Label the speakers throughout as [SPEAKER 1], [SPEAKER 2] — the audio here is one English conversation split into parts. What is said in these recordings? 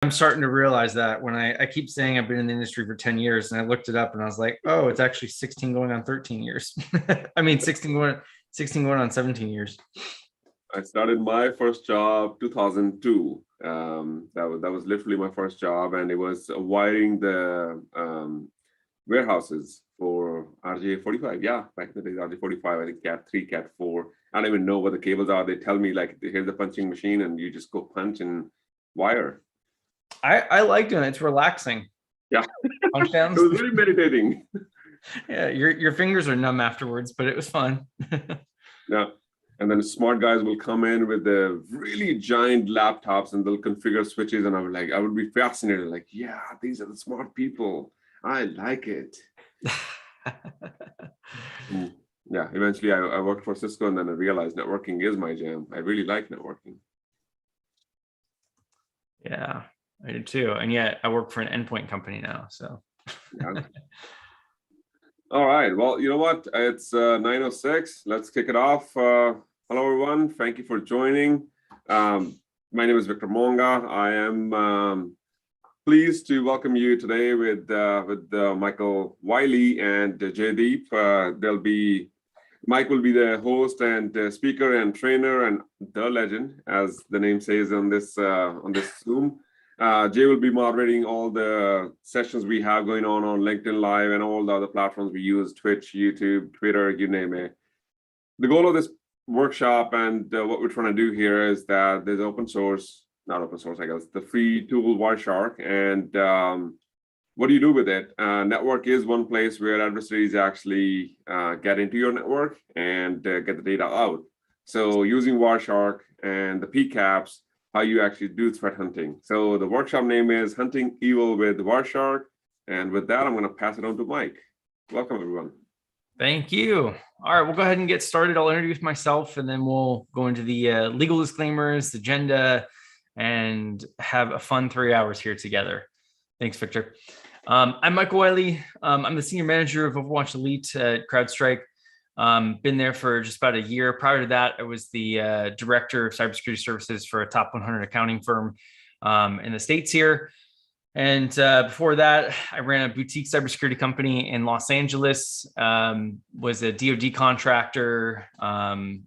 [SPEAKER 1] I'm starting to realize that when I keep saying I've been in the industry for 10 years and I looked it up and I was like, oh, it's actually 16 going on 13 years. I mean, 16 going on 17 years.
[SPEAKER 2] I started my first job 2002. That was literally my first job, and it was wiring the warehouses for RJ45. Yeah, back in the days, RJ45, I think Cat 3, Cat 4. I don't even know what the cables are. They tell me like, here's the punching machine, and you just go punch and wire.
[SPEAKER 1] I like doing it. It's relaxing.
[SPEAKER 2] Yeah,
[SPEAKER 1] punch downs.
[SPEAKER 2] It was very meditating.
[SPEAKER 1] Yeah, your fingers are numb afterwards, but it was fun.
[SPEAKER 2] Yeah. And then smart guys will come in with the really giant laptops and they'll configure switches. And I would be fascinated, like, yeah, these are the smart people. I like it. Yeah, eventually I worked for Cisco, and then I realized networking is my jam. I really like networking.
[SPEAKER 1] Yeah, I do too. And yet I work for an endpoint company now, so.
[SPEAKER 2] Yeah. All right, well, you know what? It's 9:06. Let's kick it off. Hello, everyone. Thank you for joining. My name is Victor Monga. I am pleased to welcome you today with Michael Wiley and Jaydeep. Mike will be the host and speaker and trainer and the legend, as the name says on this Zoom. Jay will be moderating all the sessions we have going on LinkedIn Live and all the other platforms we use, Twitch, YouTube, Twitter, you name it. The goal of this workshop and what we're trying to do here is that there's not open source, I guess, the free tool Wireshark. And what do you do with it? Network is one place where adversaries actually get into your network and get the data out. So using Wireshark and the pcaps, how you actually do threat hunting. So the workshop name is Hunting Evil with Wireshark. And with that, I'm going to pass it on to Mike. Welcome, everyone.
[SPEAKER 1] Thank you. All right, we'll go ahead and get started. I'll introduce myself, and then we'll go into the legal disclaimers, the agenda, and have a fun 3 hours here together. Thanks, Victor. I'm Michael Wiley. I'm the Senior Manager of Overwatch Elite at CrowdStrike. Been there for just about a year. Prior to that, I was the Director of Cybersecurity Services for a top 100 accounting firm in the States here. And before that, I ran a boutique cybersecurity company in Los Angeles, was a DoD contractor,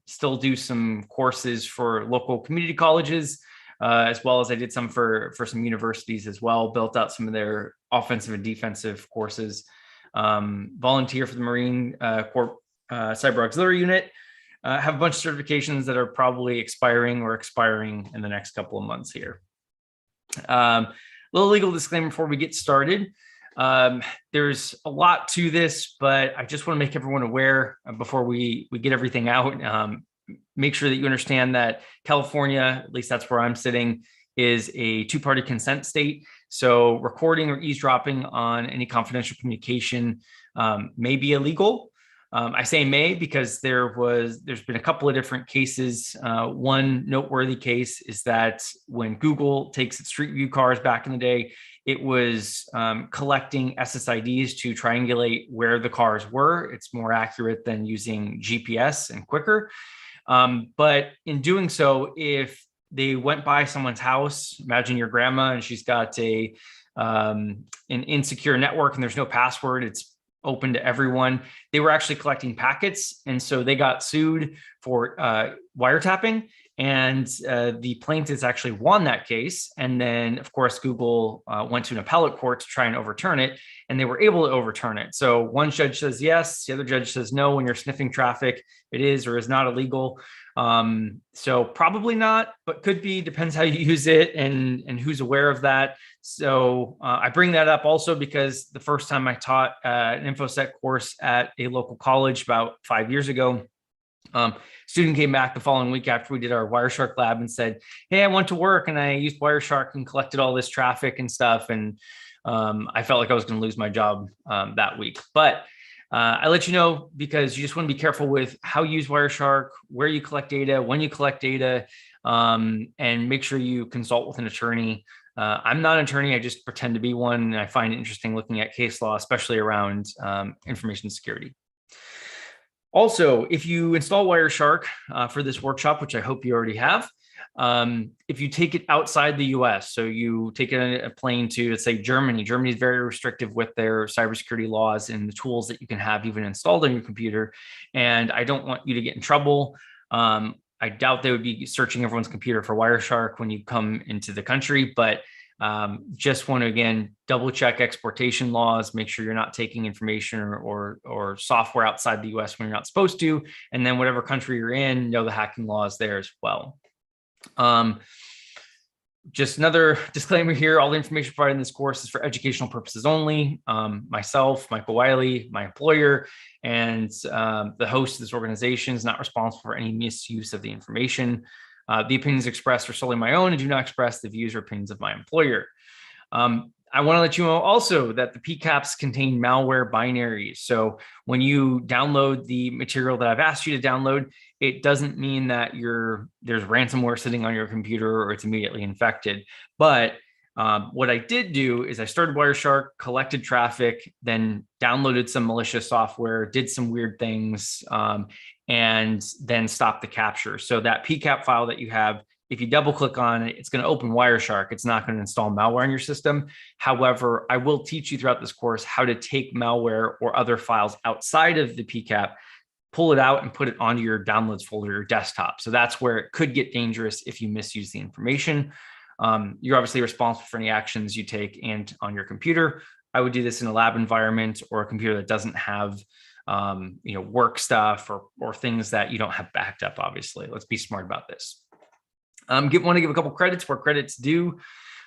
[SPEAKER 1] still do some courses for local community colleges, as well as I did some for some universities as well, built out some of their offensive and defensive courses, volunteer for the Marine Corps Cyber Auxiliary Unit, have a bunch of certifications that are probably expiring in the next couple of months here. Little legal disclaimer before we get started. There's a lot to this, but I just want to make everyone aware before we get everything out. Make sure that you understand that California, at least that's where I'm sitting, is a two-party consent state. So recording or eavesdropping on any confidential communication may be illegal. I say may because there's been a couple of different cases. One noteworthy case is that when Google takes its Street View cars back in the day, it was collecting SSIDs to triangulate where the cars were. It's more accurate than using GPS and quicker. But in doing so, if they went by someone's house, imagine your grandma and she's got an insecure network and there's no password, it's open to everyone. They were actually collecting packets. And so they got sued for wiretapping. And the plaintiffs actually won that case. And then, of course, Google went to an appellate court to try and overturn it. And they were able to overturn it. So one judge says yes, the other judge says no. When you're sniffing traffic, it is or is not illegal. So probably not, but could be, depends how you use it and who's aware of that. So I bring that up also because the first time I taught an InfoSec course at a local college about 5 years ago, student came back the following week after we did our Wireshark lab and said, hey, I went to work and I used Wireshark and collected all this traffic and stuff. And I felt like I was going to lose my job that week. But I let you know because you just want to be careful with how you use Wireshark, where you collect data, when you collect data, and make sure you consult with an attorney. I'm not an attorney. I just pretend to be one. And I find it interesting looking at case law, especially around information security. Also, if you install Wireshark for this workshop, which I hope you already have, If you take it outside the US, so you take a plane to, let's say, Germany. Germany is very restrictive with their cybersecurity laws and the tools that you can have even installed on your computer. And I don't want you to get in trouble. I doubt they would be searching everyone's computer for Wireshark when you come into the country, but just want to, again, double check exportation laws, make sure you're not taking information or software outside the US when you're not supposed to. And then whatever country you're in, know the hacking laws there as well. Just another disclaimer here, all the information provided in this course is for educational purposes only. Myself, Michael Wiley, my employer, and the host of this organization is not responsible for any misuse of the information. The opinions expressed are solely my own and do not express the views or opinions of my employer. I want to let you know also that the pcaps contain malware binaries. So when you download the material that I've asked you to download, it doesn't mean that there's ransomware sitting on your computer or it's immediately infected. But what I did do is I started Wireshark, collected traffic, then downloaded some malicious software, did some weird things, and then stopped the capture. So that pcap file that you have, if you double click on it, it's going to open Wireshark. It's not going to install malware in your system. However, I will teach you throughout this course how to take malware or other files outside of the pcap, pull it out and put it onto your downloads folder, your desktop. So that's where it could get dangerous if you misuse the information. You're obviously responsible for any actions you take and on your computer. I would do this in a lab environment or a computer that doesn't have work stuff or things that you don't have backed up, obviously. Let's be smart about this. Want to give a couple credits where credit's due.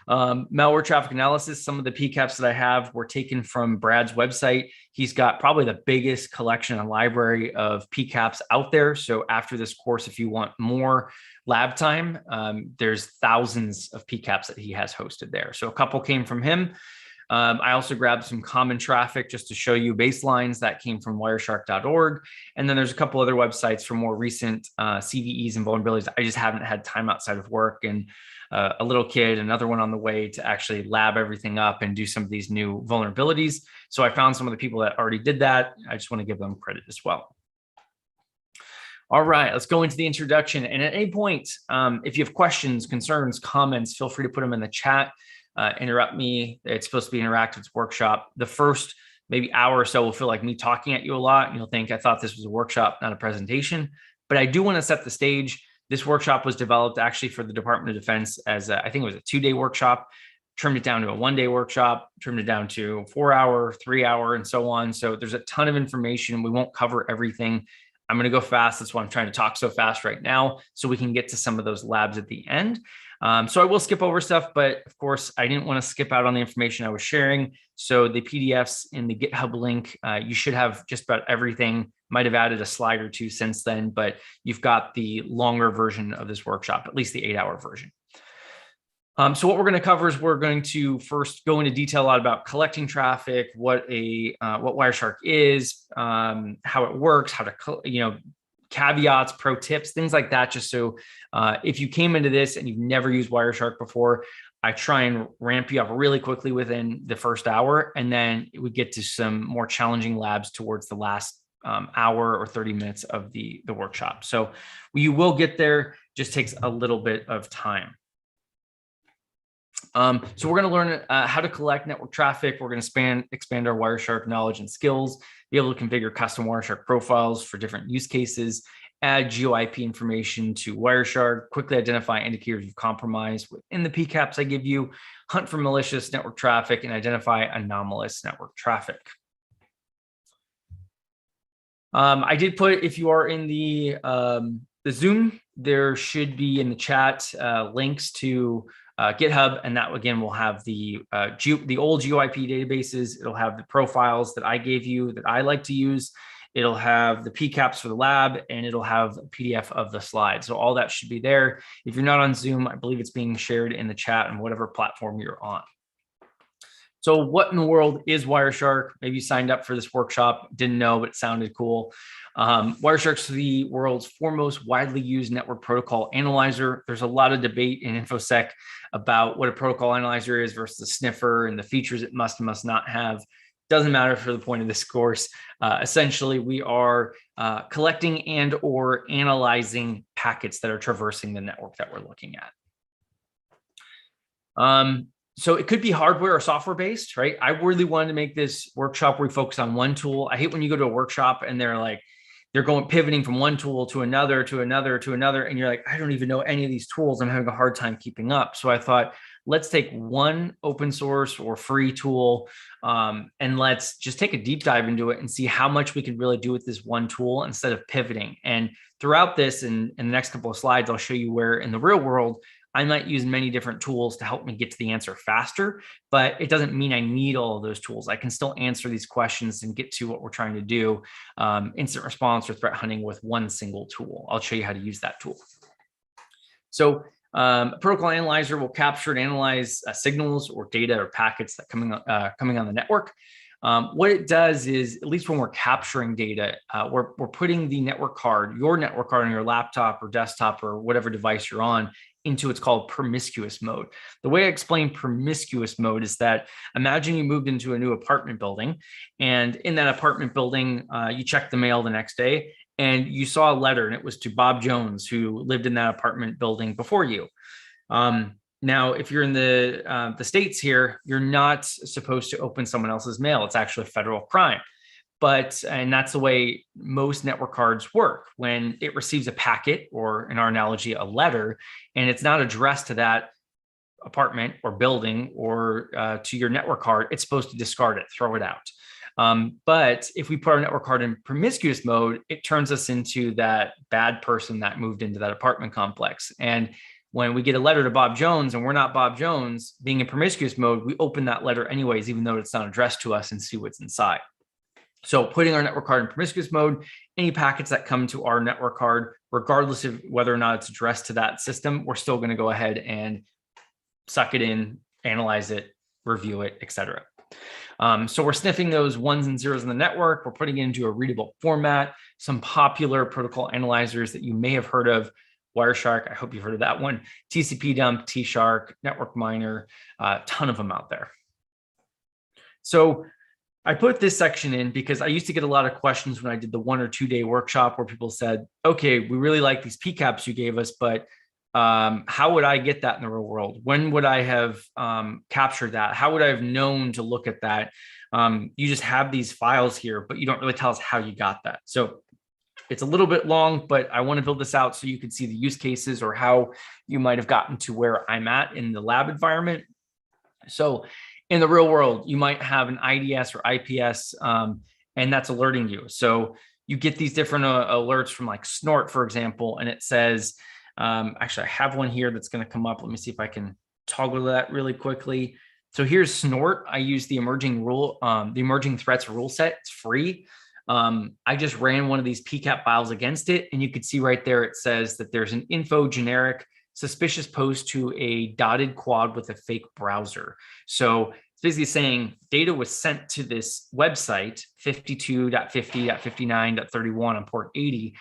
[SPEAKER 1] Malware traffic analysis. Some of the pcaps that I have were taken from Brad's website. He's got probably the biggest collection and library of pcaps out there. So after this course, if you want more lab time, there's thousands of pcaps that he has hosted there. So a couple came from him. I also grabbed some common traffic just to show you baselines that came from wireshark.org. And then there's a couple other websites for more recent CVEs and vulnerabilities. I just haven't had time outside of work and a little kid, another one on the way to actually lab everything up and do some of these new vulnerabilities. So I found some of the people that already did that. I just want to give them credit as well. All right, let's go into the introduction. And at any point, if you have questions, concerns, comments, feel free to put them in the chat. Interrupt me. It's supposed to be an interactive workshop. The first maybe hour or so will feel like me talking at you a lot, and you'll think I thought this was a workshop, not a presentation. But I do want to set the stage. This workshop was developed actually for the Department of Defense as I think it was a 2-day workshop, trimmed it down to a 1-day workshop, trimmed it down to 4-hour, 3-hour, and so on. So there's a ton of information. We won't cover everything. I'm going to go fast. That's why I'm trying to talk so fast right now, so we can get to some of those labs at the end. So I will skip over stuff, but of course, I didn't want to skip out on the information I was sharing. So the PDFs in the GitHub link, you should have just about everything. Might have added a slide or two since then, but you've got the longer version of this workshop, at least the 8-hour version. So what we're going to cover is we're going to first go into detail a lot about collecting traffic, what Wireshark is, how it works, how to, caveats, pro tips, things like that. Just so if you came into this and you've never used Wireshark before, I try and ramp you up really quickly within the first hour. And then we get to some more challenging labs towards the last hour or 30 minutes of the workshop. So you will get there, just takes a little bit of time. So we're going to learn how to collect network traffic. We're going to expand our Wireshark knowledge and skills, be able to configure custom Wireshark profiles for different use cases, add GeoIP information to Wireshark, quickly identify indicators of compromise within the pcaps I give you, hunt for malicious network traffic, and identify anomalous network traffic. I did put, if you are in the Zoom, there should be in the chat links to GitHub, and that again will have the old GeoIP databases. It'll have the profiles that I gave you that I like to use. It'll have the pcaps for the lab, and it'll have a PDF of the slides. So all that should be there. If you're not on Zoom, I believe it's being shared in the chat on whatever platform you're on. So what in the world is Wireshark? Maybe you signed up for this workshop, didn't know, but it sounded cool. Wireshark's the world's foremost widely used network protocol analyzer. There's a lot of debate in InfoSec about what a protocol analyzer is versus a sniffer and the features it must and must not have. Doesn't matter for the point of this course. Essentially, we are collecting and or analyzing packets that are traversing the network that we're looking at. So it could be hardware or software based, right? I really wanted to make this workshop where we focus on one tool. I hate when you go to a workshop and they're going pivoting from one tool to another, to another, to another. And you're like, I don't even know any of these tools. I'm having a hard time keeping up. So I thought, let's take one open source or free tool, and let's just take a deep dive into it and see how much we can really do with this one tool instead of pivoting. And throughout this, in the next couple of slides, I'll show you where in the real world, I might use many different tools to help me get to the answer faster, but it doesn't mean I need all of those tools. I can still answer these questions and get to what we're trying to do, instant response or threat hunting with one single tool. I'll show you how to use that tool. So a protocol analyzer will capture and analyze signals or data or packets that coming on the network. What it does is, at least when we're capturing data, we're putting the network card, your network card on your laptop or desktop or whatever device you're on, into what's called promiscuous mode. The way I explain promiscuous mode is that, imagine you moved into a new apartment building, and in that apartment building, you checked the mail the next day and you saw a letter, and it was to Bob Jones, who lived in that apartment building before you. Now, if you're in the States here, you're not supposed to open someone else's mail. It's actually a federal crime. And that's the way most network cards work. When it receives a packet, or in our analogy, a letter, and it's not addressed to that apartment or building or to your network card, it's supposed to discard it, throw it out. But if we put our network card in promiscuous mode, it turns us into that bad person that moved into that apartment complex. And when we get a letter to Bob Jones and we're not Bob Jones, being in promiscuous mode, we open that letter anyways, even though it's not addressed to us, and see what's inside. So putting our network card in promiscuous mode, any packets that come to our network card, regardless of whether or not it's addressed to that system, we're still going to go ahead and suck it in, analyze it, review it, etc. So we're sniffing those ones and zeros in the network. We're putting it into a readable format. Some popular protocol analyzers that you may have heard of: Wireshark, I hope you've heard of that one, TCP dump, T-Shark, Network Miner, a ton of them out there. So I put this section in because I used to get a lot of questions when I did the 1 or 2 day workshop, where people said, okay, we really like these pcaps you gave us, but how would I get that in the real world? When would I have captured that? How would I have known to look at that? You just have these files here, but you don't really tell us how you got that. So it's a little bit long, but I want to build this out so you can see the use cases, or how you might have gotten to where I'm at in the lab environment. So in the real world, you might have an IDS or IPS, and that's alerting you. So you get these different alerts from like Snort, for example, and it says, actually, I have one here that's going to come up. Let me see if I can toggle that really quickly. So here's Snort. I use the emerging threats rule set. It's free. I just ran one of these pcap files against it, and you could see right there, it says that there's an info generic suspicious post to a dotted quad with a fake browser. So it's basically saying data was sent to this website, 52.50.59.31 on port 80.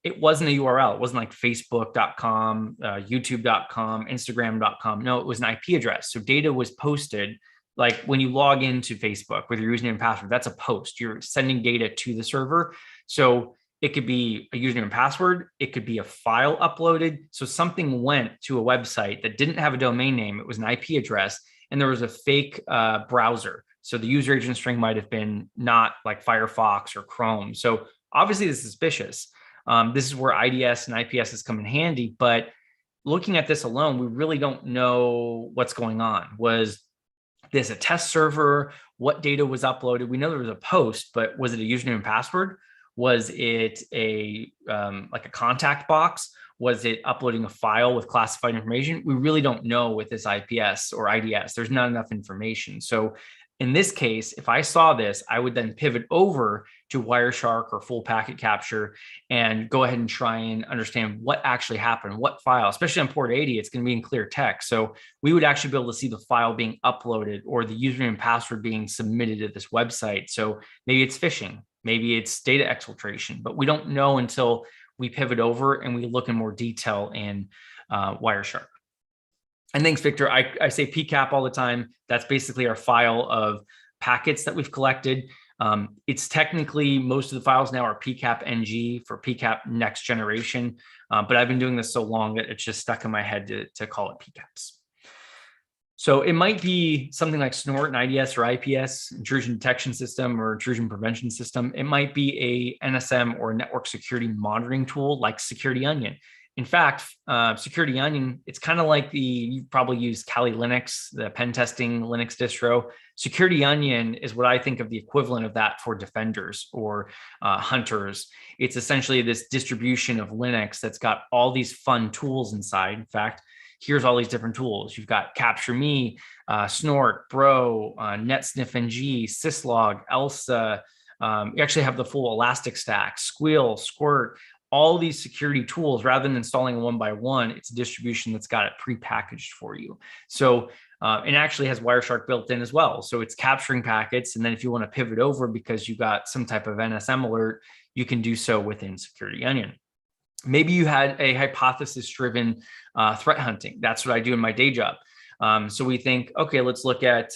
[SPEAKER 1] It wasn't a URL. It wasn't like facebook.com, youtube.com, instagram.com. No, it was an IP address. So data was posted. Like when you log into Facebook with your username and password, that's a post. You're sending data to the server. So it could be a username and password. It could be a file uploaded. So something went to a website that didn't have a domain name. It was an IP address, and there was a fake browser. So the user agent string might have been not like Firefox or Chrome. So obviously this is suspicious. This is where IDS and IPS has come in handy. But looking at this alone, we really don't know what's going on. Was this a test server? What data was uploaded? We know there was a post, but was it a username and password? Was it like a contact box? Was it uploading a file with classified information? We really don't know with this IPS or IDS. There's not enough information. So in this case, if I saw this, I would then pivot over to Wireshark or full packet capture and go ahead and try and understand what actually happened, what file, especially on port 80, it's going to be in clear text. So we would actually be able to see the file being uploaded or the username and password being submitted to this website. So maybe it's phishing, maybe it's data exfiltration, but we don't know until we pivot over and we look in more detail in Wireshark. And thanks, Victor. I say pcap all the time. That's basically our file of packets that we've collected. It's technically, most of the files now are pcap ng for pcap next generation, but I've been doing this so long that it's just stuck in my head to call it pcaps. So it might be something like Snort, an IDS or IPS, intrusion detection system or intrusion prevention system. It might be a NSM or network security monitoring tool like Security Onion. In fact, Security Onion, it's kind of like you've probably used Kali Linux, the pen testing Linux distro. Security Onion is what I think of the equivalent of that for defenders or hunters. It's essentially this distribution of Linux that's got all these fun tools inside. In fact, here's all these different tools. You've got Capture Me, Snort, Bro, NetSniffNG, Syslog, ELSA. You actually have the full Elastic Stack, Squeal, Squirt, all these security tools. Rather than installing one by one, it's a distribution that's got it pre-packaged for you. So it actually has Wireshark built in as well. So it's capturing packets. And then if you want to pivot over because you got some type of NSM alert, you can do so within Security Onion. Maybe you had a hypothesis-driven threat hunting. That's what I do in my day job. So we think, okay, let's look at,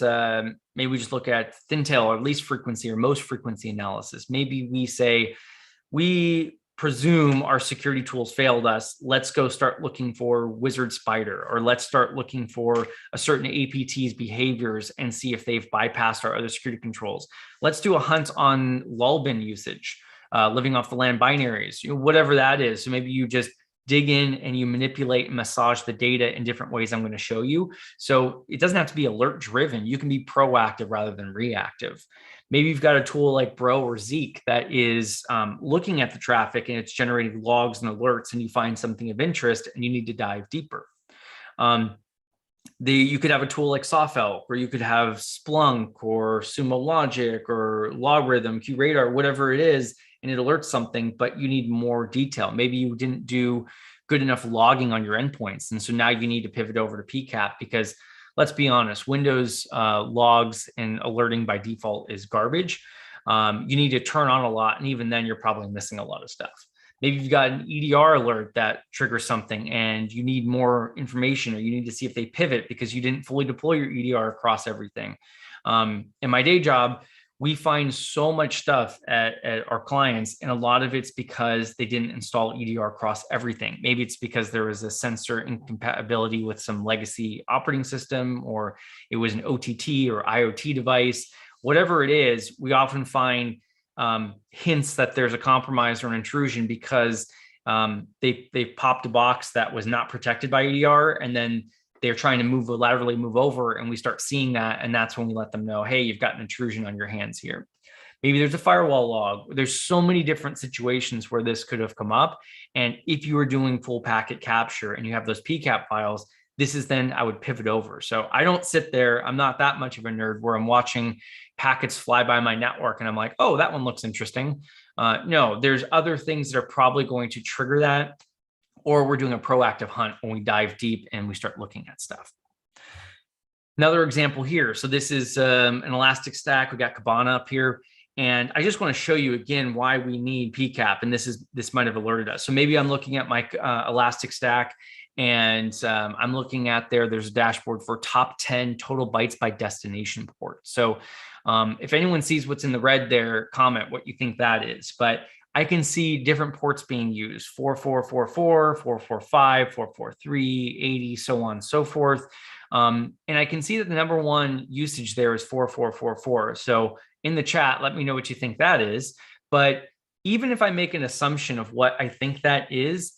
[SPEAKER 1] maybe we just look at thin tail or least frequency or most frequency analysis. Maybe we say, we presume our security tools failed us. Let's go start looking for wizard spider, or let's start looking for a certain APT's behaviors and see if they've bypassed our other security controls. Let's do a hunt on lulbin usage. Living off the land binaries, whatever that is. So maybe you just dig in and you manipulate and massage the data in different ways I'm going to show you. So it doesn't have to be alert driven. You can be proactive rather than reactive. Maybe you've got a tool like Bro or Zeek that is looking at the traffic and it's generating logs and alerts, and you find something of interest and you need to dive deeper. You could have a tool like Sofel, or you could have Splunk or Sumo Logic or Logarithm, QRadar, whatever it is, and it alerts something, but you need more detail. Maybe you didn't do good enough logging on your endpoints. And so now you need to pivot over to PCAP because, let's be honest, Windows logs and alerting by default is garbage. You need to turn on a lot. And even then, you're probably missing a lot of stuff. Maybe you've got an EDR alert that triggers something and you need more information, or you need to see if they pivot because you didn't fully deploy your EDR across everything. In my day job, we find so much stuff at our clients, and a lot of it's because they didn't install EDR across everything. Maybe it's because there was a sensor incompatibility with some legacy operating system, or it was an OTT or IoT device. Whatever it is, we often find hints that there's a compromise or an intrusion because they popped a box that was not protected by EDR, and then they're trying to laterally move over, and we start seeing that. And that's when we let them know, hey, you've got an intrusion on your hands here. Maybe there's a firewall log. There's so many different situations where this could have come up. And if you were doing full packet capture and you have those PCAP files, this is then I would pivot over. So I don't sit there. I'm not that much of a nerd where I'm watching packets fly by my network and I'm like, oh, that one looks interesting. No, there's other things that are probably going to trigger that. Or we're doing a proactive hunt when we dive deep and we start looking at stuff. Another example here. So this is an Elastic Stack. We got Kibana up here. And I just want to show you again why we need PCAP. And this might have alerted us. So maybe I'm looking at my Elastic Stack and I'm looking at there's a dashboard for top 10 total bytes by destination port. So if anyone sees what's in the red there, comment what you think that is. But I can see different ports being used: 4444, 445, 443, 80, so on and so forth. And I can see that the number one usage there is 4444. So in the chat, let me know what you think that is. But even if I make an assumption of what I think that is,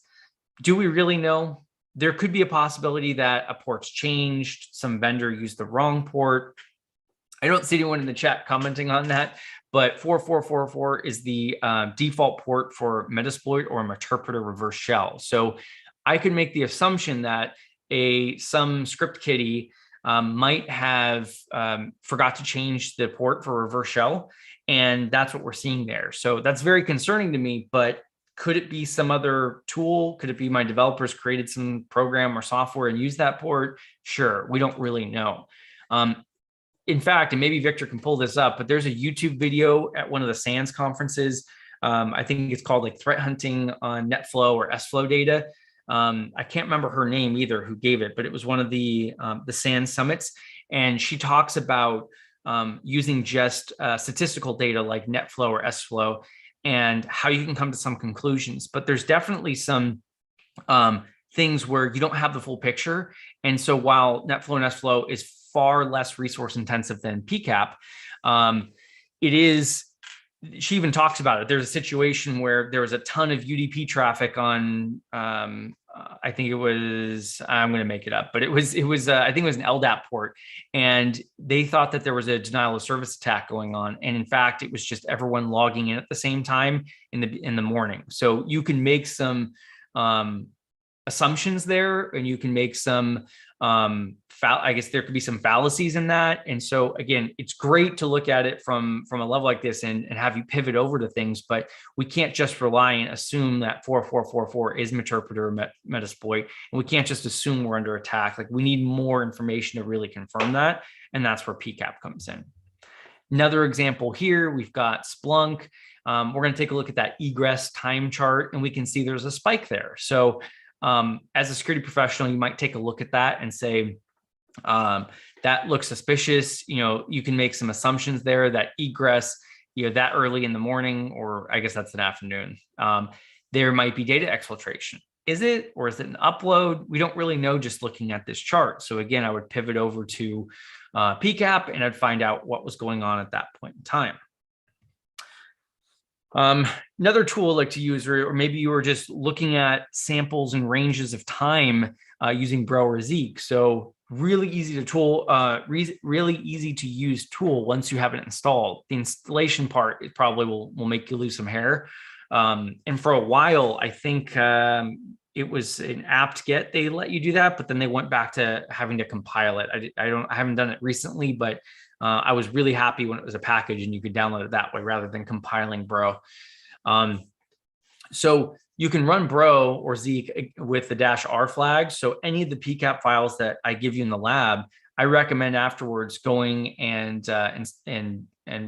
[SPEAKER 1] do we really know? There could be a possibility that a port's changed, some vendor used the wrong port. I don't see anyone in the chat commenting on that, but 4444 is the default port for Metasploit or Meterpreter reverse shell. So I could make the assumption that some script kiddie might have forgot to change the port for reverse shell, and that's what we're seeing there. So that's very concerning to me, but could it be some other tool? Could it be my developers created some program or software and used that port? Sure, we don't really know. In fact, and maybe Victor can pull this up, but there's a YouTube video at one of the SANS conferences. I think it's called like Threat Hunting on NetFlow or SFlow Data. I can't remember her name either who gave it, but it was one of the SANS summits. And she talks about using just statistical data like net flow or S flow, and how you can come to some conclusions. But there's definitely some things where you don't have the full picture. And so while net flow and S flow is far less resource intensive than PCAP, it is, she even talks about it. There's a situation where there was a ton of UDP traffic on, I think it was, I'm going to make it up, but it was, I think it was an LDAP port, and they thought that there was a denial of service attack going on. And in fact, it was just everyone logging in at the same time in the morning. So you can make some assumptions there, and you can make some I guess there could be some fallacies in that. And so again, it's great to look at it from a level like this and have you pivot over to things, but we can't just rely and assume that 4444 is Meterpreter or Metasploit, and we can't just assume we're under attack. Like, we need more information to really confirm that, and that's where PCAP comes in. Another example here, we've got Splunk. We're going to take a look at that egress time chart, and we can see there's a spike there. So as a security professional, you might take a look at that and say, that looks suspicious. You can make some assumptions there that egress, that early in the morning, or I guess that's an afternoon, there might be data exfiltration. Is it, or is it an upload? We don't really know just looking at this chart. So again, I would pivot over to PCAP, and I'd find out what was going on at that point in time. Another tool I like to use, or maybe you were just looking at samples and ranges of time using Bro or Zeek. So really easy to use tool once you have it installed. The installation part, it probably will make you lose some hair. And for a while, I think it was an apt-get, they let you do that, but then they went back to having to compile it. I haven't done it recently, but I was really happy when it was a package and you could download it that way rather than compiling Bro. So you can run Bro or Zeek with the -r flag. So any of the PCAP files that I give you in the lab, I recommend afterwards going and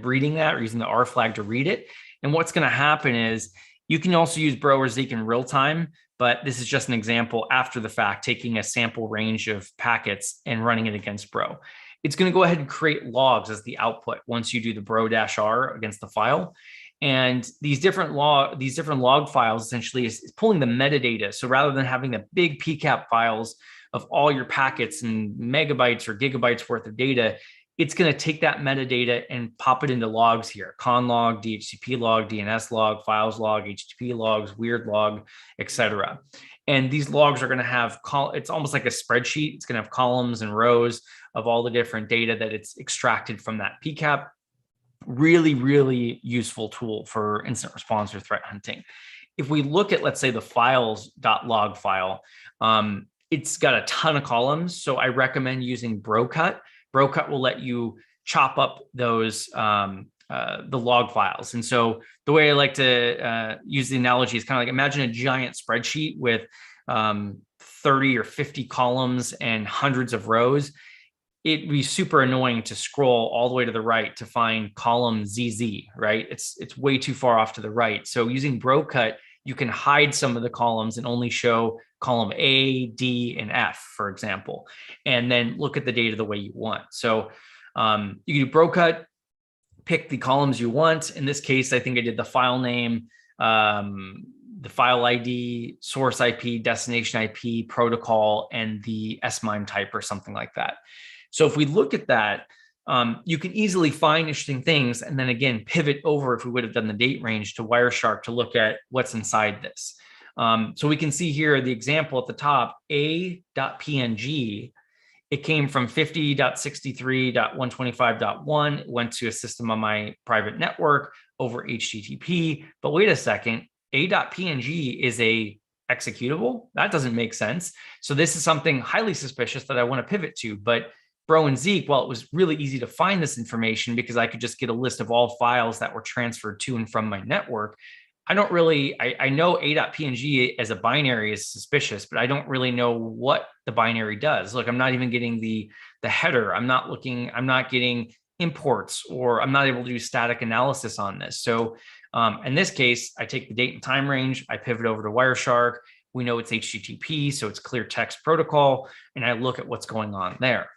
[SPEAKER 1] reading that, or using the R flag to read it. And what's going to happen is you can also use Bro or Zeek in real time, but this is just an example after the fact, taking a sample range of packets and running it against Bro. It's going to go ahead and create logs as the output once you do the Bro-R against the file. And these different log files essentially is pulling the metadata. So rather than having the big PCAP files of all your packets and megabytes or gigabytes worth of data, it's going to take that metadata and pop it into logs here: con log, DHCP log, DNS log, files log, HTTP logs, weird log, etc. And these logs are going to have, it's almost like a spreadsheet. It's going to have columns and rows of all the different data that it's extracted from that PCAP. Really, really useful tool for incident response or threat hunting. If we look at, let's say, the files.log file, it's got a ton of columns. So I recommend using Brocut. Brocut will let you chop up those the log files. And so the way I like to use the analogy is kind of like, imagine a giant spreadsheet with 30 or 50 columns and hundreds of rows. It'd be super annoying to scroll all the way to the right to find column ZZ, right? It's way too far off to the right. So using Brocut, you can hide some of the columns and only show column A, D, and F, for example, and then look at the data the way you want. So you can do Brocut, pick the columns you want. In this case, I think I did the file name, the file ID, source IP, destination IP, protocol, and the SMIME type or something like that. So if we look at that, you can easily find interesting things, and then again, pivot over, if we would have done the date range, to Wireshark to look at what's inside this. So we can see here the example at the top, a.png. It came from 50.63.125.1. It went to a system on my private network over HTTP. But wait a second, a.png is a executable? That doesn't make sense. So this is something highly suspicious that I want to pivot to. But Bro and Zeek, well, it was really easy to find this information because I could just get a list of all files that were transferred to and from my network. I don't really, I know a.png as a binary is suspicious, but I don't really know what the binary does. Look, I'm not even getting the header. I'm not getting imports, or I'm not able to do static analysis on this. So in this case, I take the date and time range, I pivot over to Wireshark. We know it's HTTP, so it's clear text protocol, and I look at what's going on there.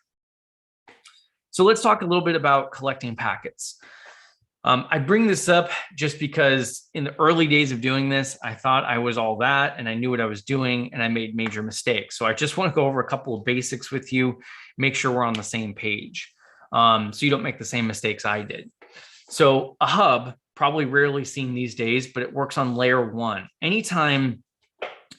[SPEAKER 1] So let's talk a little bit about collecting packets. I bring this up just because in the early days of doing this, I thought I was all that and I knew what I was doing and I made major mistakes. So I just want to go over a couple of basics with you, make sure we're on the same page, so you don't make the same mistakes I did. So a hub, probably rarely seen these days, but it works on layer 1. Anytime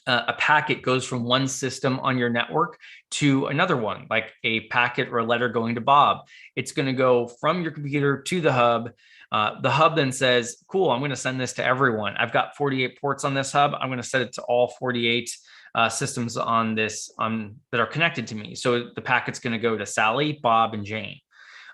[SPEAKER 1] a packet goes from one system on your network to another one, like a packet or a letter going to Bob, it's going to go from your computer to the hub. The hub then says, cool, I'm going to send this to everyone. I've got 48 ports on this hub. I'm going to send it to all 48 systems on this that are connected to me. So the packet's going to go to Sally, Bob, and Jane,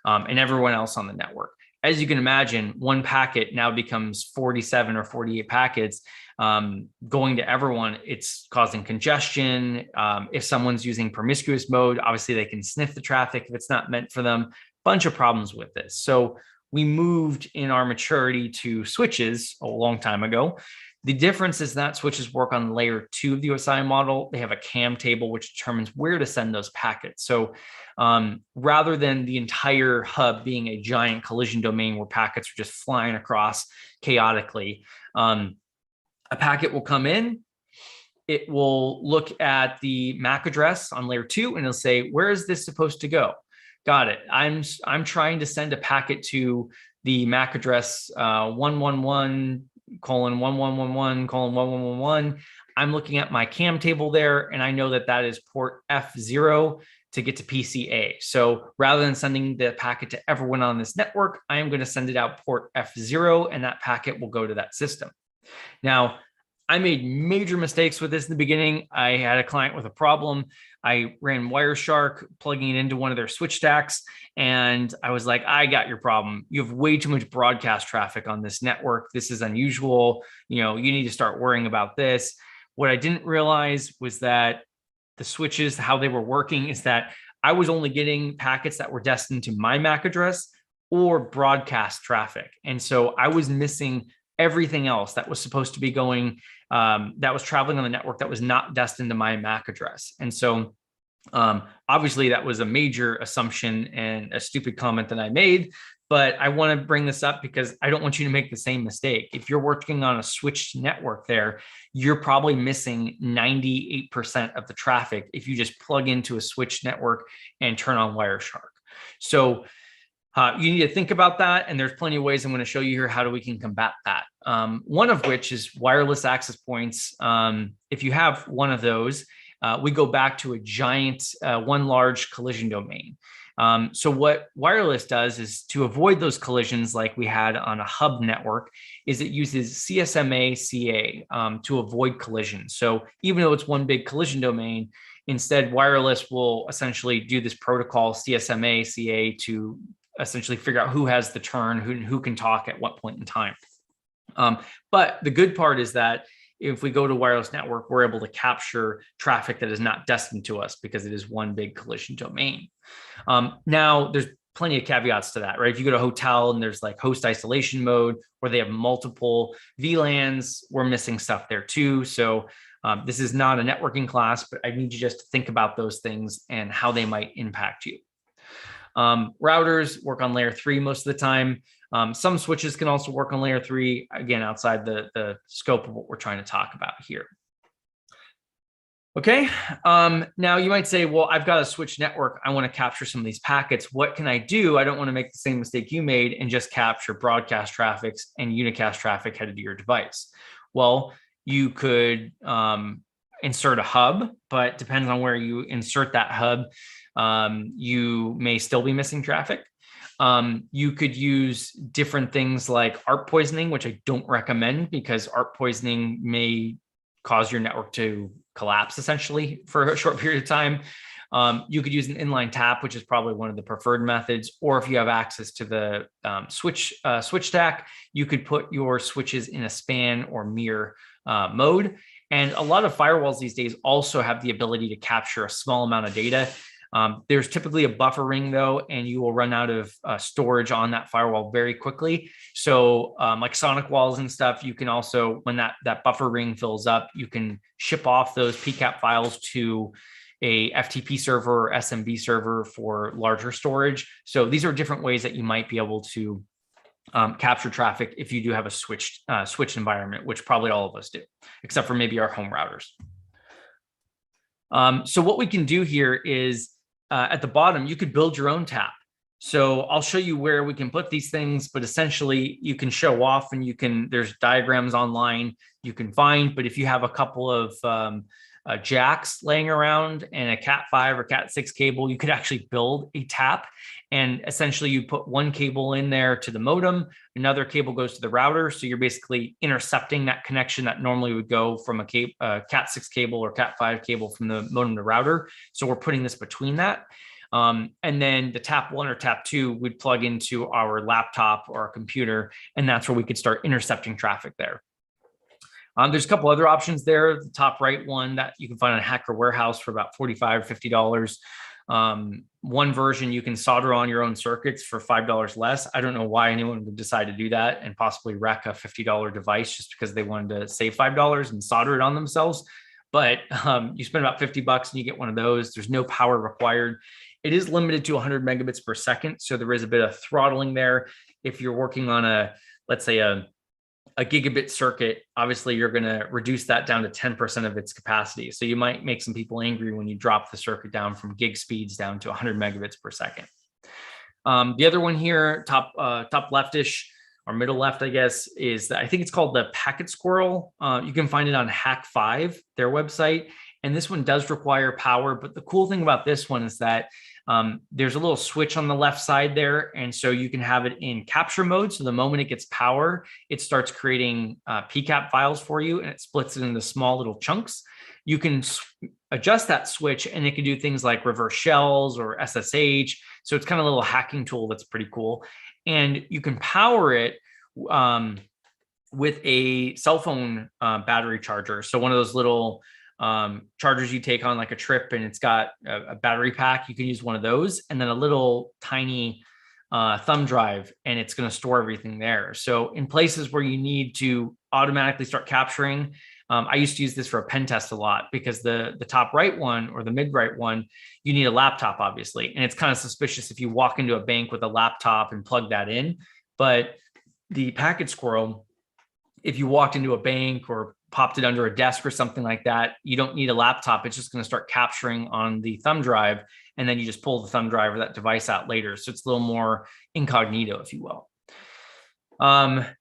[SPEAKER 1] and everyone else on the network. As you can imagine, one packet now becomes 47 or 48 packets going to everyone. It's causing congestion. If someone's using promiscuous mode, obviously they can sniff the traffic if it's not meant for them. Bunch of problems with this. So we moved in our maturity to switches a long time ago. The difference is that switches work on layer 2 of the OSI model. They have a CAM table, which determines where to send those packets. So rather than the entire hub being a giant collision domain where packets are just flying across chaotically, a packet will come in. It will look at the MAC address on layer 2 and it'll say, where is this supposed to go? Got it. I'm trying to send a packet to the MAC address 111:1111:1111. I'm looking at my CAM table there, and I know that that is port F0 to get to PCA. So rather than sending the packet to everyone on this network, I am going to send it out port F0, and that packet will go to that system. Now, I made major mistakes with this in the beginning. I had a client with a problem. I ran Wireshark, plugging it into one of their switch stacks. And I was like, I got your problem. You have way too much broadcast traffic on this network. This is unusual. You need to start worrying about this. What I didn't realize was that the switches, how they were working, is that I was only getting packets that were destined to my MAC address or broadcast traffic. And so I was missing everything else that was supposed to be going, that was traveling on the network that was not destined to my MAC address. And so obviously that was a major assumption and a stupid comment that I made, but I want to bring this up because I don't want you to make the same mistake. If you're working on a switched network there, you're probably missing 98% of the traffic if you just plug into a switched network and turn on Wireshark. So you need to think about that, and there's plenty of ways I'm going to show you here how we can combat that. One of which is wireless access points. If you have one of those, we go back to a giant, one large collision domain. So what wireless does is to avoid those collisions like we had on a hub network, is it uses CSMA-CA to avoid collisions. So even though it's one big collision domain, instead wireless will essentially do this protocol CSMA-CA to essentially figure out who has the turn, who can talk at what point in time. But the good part is that if we go to wireless network, we're able to capture traffic that is not destined to us because it is one big collision domain. Now, there's plenty of caveats to that, right? If you go to a hotel and there's like host isolation mode where they have multiple VLANs, we're missing stuff there too. So this is not a networking class, but I need you just to think about those things and how they might impact you. Routers work on layer 3 most of the time. Some switches can also work on layer 3, again, outside the scope of what we're trying to talk about here. Okay, now you might say, well, I've got a switch network. I want to capture some of these packets. What can I do? I don't want to make the same mistake you made and just capture broadcast traffic and unicast traffic headed to your device. Well, you could insert a hub, but depends on where you insert that hub. You may still be missing traffic. You could use different things like ARP poisoning, which I don't recommend because ARP poisoning may cause your network to collapse essentially for a short period of time. You could use an inline tap, which is probably one of the preferred methods, or if you have access to the switch stack, you could put your switches in a span or mirror mode. And a lot of firewalls these days also have the ability to capture a small amount of data. There's typically a buffer ring though, and you will run out of storage on that firewall very quickly. So like sonic walls and stuff, you can also, when that buffer ring fills up, you can ship off those pcap files to a FTP server or SMB server for larger storage. So these are different ways that you might be able to capture traffic if you do have a switched environment, which probably all of us do, except for maybe our home routers. So what we can do here is at the bottom, you could build your own tap. So I'll show you where we can put these things, but essentially you can show off and there's diagrams online you can find, but if you have a couple of jacks laying around and a Cat5 or Cat6 cable, you could actually build a tap. And essentially you put one cable in there to the modem, another cable goes to the router. So you're basically intercepting that connection that normally would go from a Cat6 cable or Cat5 cable from the modem to router. So we're putting this between that. And then the tap 1 or tap 2 would plug into our laptop or our computer, and that's where we could start intercepting traffic there. There's a couple other options there. The top right one that you can find on Hacker Warehouse for about $45, $50. One version you can solder on your own circuits for $5 less. I don't know why anyone would decide to do that and possibly wreck a $50 device just because they wanted to save $5 and solder it on themselves. But you spend about $50 and you get one of those. There's no power required. It is limited to 100 megabits per second. So there is a bit of throttling there. If you're working on let's say a gigabit circuit, obviously you're going to reduce that down to 10% of its capacity. So you might make some people angry when you drop the circuit down from gig speeds down to 100 megabits per second. The other one here, top leftish or middle left, I guess, is I think it's called the Packet Squirrel. You can find it on Hack5, their website. And this one does require power. But the cool thing about this one is that there's a little switch on the left side there. And so you can have it in capture mode. So the moment it gets power, it starts creating pcap files for you and it splits it into small little chunks. You can adjust that switch and it can do things like reverse shells or SSH. So it's kind of a little hacking tool that's pretty cool. And you can power it with a cell phone battery charger. So one of those little chargers you take on like a trip and it's got a battery pack. You can use one of those and then a little tiny thumb drive, and it's going to store everything there. So in places where you need to automatically start capturing, I used to use this for a pen test a lot because the top right one or the mid right one, you need a laptop, obviously. And it's kind of suspicious if you walk into a bank with a laptop and plug that in. But the Packet Squirrel, if you walked into a bank or popped it under a desk or something like that, you don't need a laptop. It's just going to start capturing on the thumb drive. And then you just pull the thumb drive or that device out later. So it's a little more incognito, if you will.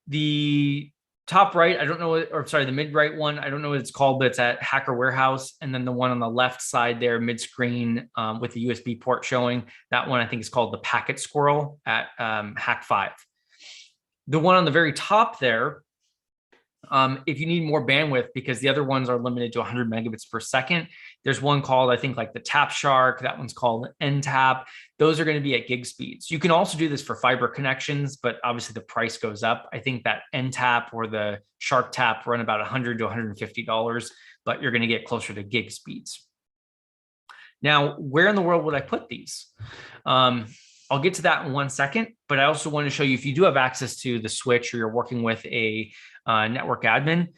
[SPEAKER 1] The top right, I don't know, the mid right one, I don't know what it's called, but it's at Hacker Warehouse. And then the one on the left side there, mid screen with the USB port showing, that one I think is called the Packet Squirrel at Hack5. The one on the very top there, if you need more bandwidth, because the other ones are limited to 100 megabits per second, there's one called, I think, like the Tap Shark. That one's called NTAP. Those are going to be at gig speeds. You can also do this for fiber connections, but obviously the price goes up. I think that NTAP or the Shark Tap run about $100 to $150, but you're going to get closer to gig speeds. Now, where in the world would I put these? I'll get to that in 1 second, but I also want to show you if you do have access to the switch or you're working with a network admin,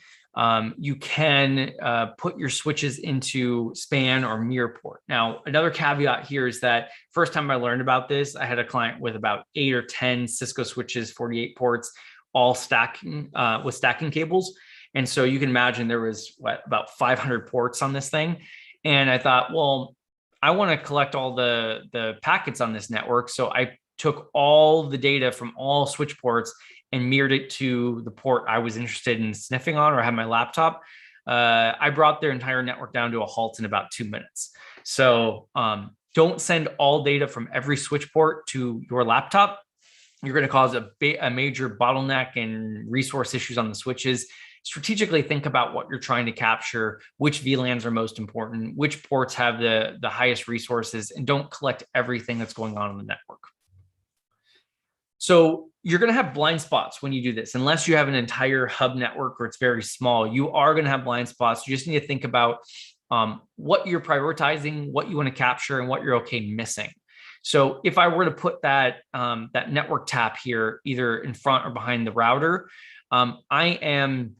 [SPEAKER 1] you can put your switches into span or mirror port. Now, another caveat here is that first time I learned about this, I had a client with about 8 or 10 Cisco switches, 48 ports, all stacking with stacking cables. And so you can imagine there was about 500 ports on this thing. And I thought, well, I want to collect all the packets on this network. So I took all the data from all switch ports and mirrored it to the port I was interested in sniffing on or had my laptop. I brought their entire network down to a halt in about 2 minutes. So don't send all data from every switch port to your laptop. You're going to cause a major bottleneck and resource issues on the switches. Strategically think about what you're trying to capture, which VLANs are most important, which ports have the highest resources, and don't collect everything that's going on the network. So you're going to have blind spots when you do this, unless you have an entire hub network or it's very small. You are going to have blind spots. You just need to think about what you're prioritizing, what you want to capture, and what you're okay missing. So if I were to put that network tap here, either in front or behind the router, I am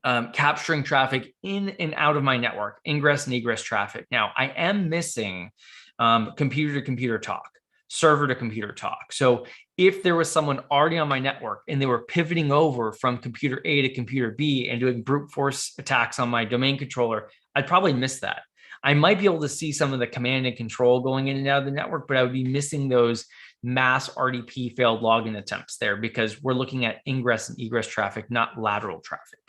[SPEAKER 1] capturing traffic in and out of my network, ingress and egress traffic. Now, I am missing computer to computer talk, server to computer talk. So if there was someone already on my network and they were pivoting over from computer A to computer B and doing brute force attacks on my domain controller, I'd probably miss that. I might be able to see some of the command and control going in and out of the network, but I would be missing those mass RDP failed login attempts there because we're looking at ingress and egress traffic, not lateral traffic.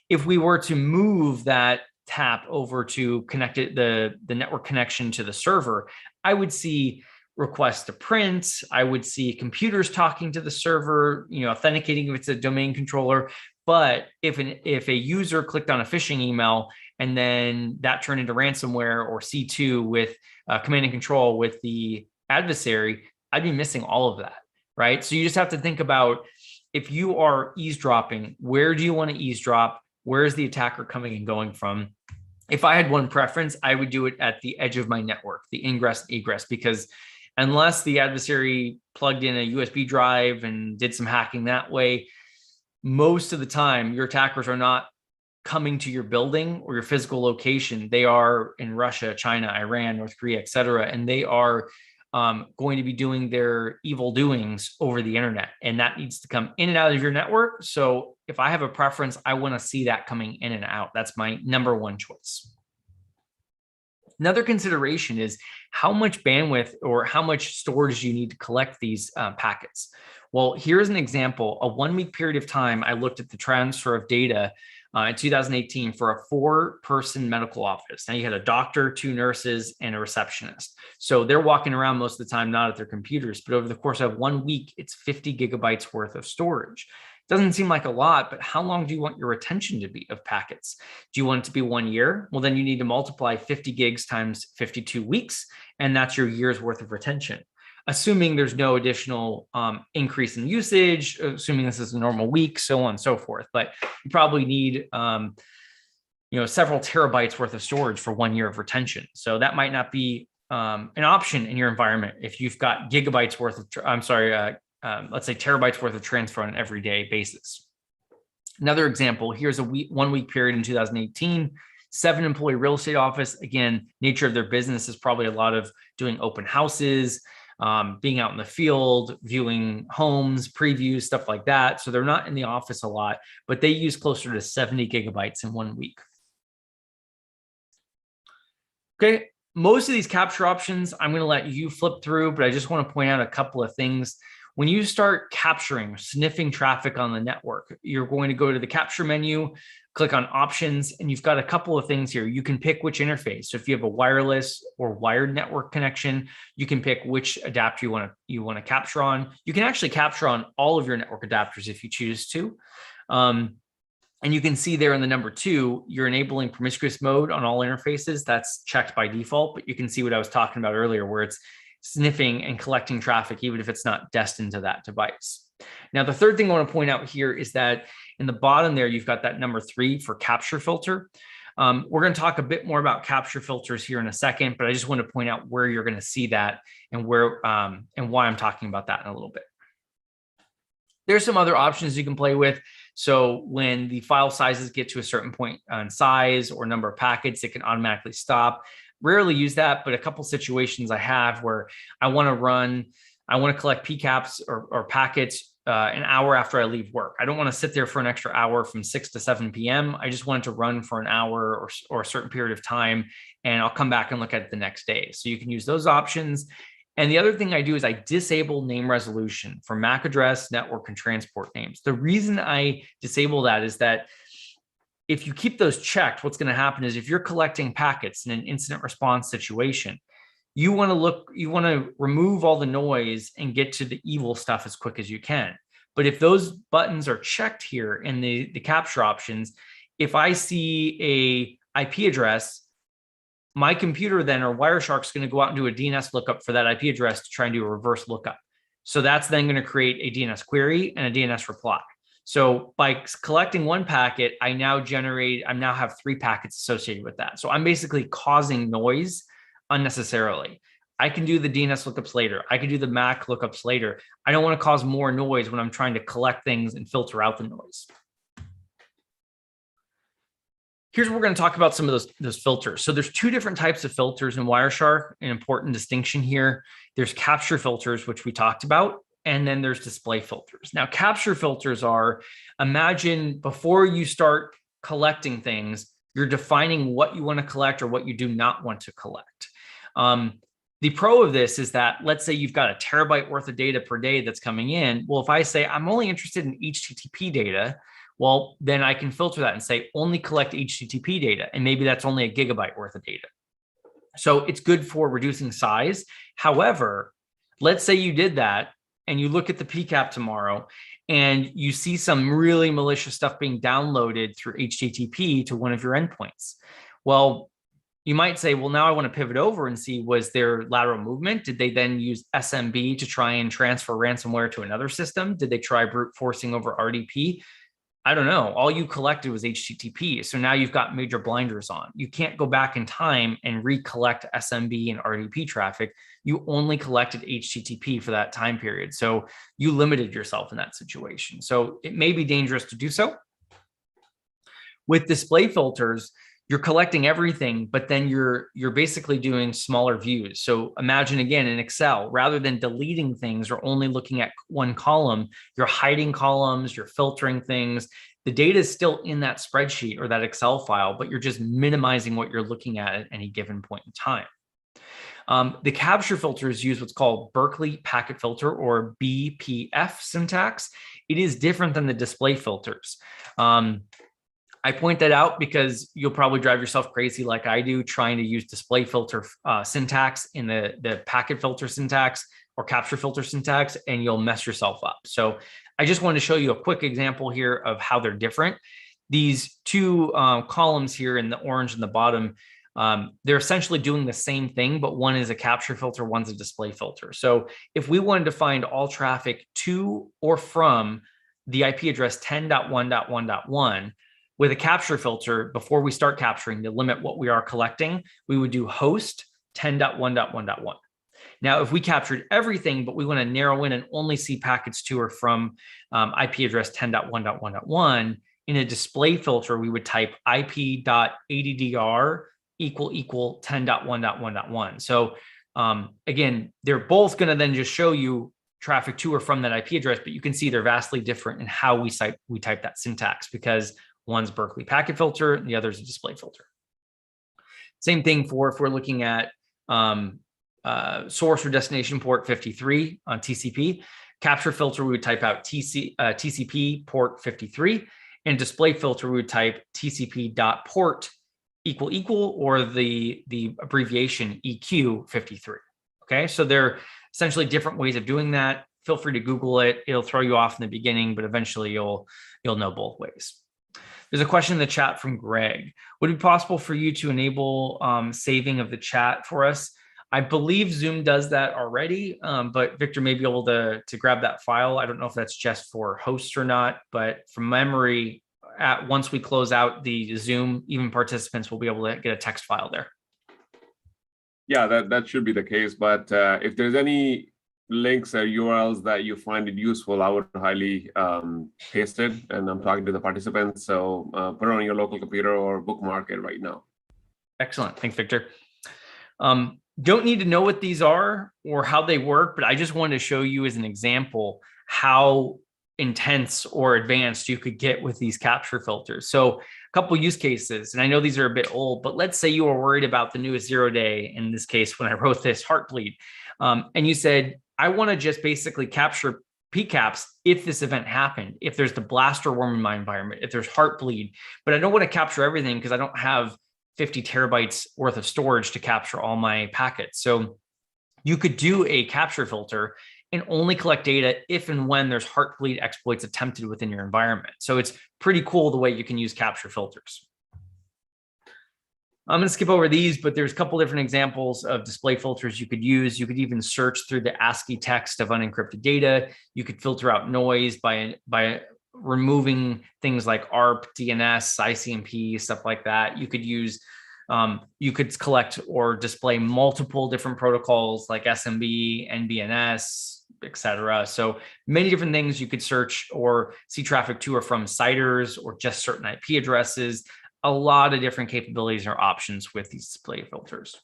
[SPEAKER 1] If we were to move that tap over to connect it, the network connection to the server, I would see requests to print. I would see computers talking to the server, authenticating if it's a domain controller. But if a user clicked on a phishing email and then that turned into ransomware or C2 with command and control with the adversary, I'd be missing all of that, right? So you just have to think about, if you are eavesdropping, where do you want to eavesdrop? Where is the attacker coming and going from? If I had one preference, I would do it at the edge of my network, the ingress and egress, because unless the adversary plugged in a USB drive and did some hacking that way, most of the time your attackers are not coming to your building or your physical location. They are in Russia, China, Iran, North Korea, et cetera, and they are going to be doing their evil doings over the internet, and that needs to come in and out of your network. So if I have a preference, I want to see that coming in and out. That's my number one choice. Another consideration is how much bandwidth or how much storage you need to collect these packets. Well, here's an example. A 1 week period of time, I looked at the transfer of data in 2018 for a 4-person medical office. Now you had a doctor, 2 nurses, and a receptionist. So they're walking around most of the time, not at their computers, but over the course of 1 week, it's 50 gigabytes worth of storage. Doesn't seem like a lot, but how long do you want your retention to be of packets? Do you want it to be 1 year? Well, then you need to multiply 50 gigs times 52 weeks, and that's your year's worth of retention. Assuming there's no additional increase in usage, assuming this is a normal week, so on and so forth. But you probably need several terabytes worth of storage for 1 year of retention. So that might not be an option in your environment if you've got gigabytes worth of, let's say terabytes worth of transfer on an everyday basis. Another example, here's a 1 week period in 2018, 7-employee real estate office. Again, nature of their business is probably a lot of doing open houses, being out in the field, viewing homes, previews, stuff like that. So they're not in the office a lot, but they use closer to 70 gigabytes in 1 week. Okay, most of these capture options, I'm going to let you flip through, but I just want to point out a couple of things. When you start capturing, sniffing traffic on the network, you're going to go to the capture menu, click on options, and you've got a couple of things here. You can pick which interface. So if you have a wireless or wired network connection, you can pick which adapter you want to capture on. You can actually capture on all of your network adapters if you choose to. And you can see there in the number 2, you're enabling promiscuous mode on all interfaces. That's checked by default, but you can see what I was talking about earlier, where it's sniffing and collecting traffic, even if it's not destined to that device. Now, the third thing I want to point out here is that in the bottom there, you've got that number 3 for capture filter. We're going to talk a bit more about capture filters here in a second, but I just want to point out where you're going to see that and where and why I'm talking about that in a little bit. There's some other options you can play with. So when the file sizes get to a certain point on size or number of packets, it can automatically stop. Rarely use that, but a couple situations I have where I want to collect pcaps or packets an hour after I leave work. I don't want to sit there for an extra hour from 6 to 7 p.m. I just want it to run for an hour or a certain period of time, and I'll come back and look at it the next day. So you can use those options. And the other thing I do is I disable name resolution for MAC address, network, and transport names. The reason I disable that is that if you keep those checked, what's going to happen is if you're collecting packets in an incident response situation, you want to remove all the noise and get to the evil stuff as quick as you can. But if those buttons are checked here in the capture options, if I see a IP address, my computer then or Wireshark is going to go out and do a DNS lookup for that IP address to try and do a reverse lookup. So that's then going to create a DNS query and a DNS reply. So by collecting one packet, I now have 3 packets associated with that. So I'm basically causing noise unnecessarily. I can do the DNS lookups later. I can do the MAC lookups later. I don't want to cause more noise when I'm trying to collect things and filter out the noise. Here's what we're going to talk about, some of those filters. So there's two different types of filters in Wireshark. An important distinction here. There's capture filters, which we talked about, and then there's display filters. Now, capture filters are, imagine before you start collecting things, you're defining what you want to collect or what you do not want to collect. The pro of this is that, let's say you've got a terabyte worth of data per day that's coming in. Well, if I say I'm only interested in HTTP data, well, then I can filter that and say only collect HTTP data. And maybe that's only a gigabyte worth of data. So it's good for reducing size. However, let's say you did that and you look at the PCAP tomorrow and you see some really malicious stuff being downloaded through HTTP to one of your endpoints. Well, you might say, well, now I want to pivot over and see, was there lateral movement? Did they then use SMB to try and transfer ransomware to another system? Did they try brute forcing over RDP? I don't know. All you collected was HTTP. So now you've got major blinders on. You can't go back in time and recollect SMB and RDP traffic. You only collected HTTP for that time period. So you limited yourself in that situation. So it may be dangerous to do so. With display filters, you're collecting everything, but then you're basically doing smaller views. So imagine again in Excel, rather than deleting things or only looking at one column, you're hiding columns, you're filtering things. The data is still in that spreadsheet or that Excel file, but you're just minimizing what you're looking at any given point in time. The capture filters use what's called Berkeley packet filter, or BPF syntax. It is different than the display filters. I point that out because you'll probably drive yourself crazy like I do trying to use display filter syntax in the packet filter syntax or capture filter syntax, and you'll mess yourself up. So I just wanted to show you a quick example here of how they're different. These two columns here in the orange in the bottom, they're essentially doing the same thing, but one is a capture filter, one's a display filter. So if we wanted to find all traffic to or from the IP address 10.1.1.1, with a capture filter, before we start capturing to limit what we are collecting, we would do host 10.1.1.1. Now, if we captured everything, but we want to narrow in and only see packets to or from IP address 10.1.1.1, in a display filter, we would type ip.addr = 10.1.1.1. So again, they're both going to then just show you traffic to or from that IP address, but you can see they're vastly different in how we type that syntax, because one's Berkeley packet filter and the other is a display filter. Same thing for if we're looking at source or destination port 53 on TCP. Capture filter, we would type out TCP port 53, and display filter, we would type TCP.port == or the abbreviation EQ 53. Okay, so they're essentially different ways of doing that. Feel free to Google it. It'll throw you off in the beginning, but eventually you'll know both ways. There's a question in the chat from Greg. Would it be possible for you to enable saving of the chat for us? I believe Zoom does that already, but Victor may be able to grab that file. I don't know if that's just for hosts or not, but from memory, once we close out the Zoom, even participants will be able to get a text file there.
[SPEAKER 2] Yeah, that should be the case. But if there's any links or URLs that you find it useful, I would highly paste it. And I'm talking to the participants. So put it on your local computer or bookmark it right now.
[SPEAKER 1] Excellent. Thanks, Victor. Don't need to know what these are or how they work, but I just wanted to show you as an example how intense or advanced you could get with these capture filters. So a couple use cases, and I know these are a bit old, but let's say you were worried about the newest 0-day, in this case, when I wrote this, Heartbleed, and you said, I want to just basically capture pcaps if this event happened, if there's the blaster worm in my environment, if there's Heartbleed, but I don't want to capture everything because I don't have 50 terabytes worth of storage to capture all my packets. So you could do a capture filter and only collect data if and when there's Heartbleed exploits attempted within your environment. So it's pretty cool the way you can use capture filters. I'm going to skip over these, but there's a couple different examples of display filters you could use. You could even search through the ASCII text of unencrypted data. You could filter out noise by removing things like ARP, DNS, ICMP, stuff like that. You could use, you could collect or display multiple different protocols like SMB, NBNS, etc. So many different things you could search or see traffic to or from CIDRs or just certain IP addresses. a lot of different capabilities or options with these display filters.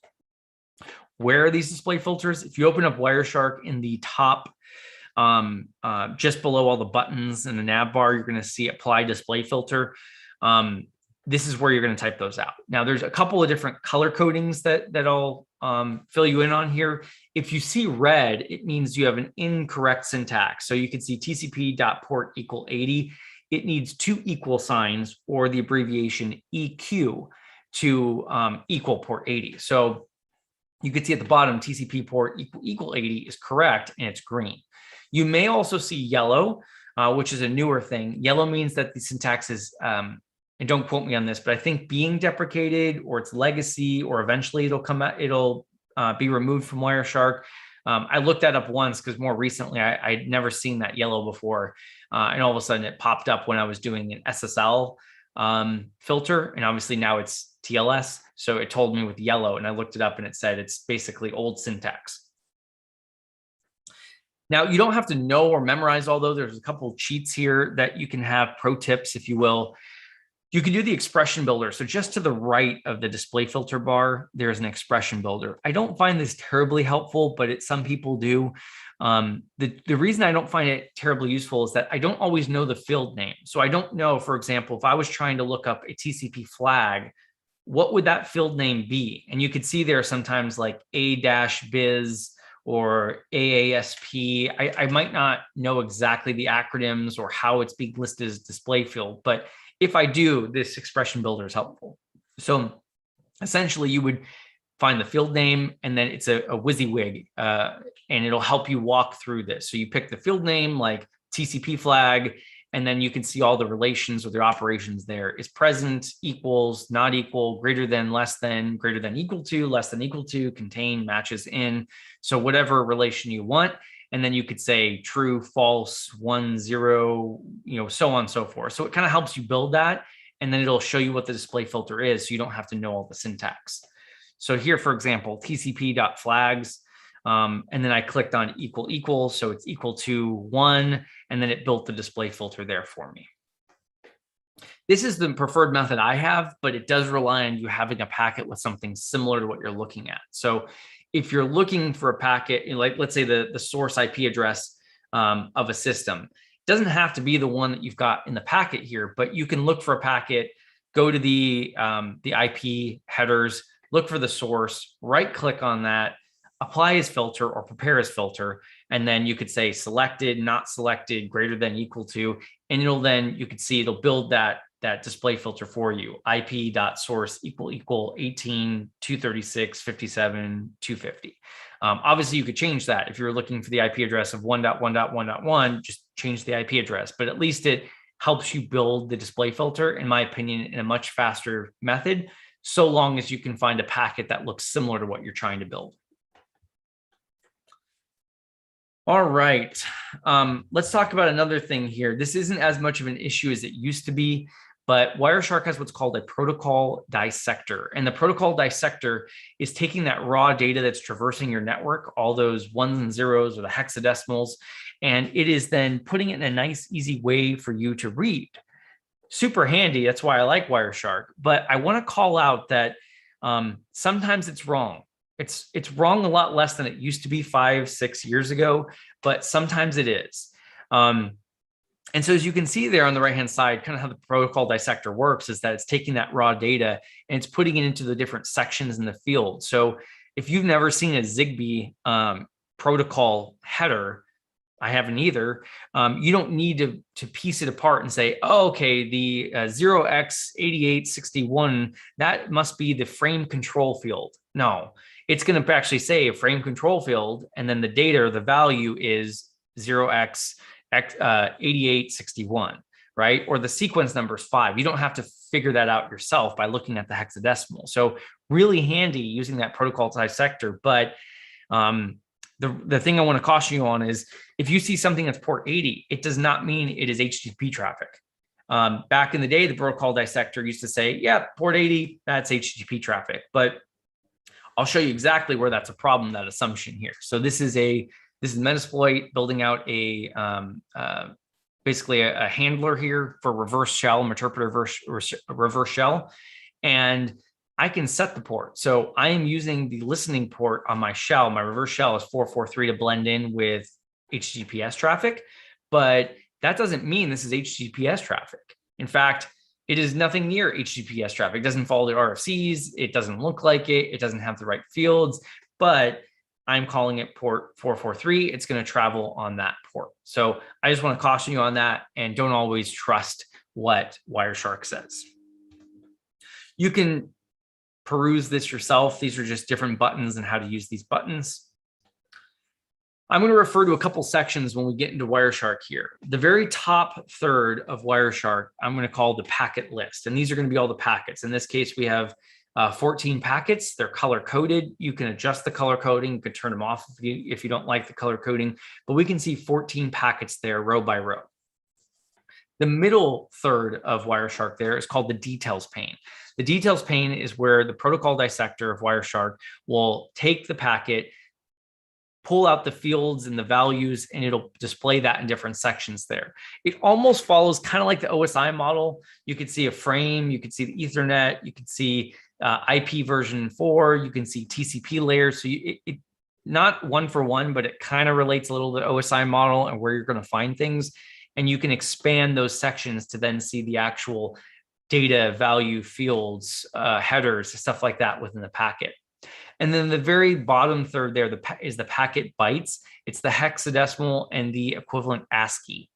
[SPEAKER 1] Where are these display filters? If you open up Wireshark in the top, just below all the buttons in the nav bar, you're going to see apply display filter. This is where you're going to type those out. Now, there's a couple of different color codings that I'll fill you in on here. If you see red, it means you have an incorrect syntax. So you can see TCP.port equal 80. It needs two equal signs or the abbreviation EQ to equal port 80. So you can see at the bottom, TCP port equal 80 is correct, and it's green. You may also see yellow, which is a newer thing. Yellow means that the syntax is, and don't quote me on this, but I think being deprecated, or it's legacy, or eventually it'll come out, it'll be removed from Wireshark. I looked that up once because more recently I'd never seen that yellow before. And all of a sudden it popped up when I was doing an SSL filter. And obviously now it's TLS. So it told me with yellow, and I looked it up and it said it's basically old syntax. Now, you don't have to know or memorize all those. There's a couple of cheats here that you can have, pro tips, if you will. You can do the expression builder. So just to the right of the display filter bar, there's an expression builder. I don't find this terribly helpful, but some people do. The reason I don't find it terribly useful is that I don't always know the field name. So I don't know, for example, if I was trying to look up a TCP flag, what would that field name be? And you could see there sometimes like A-biz or AASP. I might not know exactly the acronyms or how it's being listed as display field, but if I do, this expression builder is helpful. So essentially you would find the field name, and then it's a WYSIWYG, and it'll help you walk through this. So you pick the field name like TCP flag, and then you can see all the relations or the operations there. Is present, equals, not equal, greater than, less than, greater than equal to, less than equal to, contain, matches in. So whatever relation you want. And then you could say true, false, 1, 0, so on and so forth. So it kind of helps you build that. And then it'll show you what the display filter is, so you don't have to know all the syntax. So here, for example, tcp.flags. And then I clicked on equal, so it's equal to 1, and then it built the display filter there for me. This is the preferred method I have, but it does rely on you having a packet with something similar to what you're looking at. So if you're looking for a packet, like let's say the source IP address of a system, it doesn't have to be the one that you've got in the packet here, but you can look for a packet, go to the IP headers, look for the source, right click on that, apply as filter or prepare as filter, and then you could say selected, not selected, greater than, equal to, and you could see it'll build that display filter for you. IP.source equal 18, 236, 57, 250. Obviously, you could change that. If you're looking for the IP address of 1.1.1.1, just change the IP address, but at least it helps you build the display filter, in my opinion, in a much faster method, so long as you can find a packet that looks similar to what you're trying to build. All right, let's talk about another thing here. This isn't as much of an issue as it used to be, but Wireshark has what's called a protocol dissector. And the protocol dissector is taking that raw data that's traversing your network, all those ones and zeros or the hexadecimals, and it is then putting it in a nice, easy way for you to read. Super handy. That's why I like Wireshark. But I want to call out that sometimes it's wrong. It's wrong a lot less than it used to be 5-6 years ago, but sometimes it is. And so as you can see there on the right-hand side, kind of how the protocol dissector works is that it's taking that raw data and it's putting it into the different sections in the field. So if you've never seen a Zigbee protocol header, I haven't either, you don't need to piece it apart and say, oh, okay, the 0x8861, that must be the frame control field. No, it's going to actually say a frame control field, and then the data or the value is 0x8861, right? Or the sequence number is 5. You don't have to figure that out yourself by looking at the hexadecimal. So really handy using that protocol dissector. But the thing I want to caution you on is if you see something that's port 80, it does not mean it is HTTP traffic. Back in the day, the protocol dissector used to say, yeah, port 80, that's HTTP traffic. But I'll show you exactly where that's a problem, that assumption here. So this is Metasploit building out a basically a handler here for reverse shell, interpreter reverse shell, and I can set the port. So I am using the listening port on my shell. My reverse shell is 443 to blend in with HTTPS traffic, but that doesn't mean this is HTTPS traffic. In fact, it is nothing near HTTPS traffic. It doesn't follow the RFCs. It doesn't look like it. It doesn't have the right fields, but I'm calling it port 443. It's going to travel on that port. So I just want to caution you on that, and don't always trust what Wireshark says. You can peruse this yourself. These are just different buttons and how to use these buttons. I'm going to refer to a couple sections when we get into Wireshark here. The very top third of Wireshark, I'm going to call the packet list. And these are going to be all the packets. In this case, we have 14 packets. They're color coded. You can adjust the color coding. You can turn them off if you don't like the color coding. But we can see 14 packets there row by row. The middle third of Wireshark there is called the details pane. The details pane is where the protocol dissector of Wireshark will take the packet, pull out the fields and the values, and it'll display that in different sections there. It almost follows kind of like the OSI model. You could see a frame, you could see the Ethernet, you could see IP version 4, you can see TCP layers. So it not one for one, but it kind of relates a little to the OSI model and where you're going to find things. And you can expand those sections to then see the actual data, value, fields, headers, stuff like that within the packet. And then the very bottom third there is the packet bytes. It's the hexadecimal and the equivalent ASCII.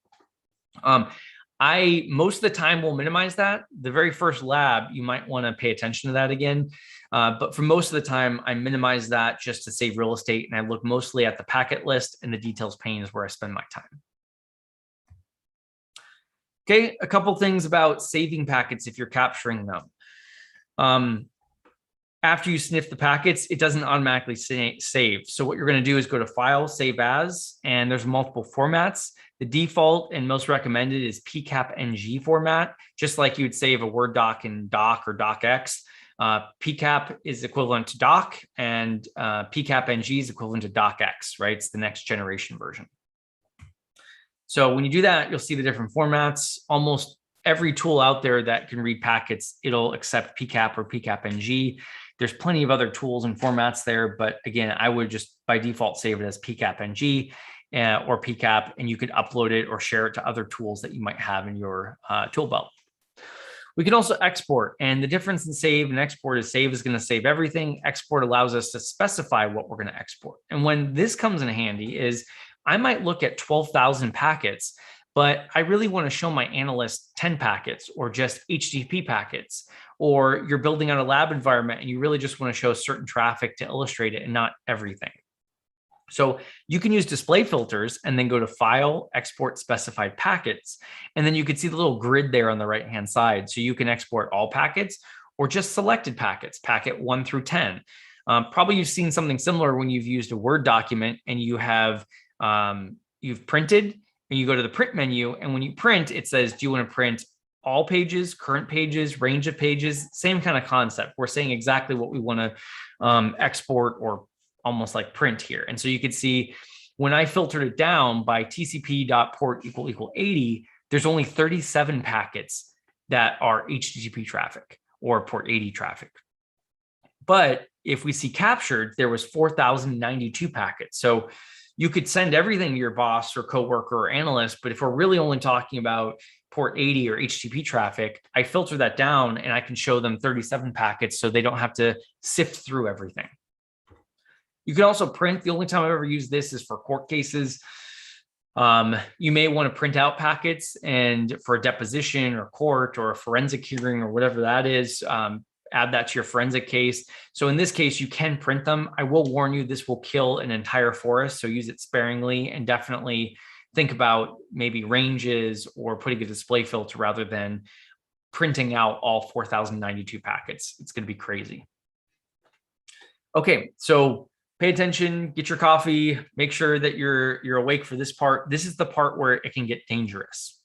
[SPEAKER 1] I most of the time will minimize that. The very first lab, you might want to pay attention to that again. But for most of the time, I minimize that just to save real estate. And I look mostly at the packet list, and the details pane is where I spend my time. Okay, a couple things about saving packets if you're capturing them. After you sniff the packets, it doesn't automatically save. So what you're going to do is go to File, Save As, and there's multiple formats. The default and most recommended is pcap.ng format, just like you would save a Word doc in doc or docx. Pcap is equivalent to doc, and pcap.ng is equivalent to docx, right? It's the next generation version. So when you do that, you'll see the different formats. Almost every tool out there that can read packets, it'll accept pcap or pcap.ng. There's plenty of other tools and formats there, but again, I would just by default save it as pcap.ng or pcap, and you could upload it or share it to other tools that you might have in your tool belt. We can also export, and the difference in save and export is save is going to save everything. Export allows us to specify what we're going to export. And when this comes in handy is I might look at 12,000 packets, but I really want to show my analyst 10 packets or just HTTP packets, or you're building out a lab environment and you really just want to show certain traffic to illustrate it and not everything. So you can use display filters and then go to File, Export Specified Packets. And then you can see the little grid there on the right-hand side. So you can export all packets or just selected packets, packet 1 through 10. Probably you've seen something similar when you've used a Word document and you have you've printed, and you go to the print menu, and when you print, it says, do you want to print all pages, current pages, range of pages? Same kind of concept. We're saying exactly what we want to export or almost like print here. And so you could see when I filtered it down by tcp.port == 80, there's only 37 packets that are HTTP traffic or port 80 traffic. But if we see captured, there was 4,092 packets. So you could send everything to your boss or coworker or analyst, but if we're really only talking about port 80 or HTTP traffic, I filter that down and I can show them 37 packets so they don't have to sift through everything. You can also print. The only time I've ever used this is for court cases. You may want to print out packets, and for a deposition or court or a forensic hearing or whatever that is, add that to your forensic case. So in this case, you can print them. I will warn you, this will kill an entire forest. So use it sparingly, and definitely think about maybe ranges or putting a display filter rather than printing out all 4,092 packets. It's going to be crazy. Okay, so pay attention, get your coffee, make sure that you're awake for this part. This is the part where it can get dangerous.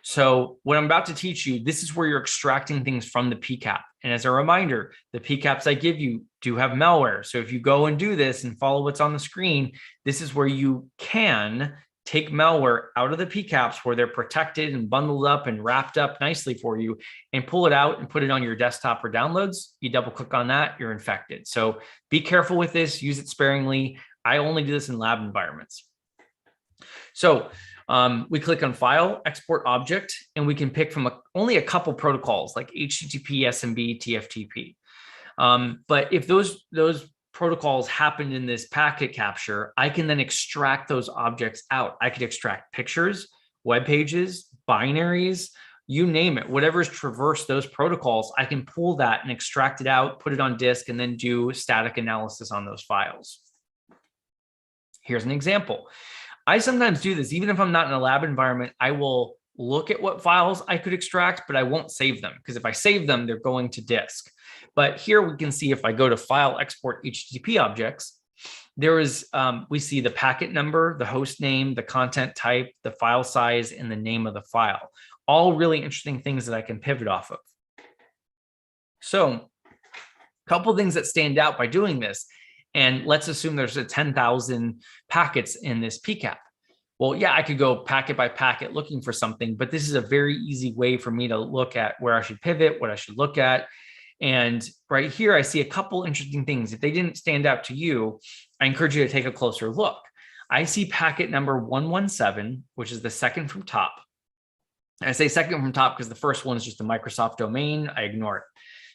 [SPEAKER 1] So what I'm about to teach you, this is where you're extracting things from the PCAP. And as a reminder, the PCAPs I give you do have malware. So if you go and do this and follow what's on the screen, this is where you can take malware out of the pcaps where they're protected and bundled up and wrapped up nicely for you, and pull it out and put it on your desktop or downloads. You double click on that, you're infected. So be careful with this, use it sparingly. I only do this in lab environments. So we click on File, Export Object, and we can pick from only a couple protocols like HTTP, SMB, TFTP. But if those protocols happen in this packet capture, I can then extract those objects out. I could extract pictures, web pages, binaries, you name it, whatever's traversed those protocols, I can pull that and extract it out, put it on disk, and then do static analysis on those files. Here's an example. I sometimes do this, even if I'm not in a lab environment, I will look at what files I could extract, but I won't save them, because if I save them, they're going to disk. But here we can see if I go to File, Export HTTP Objects, there is, we see the packet number, the host name, the content type, the file size, and the name of the file. All really interesting things that I can pivot off of. So a couple things that stand out by doing this, and let's assume there's 10,000 packets in this PCAP. Well, yeah, I could go packet by packet looking for something, but this is a very easy way for me to look at where I should pivot, what I should look at. And right here, I see a couple interesting things. If they didn't stand out to you, I encourage you to take a closer look. I see packet number 117, which is the second from top. And I say second from top because the first one is just a Microsoft domain. I ignore it.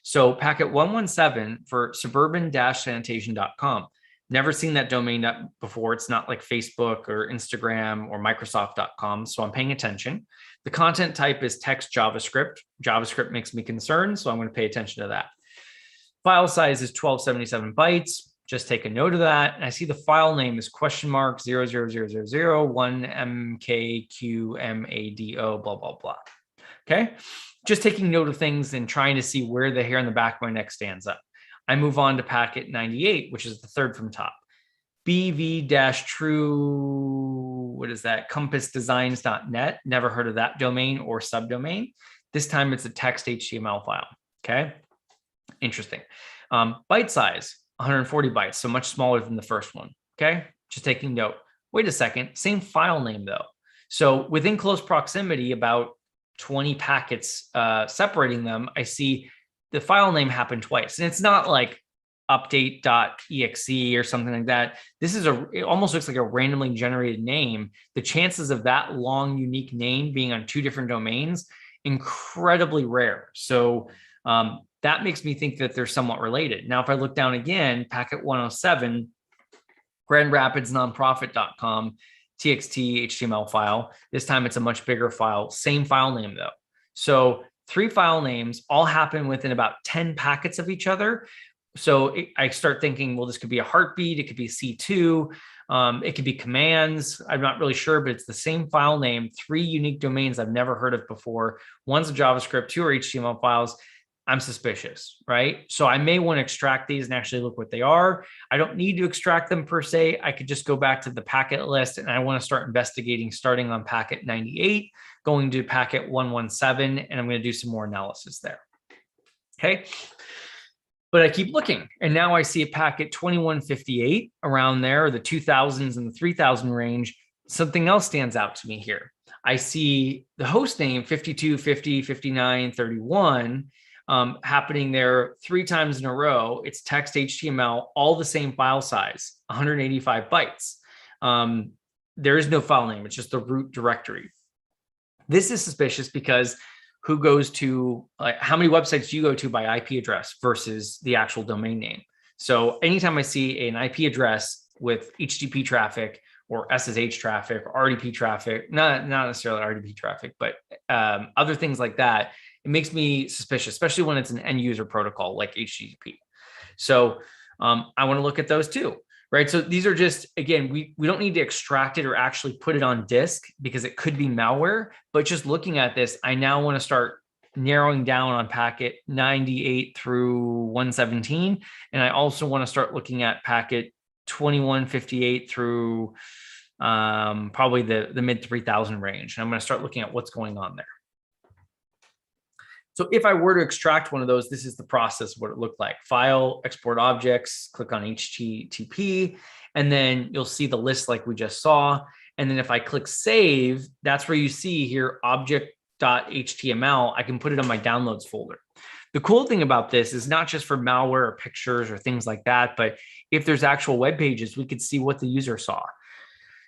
[SPEAKER 1] So packet 117 for suburban-sanitation.com. Never seen that domain before. It's not like Facebook or Instagram or Microsoft.com. So I'm paying attention. The content type is text JavaScript. JavaScript makes me concerned, so I'm going to pay attention to that. File size is 1277 bytes. Just take a note of that. And I see the file name is $1MKQMADO, blah, blah, blah. Okay. Just taking note of things and trying to see where the hair on the back of my neck stands up. I move on to packet 98, which is the third from top. BV-true, what is that? compassdesigns.net. Never heard of that domain or subdomain. This time it's a text HTML file. Okay. Interesting. Byte size, 140 bytes, so much smaller than the first one. Okay. Just taking note. Wait a second. Same file name though. So within close proximity, about 20 packets separating them, I see the file name happened twice. And it's not like update.exe or something like that. This is it almost looks like a randomly generated name. The chances of that long, unique name being on two different domains, incredibly rare. So that makes me think that they're somewhat related. Now, if I look down again, packet 107, Grand Rapids nonprofit.com, TXT HTML file. This time it's a much bigger file, same file name though. So 3 file names all happen within about 10 packets of each other. So I start thinking, well, this could be a heartbeat. It could be C2. It could be commands. I'm not really sure, but it's the same file name, 3 unique domains I've never heard of before. One's a JavaScript, 2 are HTML files. I'm suspicious, right? So I may want to extract these and actually look what they are. I don't need to extract them per se. I could just go back to the packet list and I want to start investigating, starting on packet 98, going to packet 117, and I'm going to do some more analysis there. Okay. But I keep looking, and now I see a packet 2158 around there, the 2000s and the 3000 range. Something else stands out to me here. I see the host name 5250 5931 happening there 3 times in a row. It's text HTML, all the same file size, 185 bytes. There is no file name. It's just the root directory. This is suspicious because who goes to, how many websites do you go to by IP address versus the actual domain name? So anytime I see an IP address with HTTP traffic or SSH traffic or RDP traffic, not necessarily RDP traffic, but other things like that, it makes me suspicious, especially when it's an end user protocol like HTTP. So I want to look at those too, right? So these are just, again, we don't need to extract it or actually put it on disk because it could be malware, but just looking at this, I now want to start narrowing down on packet 98 through 117. And I also want to start looking at packet 2158 through probably the mid 3000 range. And I'm going to start looking at what's going on there. So if I were to extract one of those, this is the process of what it looked like. File, export objects, click on HTTP, and then you'll see the list like we just saw. And then if I click save, that's where you see here object.html. I can put it on my downloads folder. The cool thing about this is not just for malware or pictures or things like that, but if there's actual web pages, we could see what the user saw.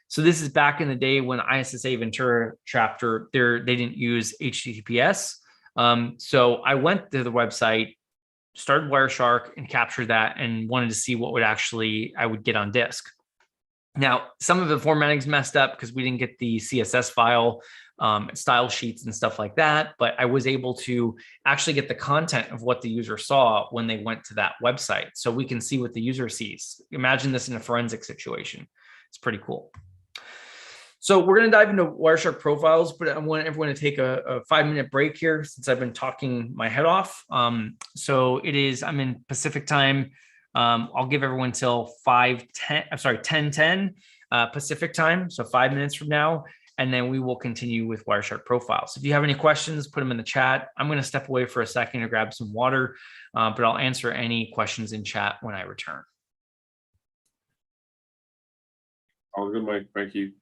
[SPEAKER 1] So this is back in the day when ISSA Ventura chapter, they didn't use HTTPS. So I went to the website, started Wireshark and captured that and wanted to see what I would get on disk. Now, some of the formatting's messed up because we didn't get the CSS file, style sheets and stuff like that, but I was able to actually get the content of what the user saw when they went to that website. So we can see what the user sees. Imagine this in a forensic situation. It's pretty cool. So we're going to dive into Wireshark profiles, but I want everyone to take a 5-minute break here since I've been talking my head off. So I'm in Pacific time. I'll give everyone till 10:10 Pacific time. So 5 minutes from now, and then we will continue with Wireshark profiles. If you have any questions, put them in the chat. I'm going to step away for a second to grab some water, but I'll answer any questions in chat when I return.
[SPEAKER 2] All good, Mike. Thank you.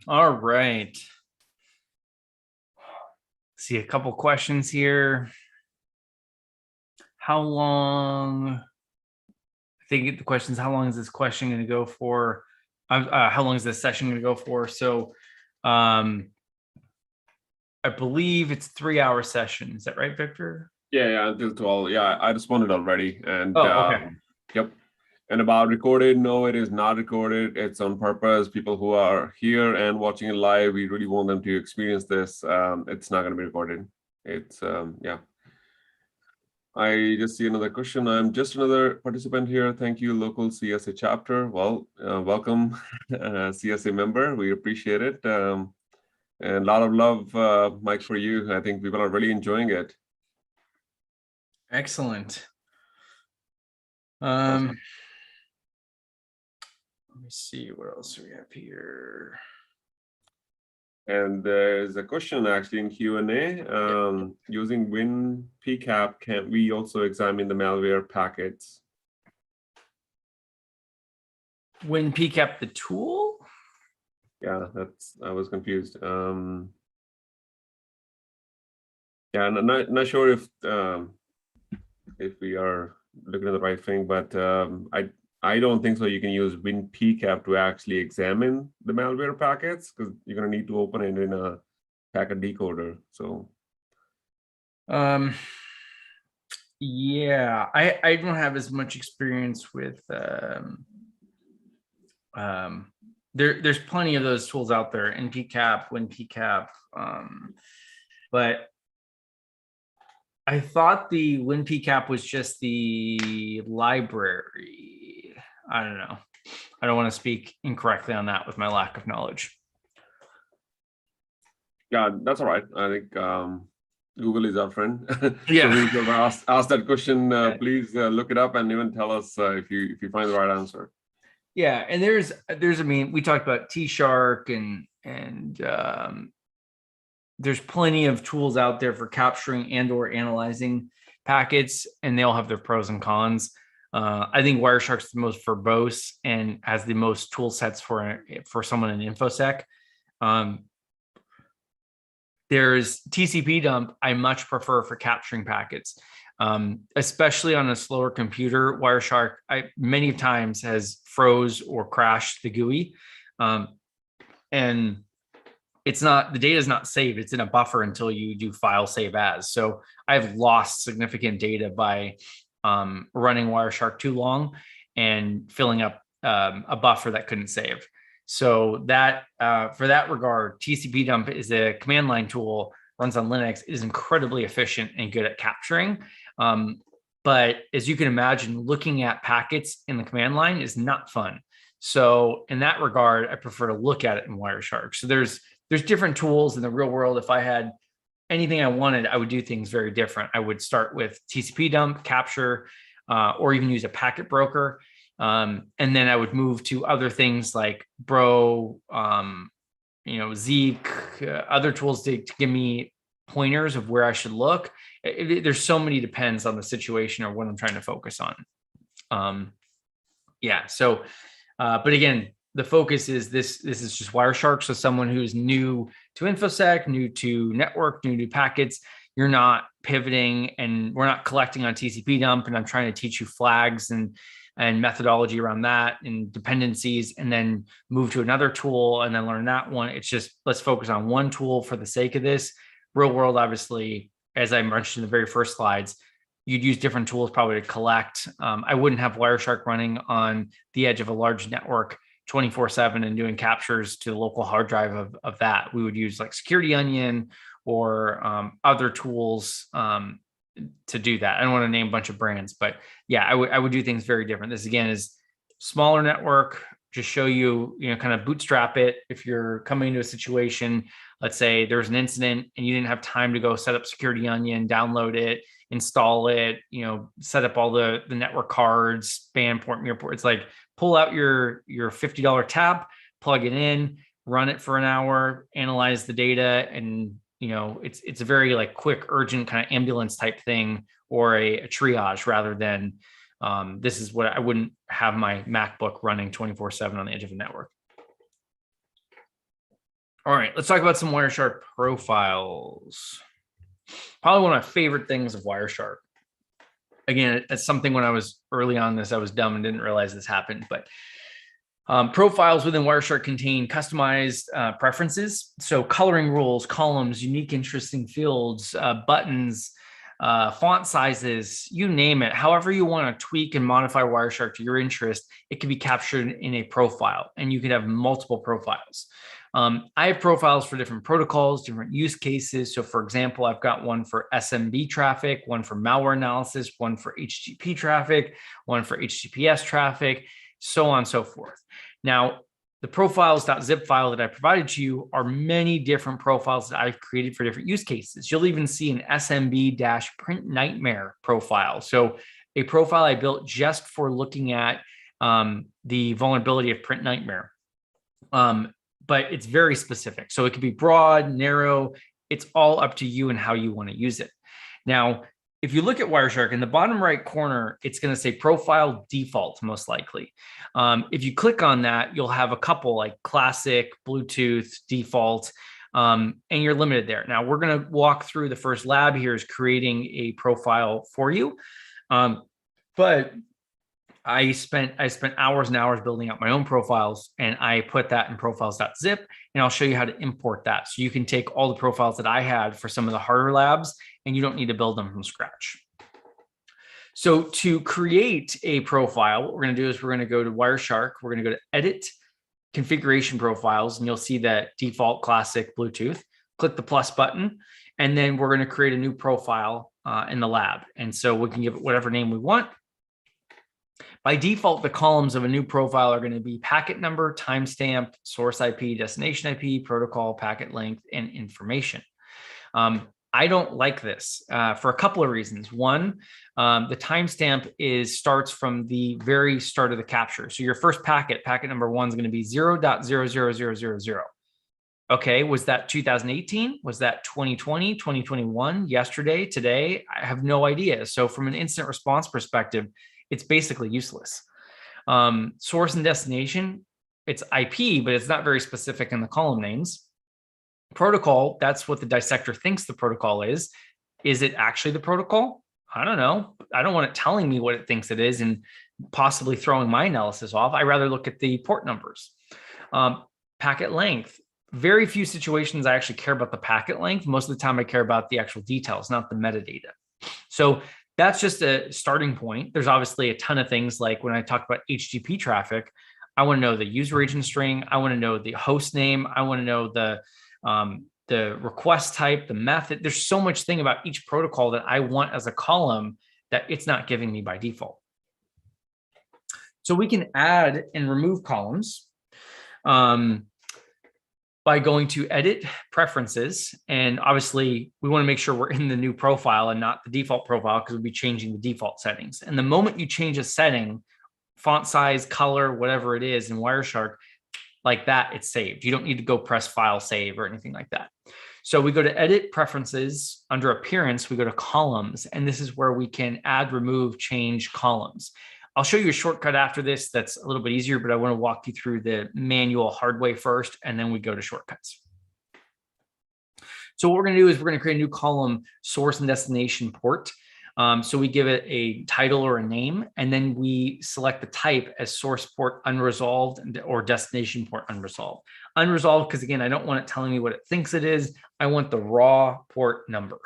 [SPEAKER 1] All right. See a couple questions here. How long? I think the question is, how long is this question going to go for? How long is this session going to go for? So, I believe it's 3 hour session. Is that right, Victor?
[SPEAKER 2] Yeah, until 12. Yeah, I responded already. And
[SPEAKER 1] Oh, okay.
[SPEAKER 2] yep. And about recorded, no, it is not recorded. It's on purpose. People who are here and watching it live, we really want them to experience this. It's not going to be recorded. It's, yeah. I just see another question. I'm just another participant here. Thank you, local CSA chapter. Well, welcome, CSA member. We appreciate it. And a lot of love, Mike, for you. I think people are really enjoying it.
[SPEAKER 1] Excellent.
[SPEAKER 2] Awesome.
[SPEAKER 1] Let me see what else we have here.
[SPEAKER 2] And there's a question actually in Q&A. Using Win PCAP, can we also examine the malware packets?
[SPEAKER 1] Win PCAP the tool?
[SPEAKER 2] Yeah, I was confused. Yeah, not sure if we are looking at the right thing, but I don't think so. You can use Win PCAP to actually examine the malware packets because you're going to need to open it in a packet decoder. So,
[SPEAKER 1] yeah, I don't have as much experience with there's plenty of those tools out there, NPCAP, WinPCAP, but I thought the WinPCAP was just the library. I don't know. I don't want to speak incorrectly on that with my lack of knowledge.
[SPEAKER 2] yeah, that's all right. I think Google is our friend.
[SPEAKER 1] Yeah.
[SPEAKER 2] So we ask that question. Please look it up and even tell us if you find the right answer.
[SPEAKER 1] Yeah, and there's I mean, we talked about T-Shark and there's plenty of tools out there for capturing and or analyzing packets, and they all have their pros and cons. I think Wireshark's the most verbose and has the most tool sets for someone in InfoSec. There's TCP dump I much prefer for capturing packets, especially on a slower computer. Wireshark many times has froze or crashed the GUI, and it's not, the data is not saved. It's in a buffer until you do file save as. So I've lost significant data by running Wireshark too long and filling up a buffer that couldn't save. So that for that regard, TCP dump is a command line tool, runs on Linux, is incredibly efficient and good at capturing. But as you can imagine, looking at packets in the command line is not fun. So in that regard, I prefer to look at it in Wireshark. So there's different tools in the real world. If I had anything I wanted, I would do things very different. I would start with TCP dump, capture, or even use a packet broker. And then I would move to other things like Bro, Zeek, other tools to give me pointers of where I should look. There's so many depends on the situation or what I'm trying to focus on. Yeah. So, but again, the focus is this is just Wireshark. So someone who's new to InfoSec, new to network, new to packets, you're not pivoting and we're not collecting on TCP dump. And I'm trying to teach you flags and methodology around that and dependencies, and then move to another tool and then learn that one. It's just, let's focus on one tool for the sake of this. Real world, obviously, as I mentioned in the very first slides, you'd use different tools probably to collect. I wouldn't have Wireshark running on the edge of a large network 24/7 and doing captures to the local hard drive of that. We would use like Security Onion or other tools to do that. I don't want to name a bunch of brands, but yeah, I would do things very different. This again is smaller network, just show you, kind of bootstrap it. If you're coming into a situation, let's say there's an incident and you didn't have time to go set up Security Onion, download it, install it, set up all the network cards, span port, mirror port. It's like pull out your $50 tab, plug it in, run it for an hour, analyze the data, and it's a very like quick, urgent kind of ambulance type thing, or a triage rather than this is what I wouldn't have my MacBook running 24/7 on the edge of a network. All right, let's talk about some Wireshark profiles. Probably one of my favorite things of Wireshark. Again, it's something when I was early on this, I was dumb and didn't realize this happened, but profiles within Wireshark contain customized preferences. So coloring rules, columns, unique interesting fields, buttons, font sizes, you name it. However you want to tweak and modify Wireshark to your interest, it can be captured in a profile, and you can have multiple profiles. I have profiles for different protocols, different use cases. So for example, I've got one for SMB traffic, one for malware analysis, one for HTTP traffic, one for HTTPS traffic, so on and so forth. Now, the profiles.zip file that I provided to you are many different profiles that I've created for different use cases. You'll even see an SMB-print nightmare profile. So a profile I built just for looking at the vulnerability of print nightmare. But it's very specific. So it could be broad, narrow. It's all up to you and how you want to use it. Now, if you look at Wireshark in the bottom right corner, it's going to say profile default, most likely. If you click on that, you'll have a couple like classic, Bluetooth, default, and you're limited there. Now we're going to walk through the first lab here is creating a profile for you. But I spent hours and hours building out my own profiles, and I put that in profiles.zip, and I'll show you how to import that. So you can take all the profiles that I had for some of the harder labs, and you don't need to build them from scratch. So to create a profile, what we're going to do is we're going to go to Wireshark. We're going to go to Edit, Configuration Profiles, and you'll see that default, classic, Bluetooth. Click the plus button, and then we're going to create a new profile in the lab. And so we can give it whatever name we want. By default, the columns of a new profile are going to be packet number, timestamp, source IP, destination IP, protocol, packet length, and information. I don't like this for a couple of reasons. One, the timestamp starts from the very start of the capture. So your first packet number 1 is going to be 0.00000. Okay, was that 2018? Was that 2020, 2021, yesterday, today? I have no idea. So from an incident response perspective, it's basically useless. Source and destination, it's IP, but it's not very specific in the column names. Protocol, that's what the dissector thinks the protocol is. Is it actually the protocol? I don't know. I don't want it telling me what it thinks it is and possibly throwing my analysis off. I rather look at the port numbers. Packet length. Very few situations I actually care about the packet length. Most of the time I care about the actual details, not the metadata. So that's just a starting point. There's obviously a ton of things like when I talk about HTTP traffic, I want to know the user agent string. I want to know the host name. I want to know the request type, the method. There's so much thing about each protocol that I want as a column that it's not giving me by default. So we can add and remove columns by going to Edit, Preferences. And obviously, we want to make sure we're in the new profile and not the default profile because we'll be changing the default settings. And the moment you change a setting, font size, color, whatever it is in Wireshark, like that, it's saved. You don't need to go press File, Save, or anything like that. So we go to Edit, Preferences. Under Appearance, we go to Columns. And this is where we can add, remove, change columns. I'll show you a shortcut after this that's a little bit easier, but I want to walk you through the manual hard way first, and then we go to shortcuts. So what we're going to do is we're going to create a new column, source and destination port. So we give it a title or a name, and then we select the type as source port unresolved or destination port unresolved. Unresolved because, again, I don't want it telling me what it thinks it is. I want the raw port number.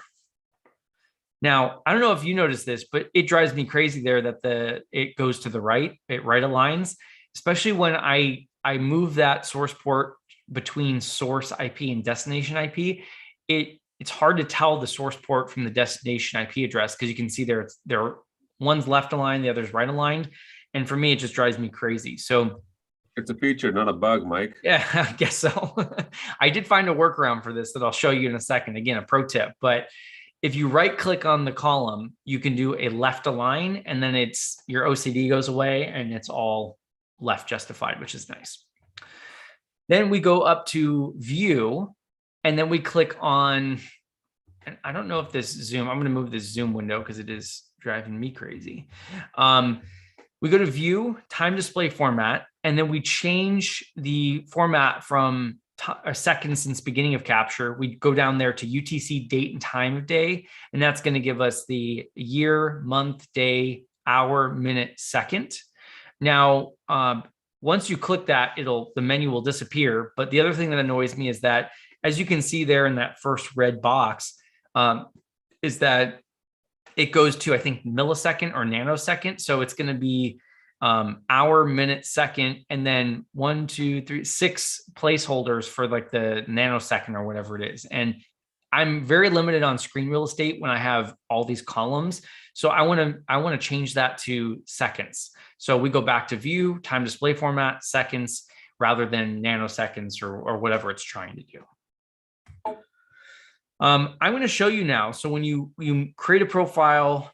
[SPEAKER 1] Now, I don't know if you noticed this, but it drives me crazy there that it goes to the right, it right aligns, especially when I move that source port between source IP and destination IP. It's hard to tell the source port from the destination IP address because you can see there one's left aligned, the other's right aligned. And for me, it just drives me crazy. So
[SPEAKER 2] it's a feature, not a bug, Mike.
[SPEAKER 1] Yeah, I guess so. I did find a workaround for this that I'll show you in a second. Again, a pro tip, but if you right click on the column, you can do a left align, and then your OCD goes away and it's all left justified, which is nice. Then we go up to View, and then we click on, and I don't know if this zoom, I'm going to move this zoom window because it is driving me crazy. We go to View, Time Display Format, and then we change the format from seconds since beginning of capture. We go down there to UTC date and time of day, and that's going to give us the year, month, day, hour, minute, second. Now, once you click that, the menu will disappear. But the other thing that annoys me is that, as you can see there in that first red box, is that it goes to, I think, millisecond or nanosecond. So it's going to be hour, minute, second, and then 1, 2, 3, 6 placeholders for like the nanosecond or whatever it is. And I'm very limited on screen real estate when I have all these columns. So I want to change that to seconds. So we go back to view, time display format, seconds, rather than nanoseconds or whatever it's trying to do. I'm going to show you now. So when you create a profile,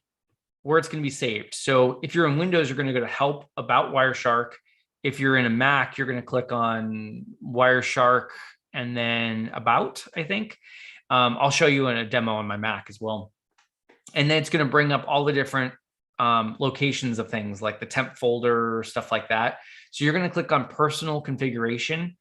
[SPEAKER 1] where it's going to be saved. So if you're in Windows, you're going to go to Help, About Wireshark. If you're in a Mac, you're going to click on Wireshark and then About, I think. I'll show you in a demo on my Mac as well. And then it's going to bring up all the different locations of things like the temp folder, stuff like that. So you're going to click on Personal Configuration.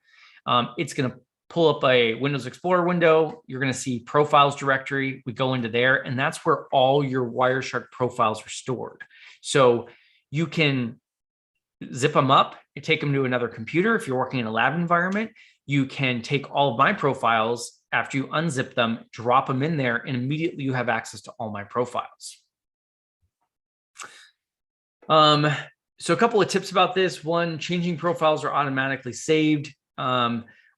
[SPEAKER 1] It's going to pull up a Windows Explorer window. You're going to see Profiles directory. We go into there, and that's where all your Wireshark profiles are stored. So you can zip them up and take them to another computer. If you're working in a lab environment, you can take all of my profiles after you unzip them, drop them in there, and immediately you have access to all my profiles. So a couple of tips about this. One, changing profiles are automatically saved.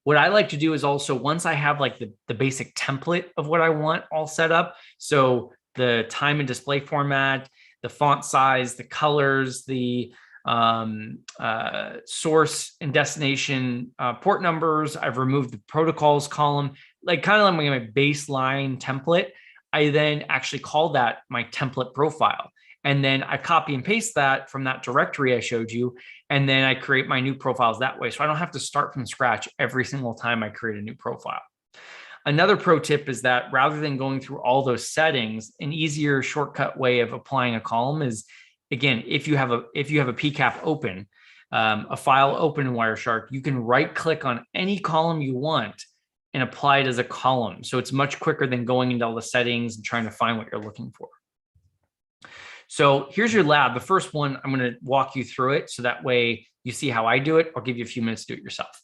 [SPEAKER 1] What I like to do is also, once I have like the basic template of what I want all set up, so the time and display format, the font size, the colors, the source and destination port numbers, I've removed the protocols column, like kind of like my baseline template. I then actually call that my template profile. And then I copy and paste that from that directory I showed you. And then I create my new profiles that way. So I don't have to start from scratch every single time I create a new profile. Another pro tip is that rather than going through all those settings, an easier shortcut way of applying a column is, again, if you have a pcap open, a file open in Wireshark, you can right click on any column you want and apply it as a column. So it's much quicker than going into all the settings and trying to find what you're looking for. So here's your lab. The first one, I'm going to walk you through it so that way you see how I do it. I'll give you a few minutes to do it yourself.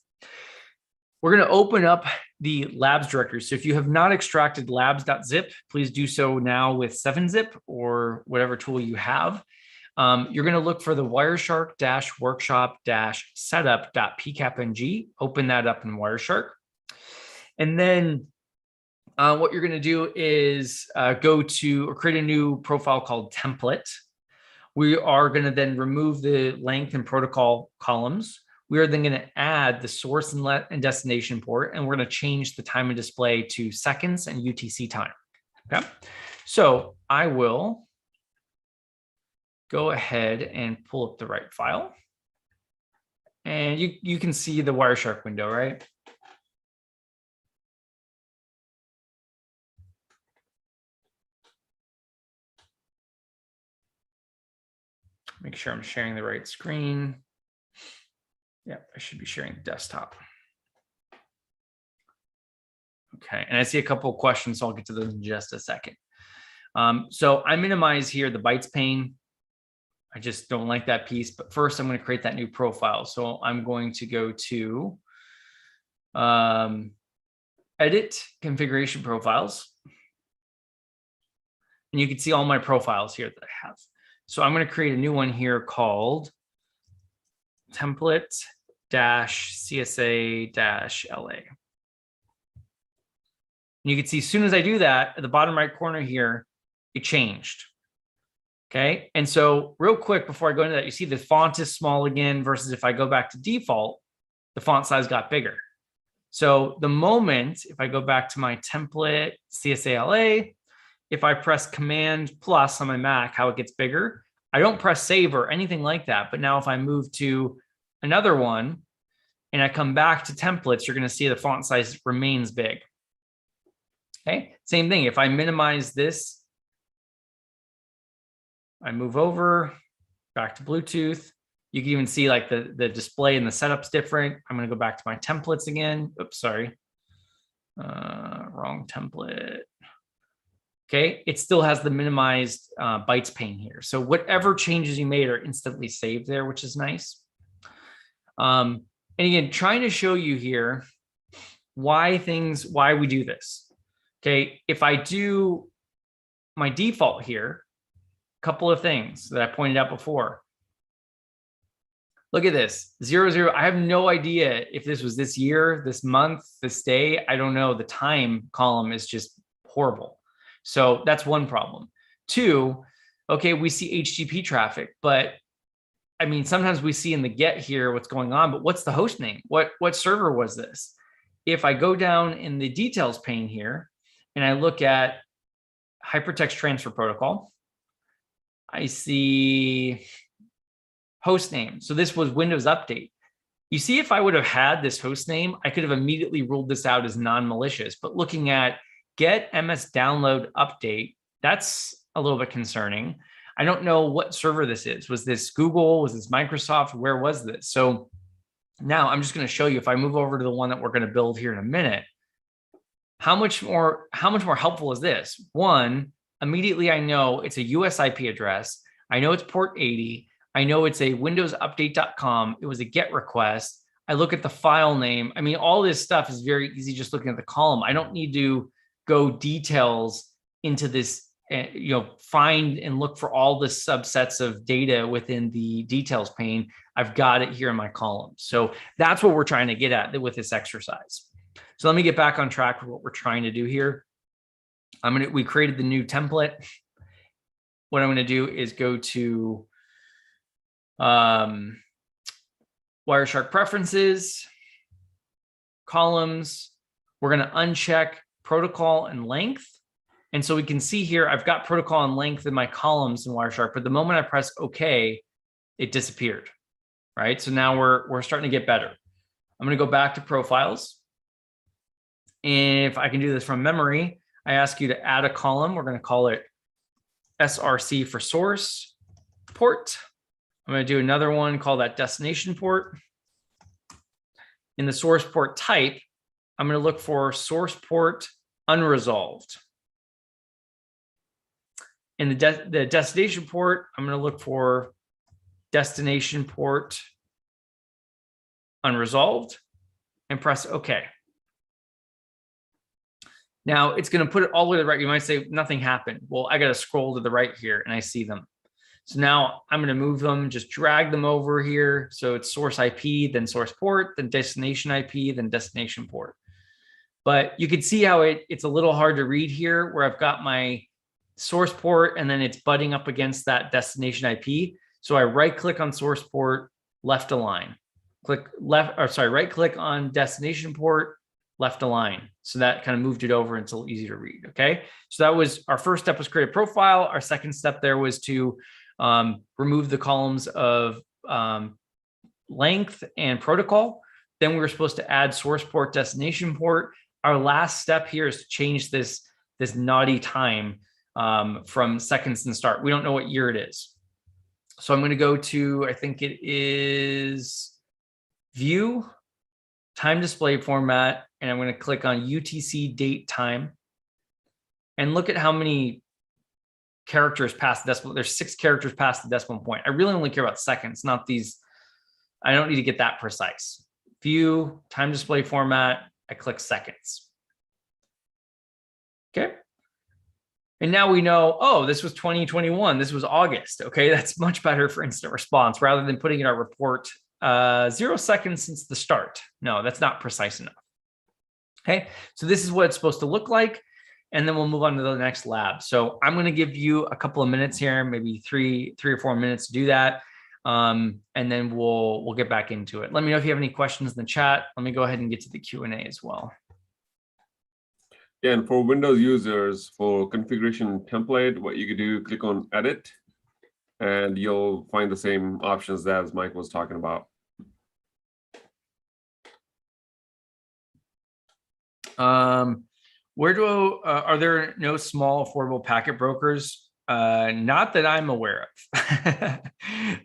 [SPEAKER 1] We're going to open up the labs directory. So if you have not extracted labs.zip, please do so now with 7-zip or whatever tool you have. You're going to look for the Wireshark-workshop-setup.pcapng. Open that up in Wireshark. And then what you're going to do is go to or create a new profile called template. We are going to then remove the length and protocol columns. We are then going to add the source and destination port, and we're going to change the time and display to seconds and UTC time. Okay, so I will go ahead and pull up the right file, and you can see the Wireshark window, right? Make sure I'm sharing the right screen. Yep, I should be sharing the desktop. Okay, and I see a couple of questions, so I'll get to those in just a second. So I minimize here the bytes pane. I just don't like that piece, but first I'm going to create that new profile. So I'm going to go to Edit Configuration Profiles. And you can see all my profiles here that I have. So I'm going to create a new one here called template-CSA-LA. And you can see as soon as I do that, at the bottom right corner here, it changed. Okay. And so real quick, before I go into that, you see the font is small again, versus if I go back to default, the font size got bigger. So the moment, if I go back to my template, CSA-LA, if I press Command plus on my Mac, how it gets bigger. I don't press save or anything like that. But now if I move to another one and I come back to templates, you're going to see the font size remains big. Okay, same thing. If I minimize this, I move over back to Bluetooth. You can even see like the display and the setup's different. I'm going to go back to my templates again. Oops, sorry. Wrong template. Okay, it still has the minimized bytes pane here. So whatever changes you made are instantly saved there, which is nice. And again, trying to show you here why we do this. Okay, if I do my default here, a couple of things that I pointed out before. Look at this, 00. I have no idea if this was this year, this month, this day. I don't know. The time column is just horrible. So that's one problem. Two, okay, we see HTTP traffic, but I mean, sometimes we see in the get here what's going on, but what's the host name? What server was this? If I go down in the details pane here and I look at hypertext transfer protocol, I see host name. So this was Windows Update. You see, if I would have had this host name, I could have immediately ruled this out as non-malicious. But looking at get MS download update, that's a little bit concerning. I don't know what server this is. Was this Google? Was this Microsoft? Where was this? So now I'm just going to show you, if I move over to the one that we're going to build here in a minute, how much more helpful is this? One, immediately I know it's a US IP address. I know it's port 80. I know it's a windowsupdate.com. It was a GET request. I look at the file name. I mean, all this stuff is very easy just looking at the column. I don't need to go details into this, find and look for all the subsets of data within the details pane. I've got it here in my column. So that's what we're trying to get at with this exercise. So let me get back on track with what we're trying to do here. We created the new template. What I'm going to do is go to Wireshark preferences, columns. We're going to uncheck protocol and length. And so we can see here, I've got protocol and length in my columns in Wireshark, but the moment I press OK, it disappeared, right? So now we're starting to get better. I'm going to go back to profiles. And if I can do this from memory, I ask you to add a column. We're going to call it SRC for source port. I'm going to do another one, call that destination port. In the source port type, I'm going to look for source port unresolved. In the destination port, I'm going to look for destination port unresolved and press OK. Now it's going to put it all the way to the right. You might say nothing happened. Well, I got to scroll to the right here and I see them. So now I'm going to move them, just drag them over here. So it's source IP, then source port, then destination IP, then destination port. But you can see how it's a little hard to read here, where I've got my source port and then it's butting up against that destination IP. So I right click on source port, left align, right click on destination port, left align. So that kind of moved it over until easy to read. Okay. So that was our first step, was create a profile. Our second step there was to remove the columns of length and protocol. Then we were supposed to add source port, destination port. Our last step here is to change this naughty time from seconds and start. We don't know what year it is. So I'm going to go to, I think it is view, time display format, and I'm going to click on UTC date time and look at how many characters past the decimal. There's 6 characters past the decimal point. I really only care about seconds, not these. I don't need to get that precise. View, time display format, I click seconds. Okay. And now we know, oh, this was 2021. This was August. Okay, that's much better for instant response rather than putting in our report 0 seconds since the start. No, that's not precise enough. Okay, so this is what it's supposed to look like. And then we'll move on to the next lab. So I'm going to give you a couple of minutes here, maybe three or 4 minutes to do that. And then we'll get back into it. Let me know if you have any questions in the chat. Let me go ahead and get to the Q&A as well.
[SPEAKER 2] Yeah, and for Windows users, for configuration template, what you could do, click on edit, and you'll find the same options as Mike was talking about.
[SPEAKER 1] Are there no small affordable packet brokers? Not that I'm aware of.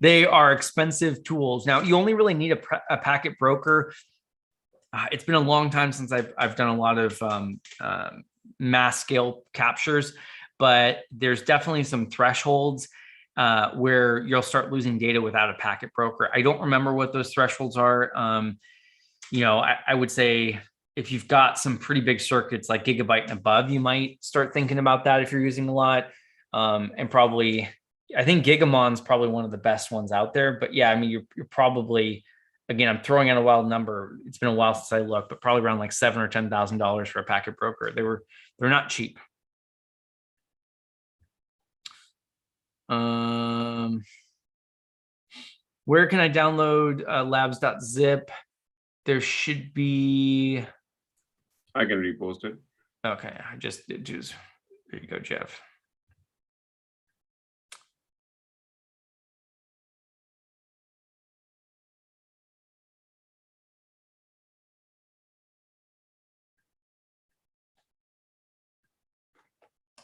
[SPEAKER 1] They are expensive tools. Now, you only really need a packet broker. It's been a long time since I've done a lot of mass scale captures, but there's definitely some thresholds where you'll start losing data without a packet broker. I don't remember what those thresholds are. I would say if you've got some pretty big circuits like gigabyte and above, you might start thinking about that if you're using a lot. And probably, I think Gigamon's probably one of the best ones out there. But yeah, I mean, you're probably, again, I'm throwing out a wild number. It's been a while since I looked, but probably around like $7,000 or $10,000 for a packet broker. They're not cheap. Where can I download labs.zip? There should be.
[SPEAKER 2] I can repost it.
[SPEAKER 1] Okay, I just did choose. There you go, Jeff.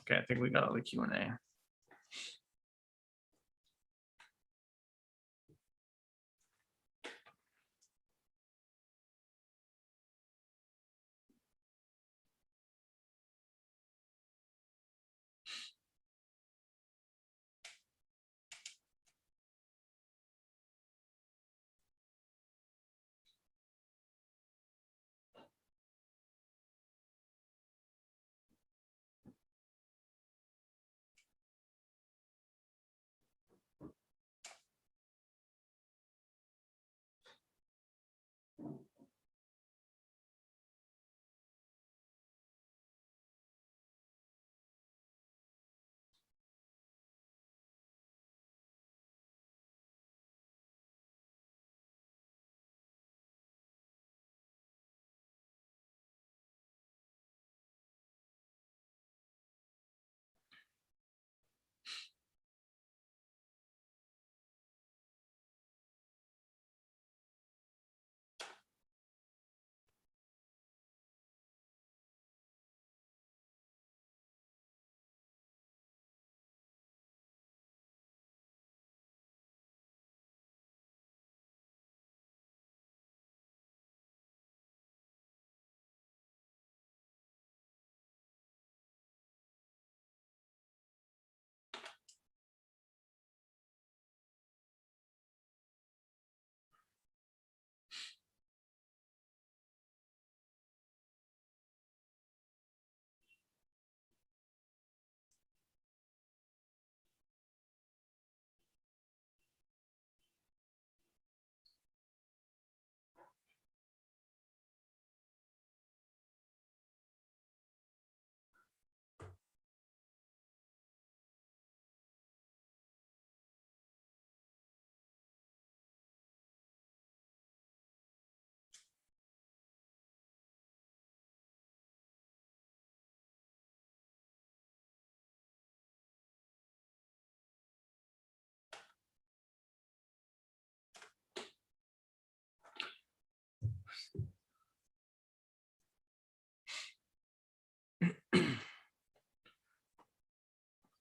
[SPEAKER 1] Okay, I think we got all the Q&A.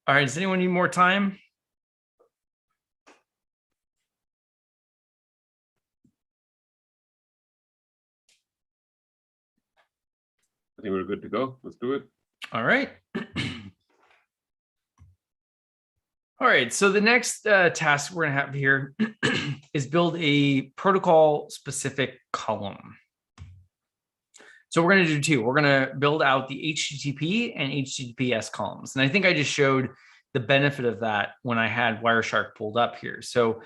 [SPEAKER 1] All right, does anyone need more time?
[SPEAKER 2] I think we're good to go. Let's do it.
[SPEAKER 1] All right. All right, so the next task we're gonna have here is build a protocol-specific column. So we're gonna do two. We're gonna build out the HTTP and HTTPS columns. And I think I just showed the benefit of that when I had Wireshark pulled up here. So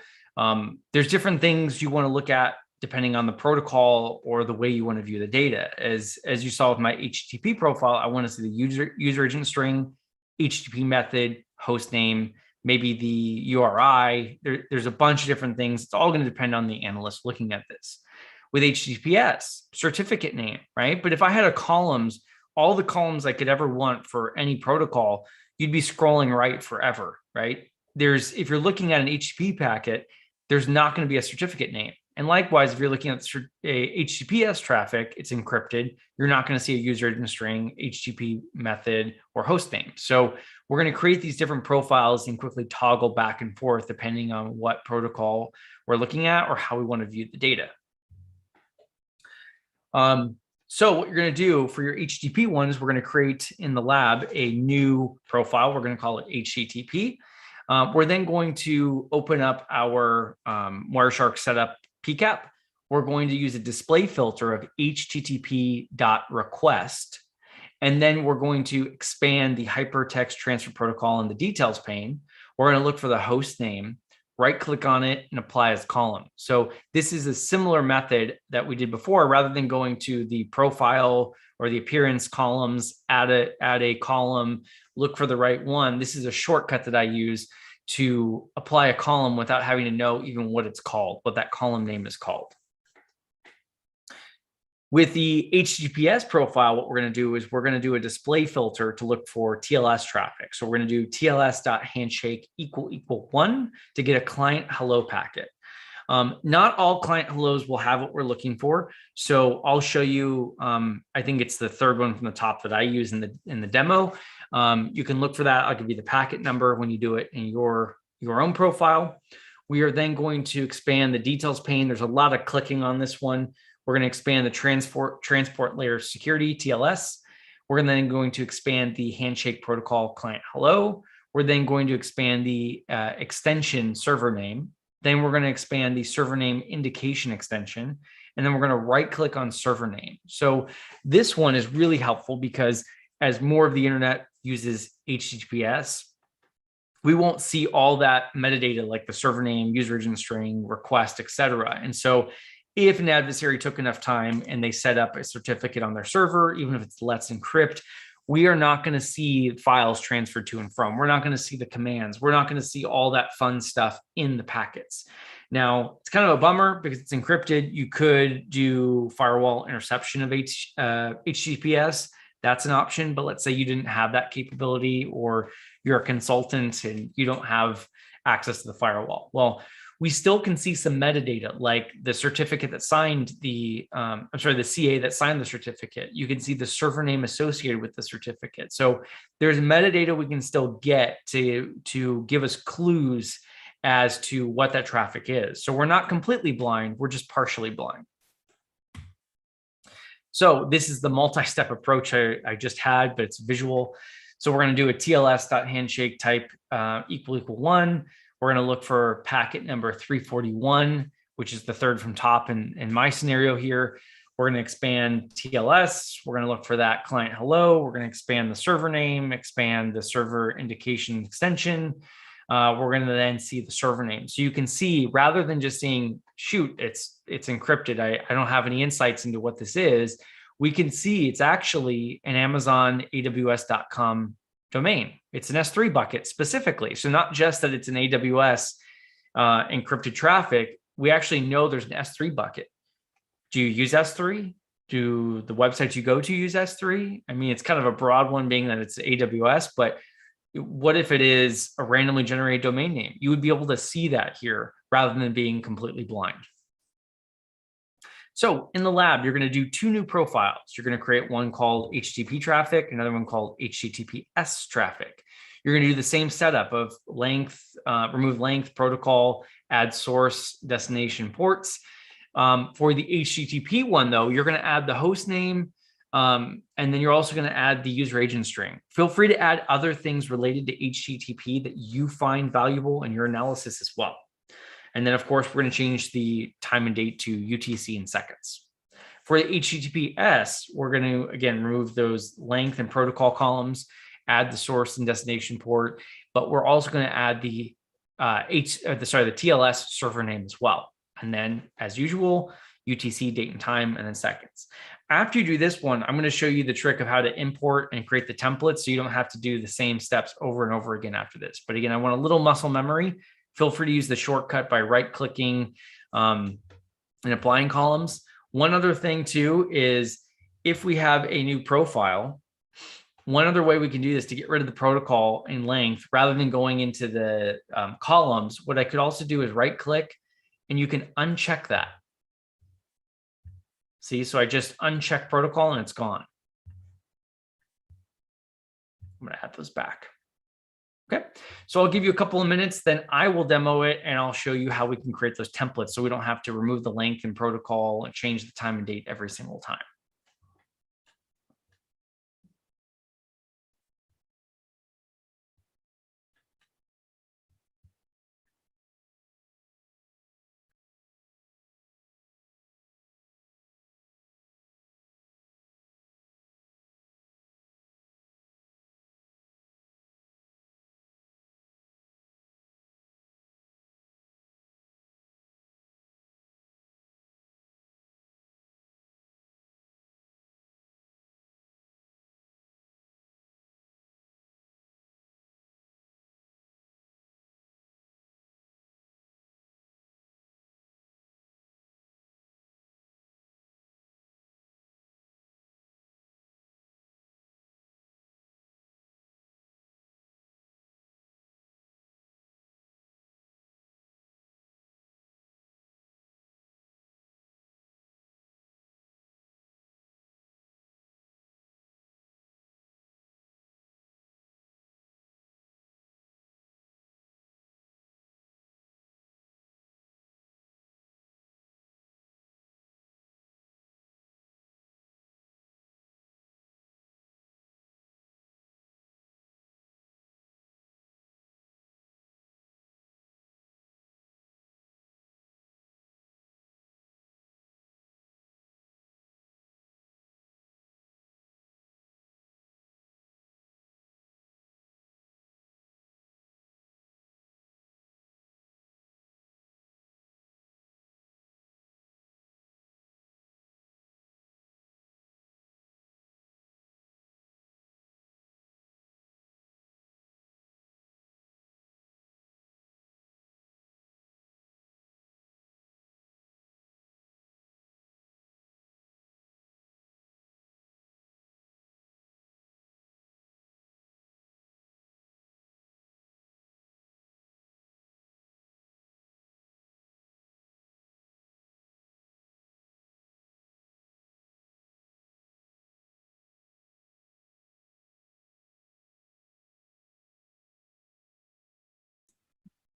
[SPEAKER 1] there's different things you wanna look at depending on the protocol or the way you wanna view the data. As you saw with my HTTP profile, I wanna see the user agent string, HTTP method, host name, maybe the URI. There's a bunch of different things. It's all going to depend on the analyst looking at this. With HTTPS, certificate name, right? But if I had a columns, all the columns I could ever want for any protocol, you'd be scrolling right forever, right? If you're looking at an HTTP packet, there's not going to be a certificate name. And likewise, if you're looking at HTTPS traffic, it's encrypted. You're not going to see a user agent string, HTTP method, or host name. So we're going to create these different profiles and quickly toggle back and forth depending on what protocol we're looking at or how we want to view the data. So what you're going to do for your HTTP ones, we're going to create in the lab a new profile. We're going to call it HTTP. We're then going to open up our Wireshark setup pcap. We're going to use a display filter of http.request. And then we're going to expand the hypertext transfer protocol in the details pane. We're going to look for the host name, right click on it, and apply as column. So this is a similar method that we did before. Rather than going to the profile or the appearance columns, add a column, look for the right one. This is a shortcut that I use to apply a column without having to know even what it's called, what that column name is called. With the HTTPS profile, what we're going to do is we're going to do a display filter to look for TLS traffic. So we're going to do TLS.handshake = 1 to get a client hello packet. Not all client hellos will have what we're looking for. So I'll show you, I think it's the third one from the top that I use in the demo. You can look for that. I'll give you the packet number when you do it in your own profile. We are then going to expand the details pane. There's a lot of clicking on this one. We're going to expand the transport layer security, TLS. We're then going to expand the handshake protocol client hello. We're then going to expand the extension server name. Then we're going to expand the server name indication extension. And then we're going to right click on server name. So this one is really helpful because as more of the internet uses HTTPS, we won't see all that metadata like the server name, user agent string, request, etc. And so if an adversary took enough time and they set up a certificate on their server, even if it's Let's Encrypt, we are not going to see files transferred to and from. We're not going to see the commands. We're not going to see all that fun stuff in the packets. Now, it's kind of a bummer because it's encrypted. You could do firewall interception of HTTPS. That's an option. But let's say you didn't have that capability or you're a consultant and you don't have access to the firewall. Well, we still can see some metadata like the certificate that signed the CA that signed the certificate. You can see the server name associated with the certificate. So there's metadata we can still get to give us clues as to what that traffic is. So we're not completely blind, we're just partially blind. So this is the multi-step approach I just had, but it's visual. So we're going to do a TLS.handshake type = 1. We're going to look for packet number 341, which is the third from top in my scenario here. We're going to expand TLS. We're going to look for that client hello. We're going to expand the server name, expand the server indication extension. We're going to then see the server name. So you can see, rather than just saying, shoot, it's encrypted, I don't have any insights into what this is, we can see it's actually an Amazon AWS.com domain. It's an S3 bucket specifically. So not just that it's an AWS encrypted traffic, we actually know there's an S3 bucket. Do you use S3? Do the websites you go to use S3? I mean, it's kind of a broad one being that it's AWS, but what if it is a randomly generated domain name? You would be able to see that here rather than being completely blind. So in the lab, you're going to do 2 new profiles. You're going to create one called HTTP traffic, another one called HTTPS traffic. You're going to do the same setup of length, remove length protocol, add source, destination ports. For the HTTP one, though, you're going to add the host name, and then you're also going to add the user agent string. Feel free to add other things related to HTTP that you find valuable in your analysis as well. And then, of course, we're going to change the time and date to UTC in seconds. For the HTTPS, we're going to, again, remove those length and protocol columns, add the source and destination port, but we're also going to add the TLS server name as well. And then, as usual, UTC, date and time, and then seconds. After you do this one, I'm going to show you the trick of how to import and create the templates so you don't have to do the same steps over and over again after this. But again, I want a little muscle memory. Feel free to use the shortcut by right-clicking and applying columns. One other thing, too, is if we have a new profile, one other way we can do this to get rid of the protocol in length, rather than going into the columns, what I could also do is right-click, and you can uncheck that. See, so I just uncheck protocol and it's gone. I'm going to add those back. Okay, so I'll give you a couple of minutes, then I will demo it and I'll show you how we can create those templates so we don't have to remove the link and protocol and change the time and date every single time.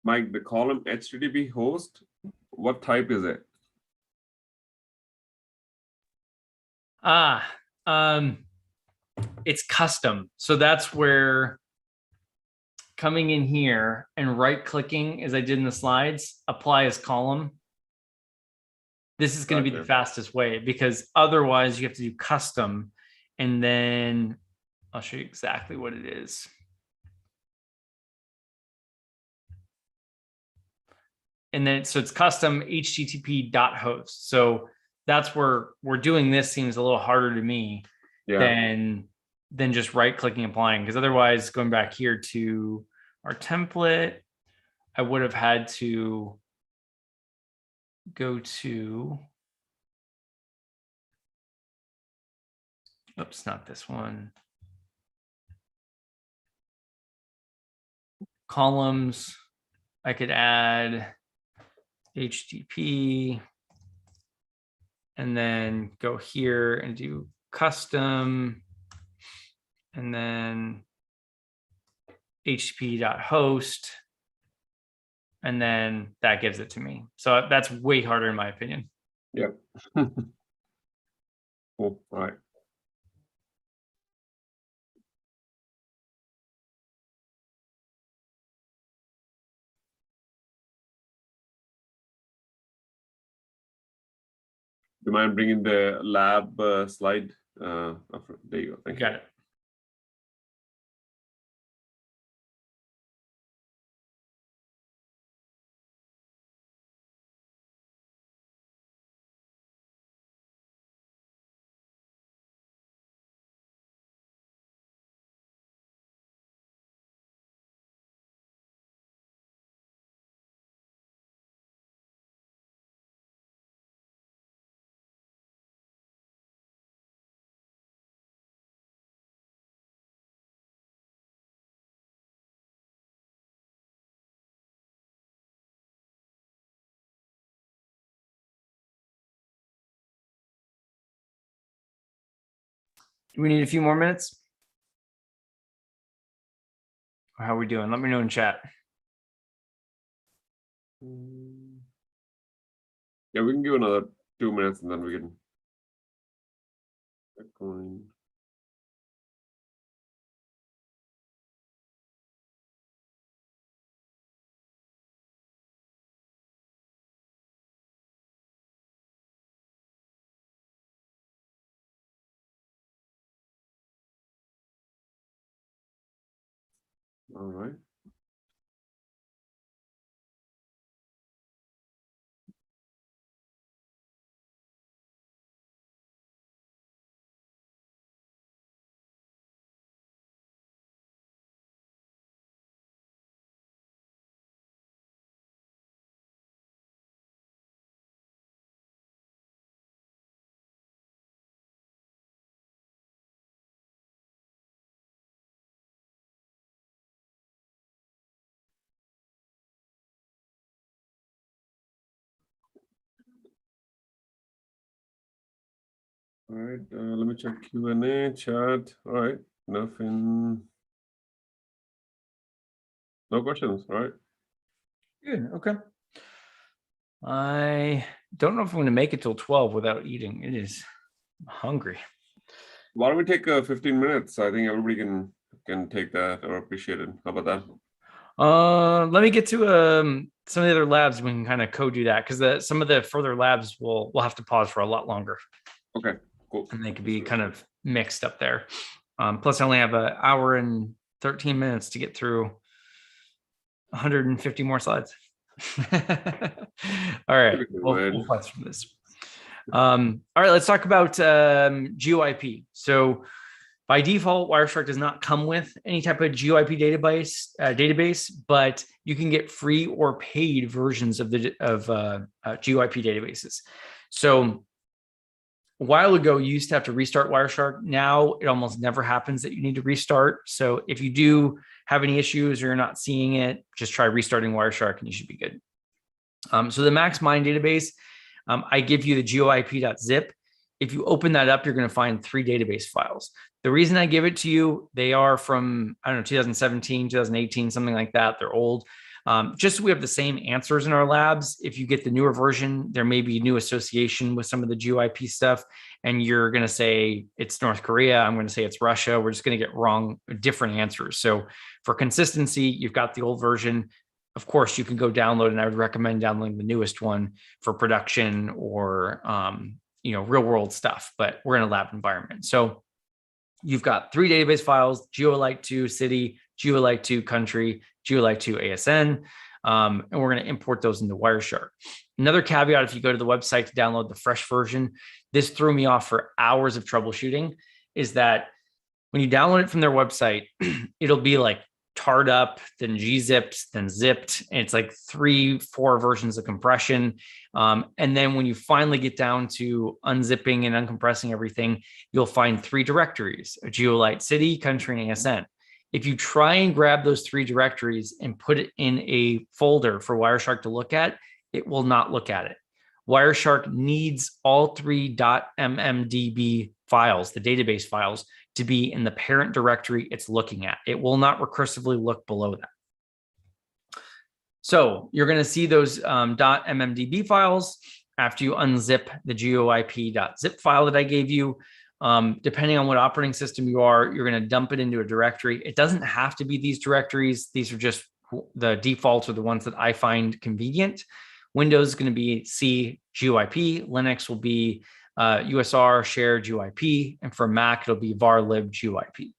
[SPEAKER 2] Mike, the column HTTP host, what type is it?
[SPEAKER 1] It's custom. So that's where coming in here and right clicking as I did in the slides, apply as column. This is going to be the fastest way because otherwise you have to do custom. And then I'll show you exactly what it is. And then, so it's custom http.host. So that's where we're doing this seems a little harder to me than just right clicking applying. Because otherwise going back here to our template, I would have had to go to, oops, not this one. Columns, I could add HTTP and then go here and do custom and then http.host. And then that gives it to me. So that's way harder in my opinion.
[SPEAKER 2] Yep. Cool. All right. Do you mind bringing the lab slide? There you go. Thank you.
[SPEAKER 1] Got it. Do we need a few more minutes? Or how are we doing? Let me know in chat.
[SPEAKER 2] Yeah, we can give another 2 minutes and then we can get going. All right. All right, let me check Q&A chat. All right, nothing. No questions. All right.
[SPEAKER 1] Good. Okay. I don't know if I'm going to make it till 12 without eating. It is hungry.
[SPEAKER 2] Why don't we take 15 minutes? I think everybody can take that or appreciate it. How about that?
[SPEAKER 1] Let me get to some of the other labs. We can kind of code do that because some of the further labs we'll have to pause for a lot longer.
[SPEAKER 2] Okay, cool.
[SPEAKER 1] And they could be kind of mixed up there. Plus, I only have an hour and 13 minutes to get through 150 more slides. All right, we'll flex from this. All right, let's talk about GeoIP. So by default, Wireshark does not come with any type of GeoIP database, but you can get free or paid versions of GeoIP databases. So a while ago, you used to have to restart Wireshark. Now it almost never happens that you need to restart. So if you do have any issues or you're not seeing it, just try restarting Wireshark and you should be good. So the max mine database, I give you the geoip.zip. If you open that up, you're going to find 3 database files. The reason I give it to you, they are from, I don't know, 2017, 2018, something like that. They're old. Just so we have the same answers in our labs. If you get the newer version, there may be new association with some of the GeoIP stuff, and you're going to say it's North Korea. I'm going to say it's Russia. We're just going to get different answers. So for consistency, you've got the old version. Of course, you can go download, and I would recommend downloading the newest one for production or real world stuff. But we're in a lab environment, so you've got 3 database files: GeoIP2 city, GeoIP2 country, GeoIP2 ASN, and we're going to import those into Wireshark. Another caveat: if you go to the website to download the fresh version, this threw me off for hours of troubleshooting. Is that when you download it from their website, it'll be like tarred up, then gzipped, then zipped. And it's like 3-4 versions of compression. And then when you finally get down to unzipping and uncompressing everything, you'll find 3 directories: a GeoIP city, country, and ASN. If you try and grab those 3 directories and put it in a folder for Wireshark to look at, it will not look at it. Wireshark needs all 3 .mmdb files, the database files, to be in the parent directory it's looking at. It will not recursively look below that. So you're going to see those .mmdb files after you unzip the geoip.zip file that I gave you. Depending on what operating system you are, you're going to dump it into a directory. It doesn't have to be these directories. These are just the defaults, or the ones that I find convenient. Windows is going to be C GeoIP. Linux will be USR share GeoIP, and for Mac it'll be var lib GeoIP.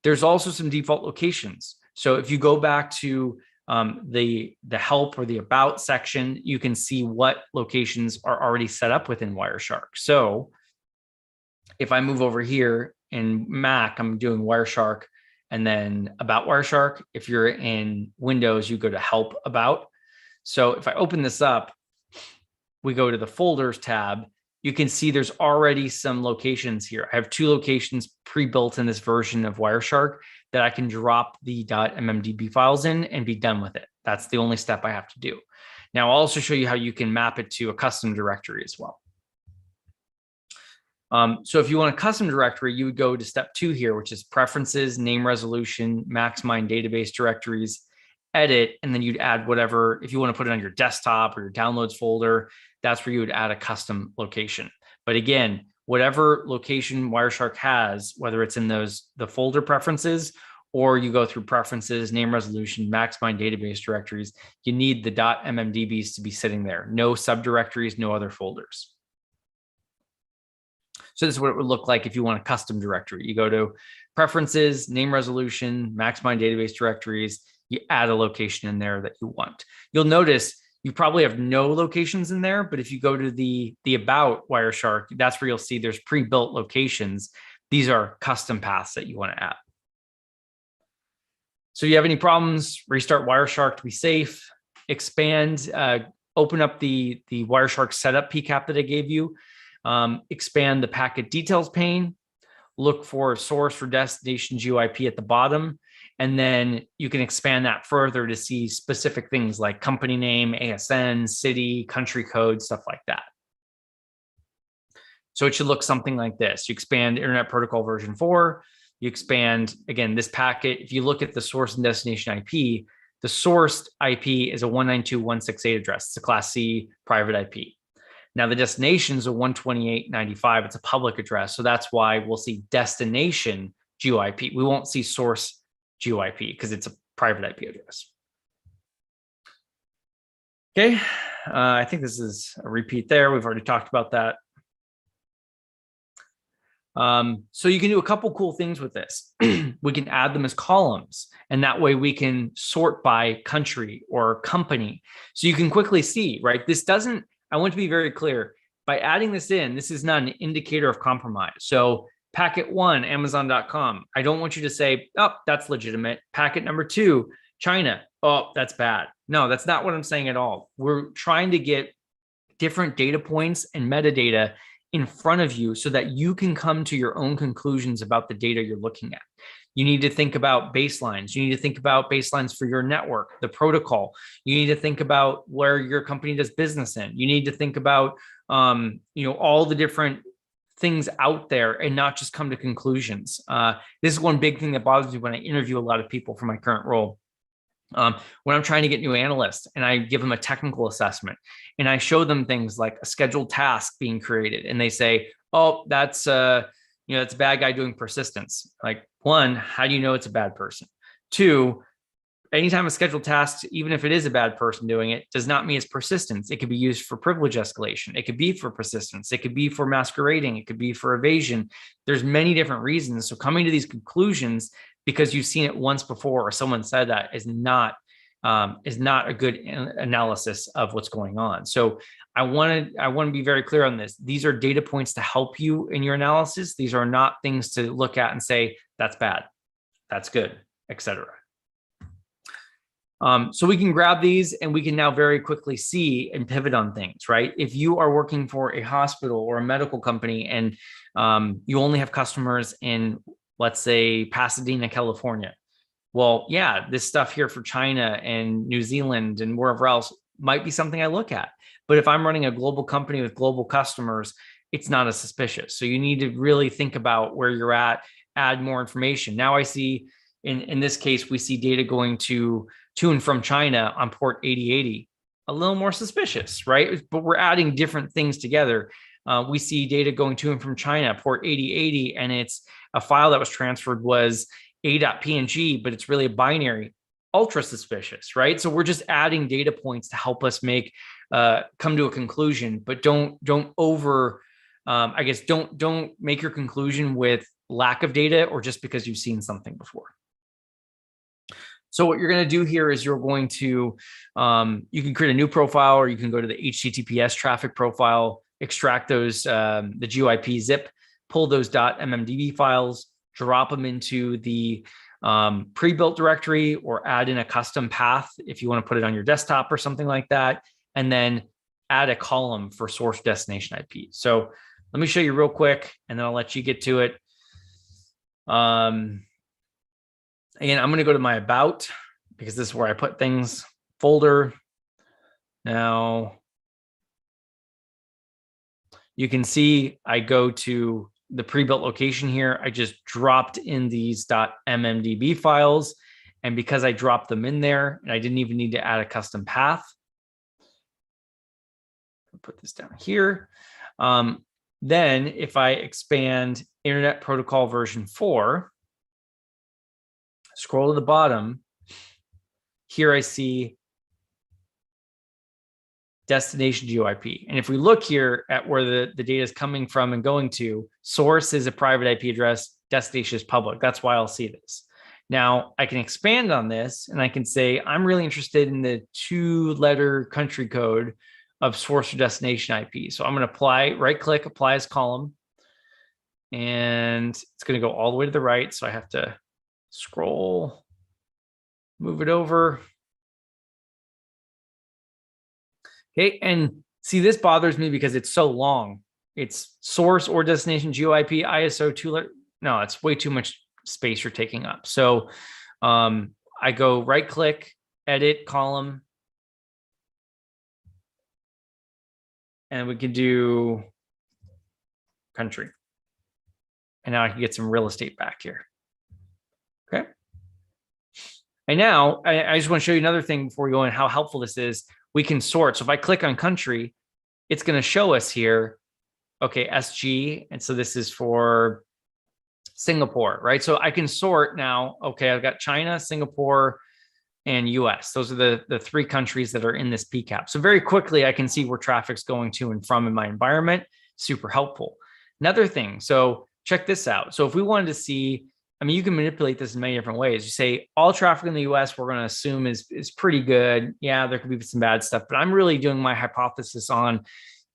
[SPEAKER 1] There's also some default locations. So if you go back to the help or the about section, you can see what locations are already set up within Wireshark. So if I move over here in Mac, I'm doing Wireshark and then about Wireshark. If you're in Windows, you go to help about. So if I open this up, we go to the folders tab. You can see there's already some locations here. I have 2 locations pre-built in this version of Wireshark that I can drop the .mmdb files in and be done with it. That's the only step I have to do. Now, I'll also show you how you can map it to a custom directory as well. So if you want a custom directory, you would go to step 2 here, which is preferences, name resolution, maximize database directories, edit, and then you'd add whatever, if you want to put it on your desktop or your downloads folder, that's where you would add a custom location. But again, whatever location Wireshark has, whether it's in the folder preferences, or you go through preferences, name resolution, maximize database directories, you need the .mmdbs to be sitting there. No subdirectories, no other folders. So this is what it would look like if you want a custom directory. You go to preferences, name resolution, maximize database directories, you add a location in there that you want. You'll notice you probably have no locations in there, but if you go to the about Wireshark, that's where you'll see there's pre-built locations. These are custom paths that you want to add. So you have any problems, restart Wireshark to be safe, expand, open up the Wireshark setup pcap that I gave you, expand the packet details pane, look for source or destination GeoIP at the bottom, and then you can expand that further to see specific things like company name, ASN, city, country code, stuff like that. So it should look something like this. You expand Internet Protocol version 4, you expand, again, this packet. If you look at the source and destination IP, the sourced IP is a 192.168 address. It's a Class C private IP. Now the destination is a 128.95. It's a public address. So that's why we'll see destination GeoIP. We won't see source GeoIP because it's a private IP address. Okay, I think this is a repeat there. We've already talked about that. So you can do a couple cool things with this. We can add them as columns, and that way we can sort by country or company. So you can quickly see, right? This doesn't, I want to be very clear, by adding this in, this is not an indicator of compromise. So packet 1, Amazon.com. I don't want you to say, oh, that's legitimate. Packet number 2, China. Oh, that's bad. No, that's not what I'm saying at all. We're trying to get different data points and metadata in front of you so that you can come to your own conclusions about the data you're looking at. You need to think about baselines. You need to think about baselines for your network, the protocol. You need to think about where your company does business in. You need to think about, all the different things out there and not just come to conclusions. This is one big thing that bothers me when I interview a lot of people for my current role. When I'm trying to get new analysts and I give them a technical assessment and I show them things like a scheduled task being created and they say, oh, that's it's a bad guy doing persistence. Like, 1, how do you know it's a bad person? 2, anytime a scheduled task, even if it is a bad person doing it, does not mean it's persistence. It could be used for privilege escalation. It could be for persistence. It could be for masquerading. It could be for evasion. There's many different reasons. So coming to these conclusions because you've seen it once before or someone said that is not a good analysis of what's going on. So I want to be very clear on this. These are data points to help you in your analysis. These are not things to look at and say, that's bad, that's good, etc. So we can grab these and we can now very quickly see and pivot on things, right? If you are working for a hospital or a medical company and you only have customers in, let's say, Pasadena, California. Well, yeah, this stuff here for China and New Zealand and wherever else might be something I look at. But if I'm running a global company with global customers, it's not as suspicious. So you need to really think about where you're at, add more information. Now I see, in this case, we see data going to and from China on port 8080, a little more suspicious, right? But we're adding different things together. We see data going to and from China, port 8080, and it's a file that was transferred was a.png, but it's really a binary, ultra suspicious, right? So we're just adding data points to help us come to a conclusion, but don't make your conclusion with lack of data or just because you've seen something before. So what you're going to do here is you're going to, you can create a new profile or you can go to the HTTPS traffic profile, extract those, the GeoIP zip, pull those .mmdb files, drop them into the pre-built directory or add in a custom path if you want to put it on your desktop or something like that, and then add a column for source destination IP. So let me show you real quick and then I'll let you get to it. Again, I'm going to go to my about because this is where I put things, folder. Now, You can see I go to the pre-built location here. I just dropped in these .mmdb files. And because I dropped them in there and I didn't even need to add a custom path, I'll put this down here. Then if I expand Internet Protocol version 4, scroll to the bottom, here I see destination GeoIP. And if we look here at where the data is coming from and going to, source is a private IP address, destination is public. That's why I'll see this. Now I can expand on this and I can say, I'm really interested in the 2-letter country code of source or destination IP. So I'm going to apply, right click, apply as column. And it's going to go all the way to the right. So I have to scroll, move it over. Okay, and see, this bothers me because it's so long. It's source or destination GeoIP ISO 2-letter. No, it's way too much space you're taking up. So I go right click, edit column, and we can do country. And now I can get some real estate back here. Okay. And now I just want to show you another thing before we go in, how helpful this is. We can sort. So if I click on country, it's going to show us here, okay, SG. And so this is for Singapore, right? So I can sort now. Okay, I've got China, Singapore, and US. Those are the 3 countries that are in this PCAP. So very quickly, I can see where traffic's going to and from in my environment. Super helpful. Another thing, so check this out. So if we wanted to see, I mean, you can manipulate this in many different ways. You say all traffic in the US, we're going to assume is pretty good. Yeah, there could be some bad stuff, but I'm really doing my hypothesis on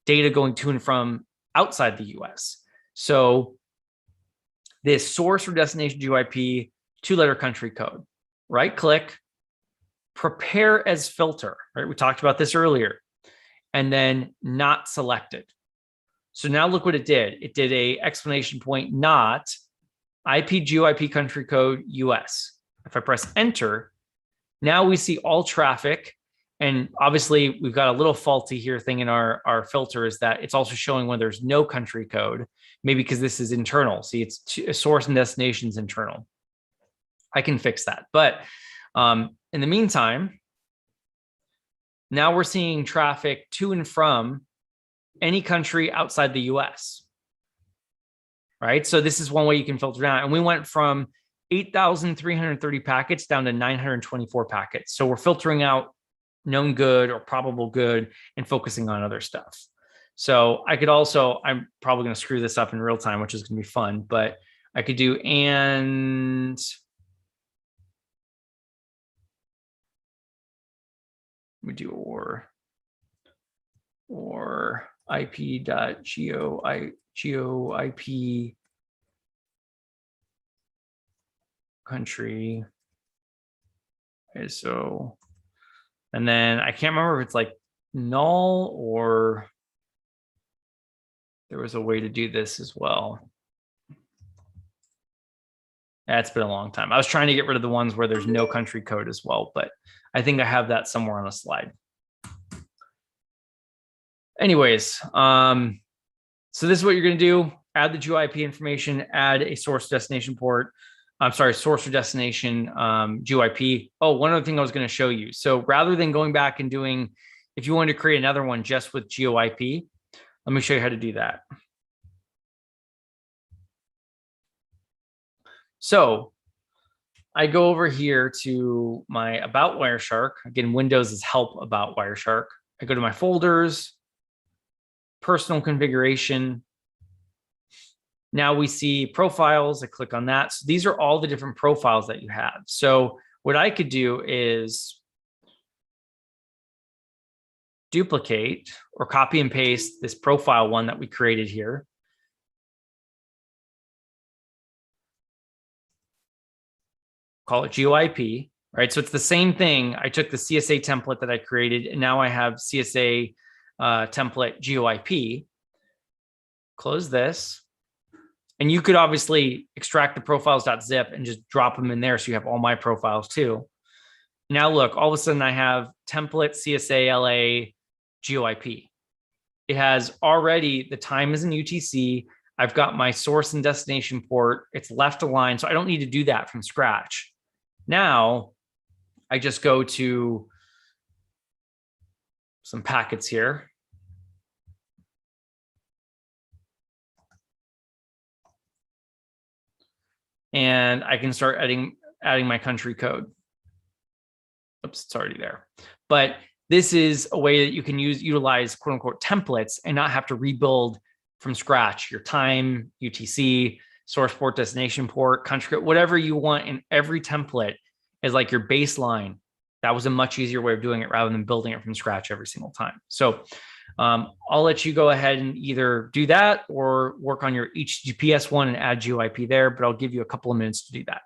[SPEAKER 1] data going to and from outside the US. So this source or destination GeoIP 2-letter country code, right click, prepare as filter, right? We talked about this earlier, and then not selected. So now look what it did. It did a exclamation point, not IP GeoIP country code US. If I press enter, now we see all traffic. And obviously we've got a little faulty here thing in our filter is that it's also showing when there's no country code, maybe because this is internal. See, it's source and destinations internal. I can fix that. But in the meantime, now we're seeing traffic to and from any country outside the US, right? So this is one way you can filter down. And we went from 8,330 packets down to 924 packets. So we're filtering out known good or probable good and focusing on other stuff. So I could also, I'm probably going to screw this up in real time, which is going to be fun, but I could do and we do or IP.GeoIP country ISO. And then I can't remember if it's like null or there was a way to do this as well. That's been a long time. I was trying to get rid of the ones where there's no country code as well, but I think I have that somewhere on a slide. Anyways, so this is what you're going to do. Add the GeoIP information, add a source destination port. I'm sorry, source or destination GeoIP. Oh, one other thing I was going to show you. So rather than going back and doing, if you wanted to create another one just with GeoIP, let me show you how to do that. So I go over here to my About Wireshark. Again, Windows is Help About Wireshark. I go to my folders, personal configuration. Now we see profiles. I click on that. So these are all the different profiles that you have. So what I could do is duplicate or copy and paste this profile one that we created here. Call it GeoIP, right? So it's the same thing. I took the CSA template that I created, and now I have CSA template GeoIP. Close this. And you could obviously extract the profiles.zip and just drop them in there so you have all my profiles too. Now look, all of a sudden I have template CSA LA GeoIP. it has already, the time is in UTC. I've got my source and destination port. It's left aligned. So I don't need to do that from scratch. Now I just go to some packets here. And I can start adding my country code. Oops, it's already there. But this is a way that you can utilize quote unquote templates and not have to rebuild from scratch your time, UTC, source port, destination port, country code, whatever you want in every template is like your baseline. That was a much easier way of doing it rather than building it from scratch every single time. So I'll let you go ahead and either do that or work on your HTTPS one and add GeoIP there, but I'll give you a couple of minutes to do that.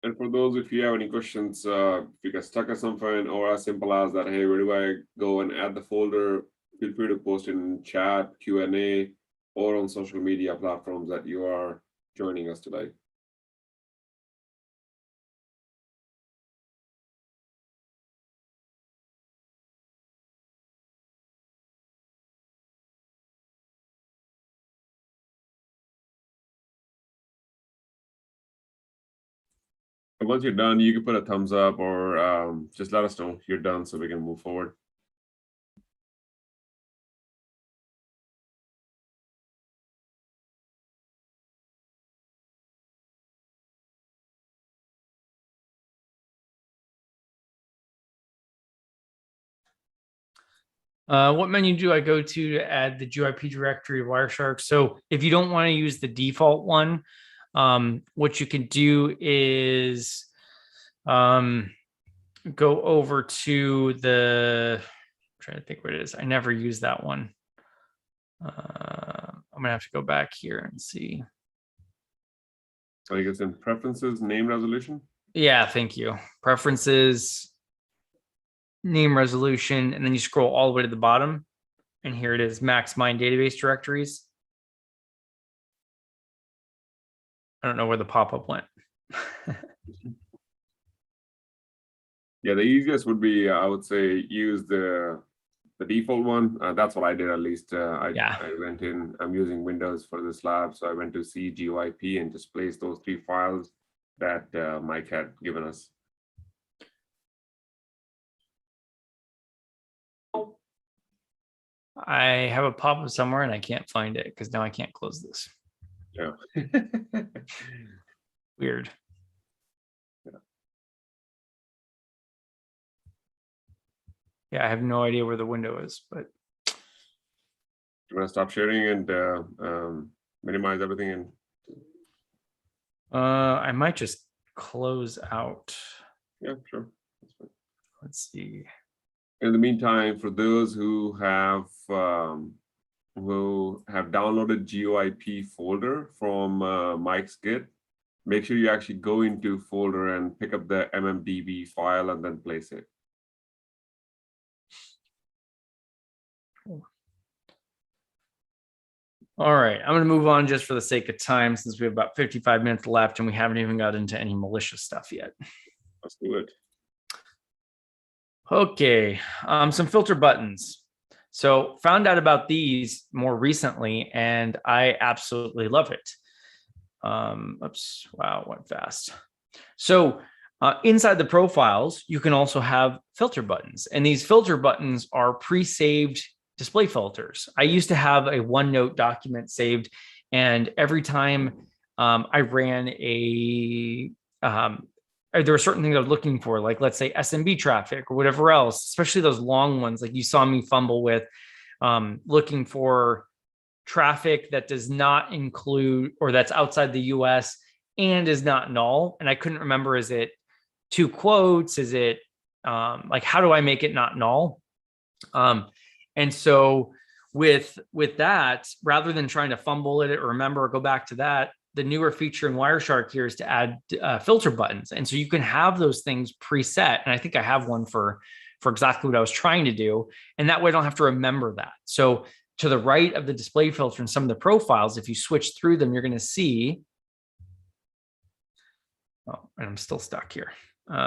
[SPEAKER 2] And for those, if you have any questions, if you get stuck at some point or as simple as that, hey, where do I go and add the folder? Feel free to post in chat, Q&A, or on social media platforms that you are joining us today. And once you're done, you can put a thumbs up or just let us know you're done so we can move forward.
[SPEAKER 1] What menu do I go to add the GeoIP directory of Wireshark? So if you don't want to use the default one, what you can do is go over to the, I'm trying to think what it is. I never use that one. I'm gonna have to go back here and see.
[SPEAKER 2] I think it's in preferences, name resolution.
[SPEAKER 1] Yeah, thank you. Preferences, name resolution, and then you scroll all the way to the bottom. And here it is, max mine database directories. I don't know where the pop-up went.
[SPEAKER 2] Yeah, the easiest would be, I would say, use the default one. That's what I did, at least. I went in, I'm using Windows for this lab, so I went to see GeoIP and just placed those 3 files that Mike had given us.
[SPEAKER 1] I have a pop-up somewhere and I can't find it because now I can't close this.
[SPEAKER 2] Yeah.
[SPEAKER 1] Weird. Yeah, I have no idea where the window is, but.
[SPEAKER 2] You want to stop sharing and minimize everything? And
[SPEAKER 1] I might just close out.
[SPEAKER 2] yeah, sure. That's fine.
[SPEAKER 1] Let's see.
[SPEAKER 2] In the meantime, for those who have downloaded GeoIP folder from Mike's Git, make sure you actually go into folder and pick up the MMDB file and then place it.
[SPEAKER 1] All right, I'm going to move on just for the sake of time, since we have about 55 minutes left and we haven't even got into any malicious stuff yet.
[SPEAKER 2] Let's do it.
[SPEAKER 1] Okay, some filter buttons. So found out about these more recently, and I absolutely love it. Oops, wow, went fast. So inside the profiles, you can also have filter buttons, and these filter buttons are pre-saved display filters. I used to have a OneNote document saved, and every time I ran there were certain things I was looking for, like let's say SMB traffic or whatever else, especially those long ones, like you saw me fumble with looking for traffic that does not include or that's outside the US and is not null. And I couldn't remember, is it 2 quotes? Is it like, how do I make it not null? And so with that, rather than trying to fumble it or remember or go back to that, the newer feature in Wireshark here is to add filter buttons. And so you can have those things preset. And I think I have one for exactly what I was trying to do. And that way I don't have to remember that. So to the right of the display filter in some of the profiles, if you switch through them, you're going to see, oh, and I'm still stuck here. Well,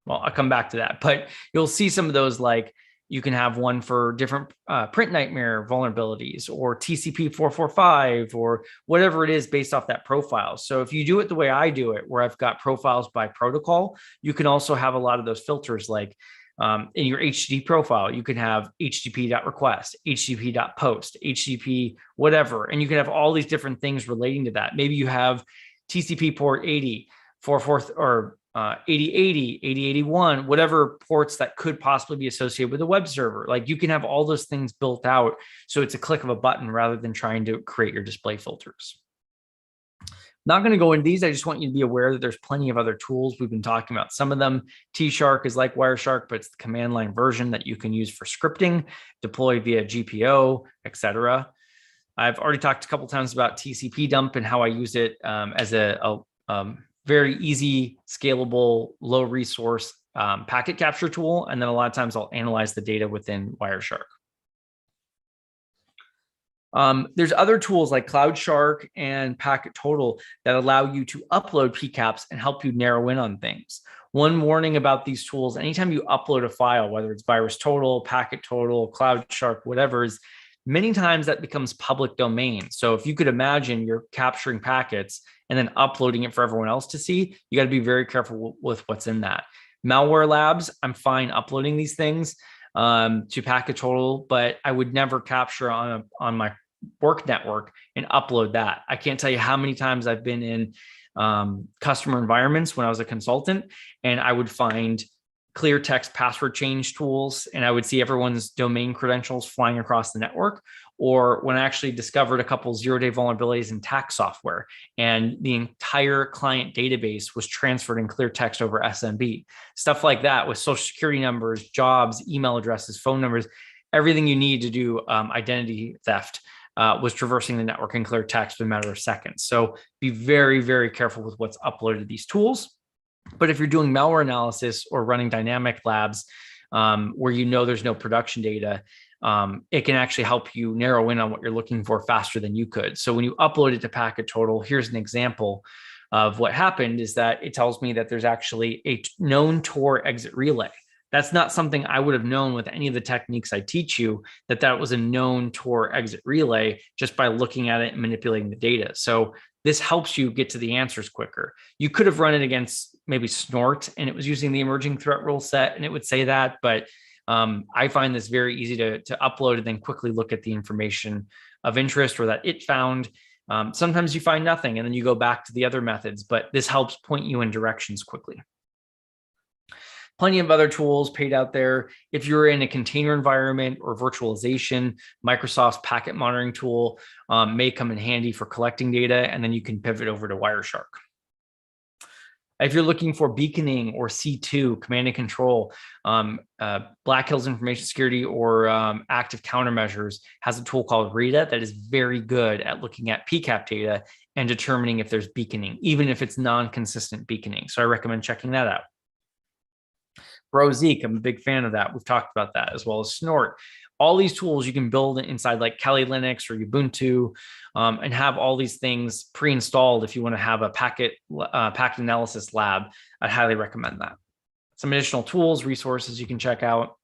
[SPEAKER 1] I'll come back to that, but you'll see some of those, like you can have one for different print nightmare vulnerabilities or TCP 445 or whatever it is based off that profile. So if you do it the way I do it, where I've got profiles by protocol, you can also have a lot of those filters, like in your HTTP profile, you can have HTTP.request, HTTP.post, HTTP, whatever. And you can have all these different things relating to that. Maybe you have TCP port 80, 44, or 8080, 8081, whatever ports that could possibly be associated with a web server. Like you can have all those things built out. So it's a click of a button rather than trying to create your display filters. Not going to go into these. I just want you to be aware that there's plenty of other tools. We've been talking about some of them. T-Shark is like Wireshark, but it's the command line version that you can use for scripting, deploy via GPO, etc. I've already talked a couple times about TCP dump and how I use it as a very easy, scalable, low resource packet capture tool. And then a lot of times I'll analyze the data within Wireshark. There's other tools like CloudShark and Packet Total that allow you to upload pcaps and help you narrow in on things. One warning about these tools: anytime you upload a file, whether it's VirusTotal, Packet Total, CloudShark, whatever, is many times that becomes public domain. So if you could imagine you're capturing packets and then uploading it for everyone else to see, you got to be very careful with what's in that. Malware Labs, I'm fine uploading these things to Packet Total, but I would never capture on my work network and upload that. I can't tell you how many times I've been in customer environments when I was a consultant, and I would find clear text password change tools, and I would see everyone's domain credentials flying across the network. Or when I actually discovered a couple zero-day vulnerabilities in tax software, and the entire client database was transferred in clear text over SMB. Stuff like that with social security numbers, jobs, email addresses, phone numbers, everything you need to do identity theft was traversing the network in clear text in a matter of seconds. So be very, very careful with what's uploaded to these tools. But if you're doing malware analysis or running dynamic labs where you know there's no production data, it can actually help you narrow in on what you're looking for faster than you could. So when you upload it to Packet Total, here's an example of what happened: is that it tells me that there's actually a known Tor exit relay. That's not something I would have known with any of the techniques I teach you, that was a known Tor exit relay just by looking at it and manipulating the data. So this helps you get to the answers quicker. You could have run it against maybe Snort and it was using the emerging threat rule set and it would say that, but I find this very easy to upload and then quickly look at the information of interest or that it found. Sometimes you find nothing and then you go back to the other methods, but this helps point you in directions quickly. Plenty of other tools paid out there. If you're in a container environment or virtualization, Microsoft's packet monitoring tool may come in handy for collecting data, and then you can pivot over to Wireshark. If you're looking for beaconing or C2, command and control, Black Hills Information Security or active countermeasures has a tool called RITA that is very good at looking at PCAP data and determining if there's beaconing, even if it's non-consistent beaconing. So I recommend checking that out. Bro Zeek, I'm a big fan of that. We've talked about that, as well as Snort. All these tools you can build inside like Kali Linux or Ubuntu, and have all these things pre-installed if you want to have a packet analysis lab. I'd highly recommend that. Some additional tools, resources you can check out.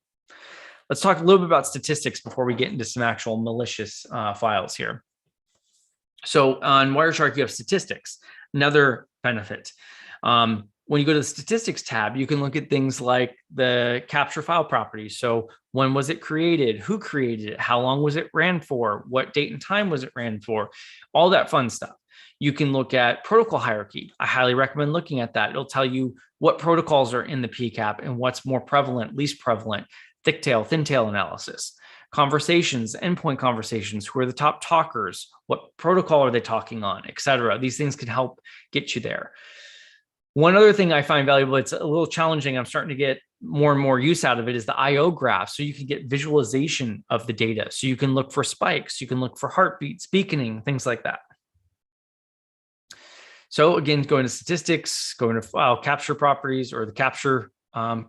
[SPEAKER 1] Let's talk a little bit about statistics before we get into some actual malicious files here. So on Wireshark, you have statistics, another benefit. When you go to the statistics tab, you can look at things like the capture file properties. So when was it created? Who created it? How long was it ran for? What date and time was it ran for? All that fun stuff. You can look at protocol hierarchy. I highly recommend looking at that. It'll tell you what protocols are in the PCAP and what's more prevalent, least prevalent, thicktail, thintail analysis. Conversations, endpoint conversations, who are the top talkers? What protocol are they talking on, et cetera. These things can help get you there. One other thing I find valuable, it's a little challenging, I'm starting to get more and more use out of it, is the IO graph. So you can get visualization of the data. So you can look for spikes, you can look for heartbeats, beaconing, things like that. So again, going to statistics, going to file capture properties or the capture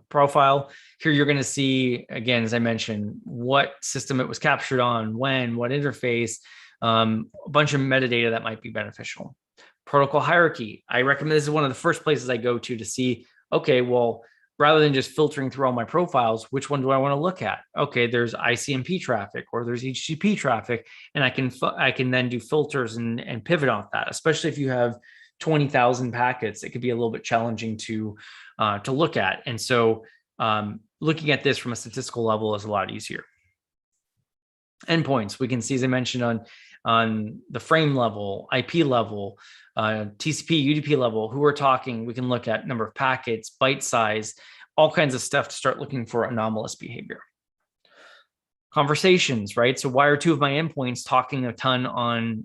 [SPEAKER 1] profile. Here you're going to see, again, as I mentioned, what system it was captured on, when, what interface, a bunch of metadata that might be beneficial. Protocol hierarchy. I recommend this is one of the first places I go to see, okay, well, rather than just filtering through all my profiles, which one do I want to look at? Okay, there's ICMP traffic or there's HTTP traffic, and I can then do filters and pivot off that, especially if you have 20,000 packets. It could be a little bit challenging to look at. And so looking at this from a statistical level is a lot easier. Endpoints, we can see, as I mentioned, on the frame level, IP level, TCP, UDP level, who we're talking. We can look at number of packets, byte size, all kinds of stuff to start looking for anomalous behavior. Conversations, right? So why are two of my endpoints talking a ton on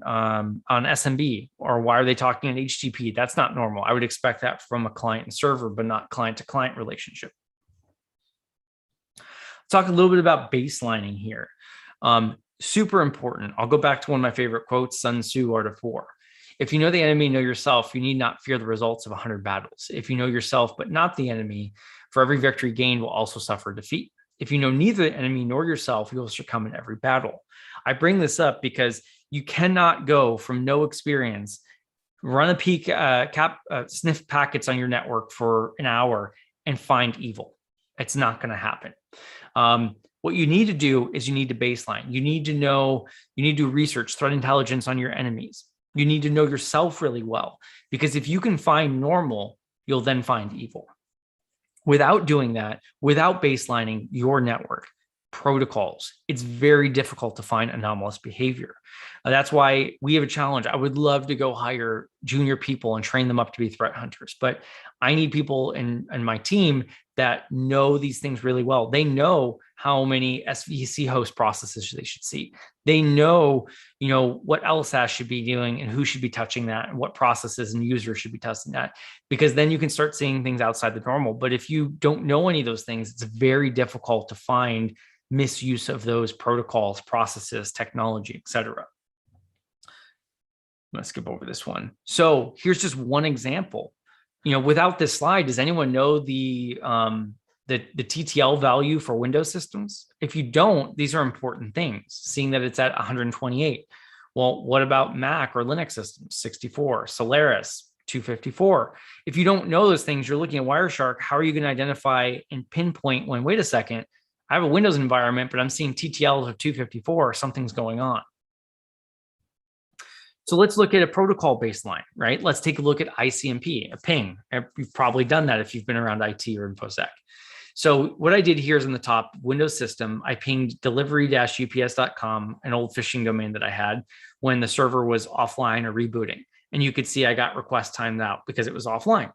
[SPEAKER 1] SMB, or why are they talking on HTTP? That's not normal. I would expect that from a client and server, but not client to client relationship. Let's talk a little bit about baselining here. Super important. I'll go back to one of my favorite quotes, Sun Tzu, Art of War. If you know the enemy, know yourself, you need not fear the results of 100 battles. If you know yourself, but not the enemy, for every victory gained will also suffer defeat. If you know neither the enemy nor yourself, you will succumb in every battle. I bring this up because you cannot go from no experience, run a sniff packets on your network for an hour and find evil. It's not going to happen. What you need to do is you need to baseline. You need to know, you need to do research, threat intelligence on your enemies. You need to know yourself really well, because if you can find normal, you'll then find evil. Without doing that, without baselining your network protocols, it's very difficult to find anomalous behavior. That's why we have a challenge. I would love to go hire junior people and train them up to be threat hunters, but I need people in my team that know these things really well. They know how many SVC host processes they should see. They know, what LSAS should be doing and who should be touching that and what processes and users should be touching that, because then you can start seeing things outside the normal. But if you don't know any of those things, it's very difficult to find misuse of those protocols, processes, technology, et cetera. I'm going to skip over this one. So here's just one example. Without this slide, does anyone know the TTL value for Windows systems? If you don't, these are important things, seeing that it's at 128. Well, what about Mac or Linux systems? 64, Solaris, 254. If you don't know those things, you're looking at Wireshark. How are you going to identify and pinpoint when, wait a second, I have a Windows environment, but I'm seeing TTLs of 254, something's going on. So let's look at a protocol baseline, right? Let's take a look at ICMP, a ping. You've probably done that if you've been around IT or InfoSec. So what I did here is in the top Windows system, I pinged delivery-ups.com, an old phishing domain that I had when the server was offline or rebooting. And you could see I got request timed out because it was offline.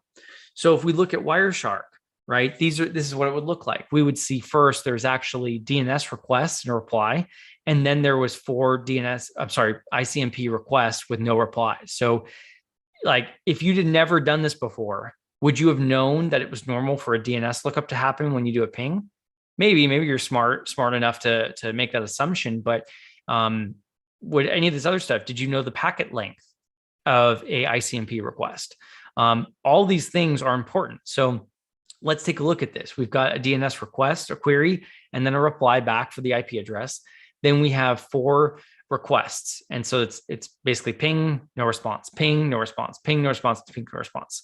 [SPEAKER 1] So if we look at Wireshark, right? This is what it would look like. We would see first, there's actually DNS requests and a reply. And then there was 4 ICMP requests with no replies. So like if you'd never done this before, would you have known that it was normal for a DNS lookup to happen when you do a ping? Maybe you're smart enough to make that assumption, but would any of this other stuff, did you know the packet length of a ICMP request? All these things are important. So let's take a look at this. We've got a DNS request, a query, and then a reply back for the IP address. Then we have 4 requests. And so it's basically ping, no response, ping, no response, ping, no response, ping, no response.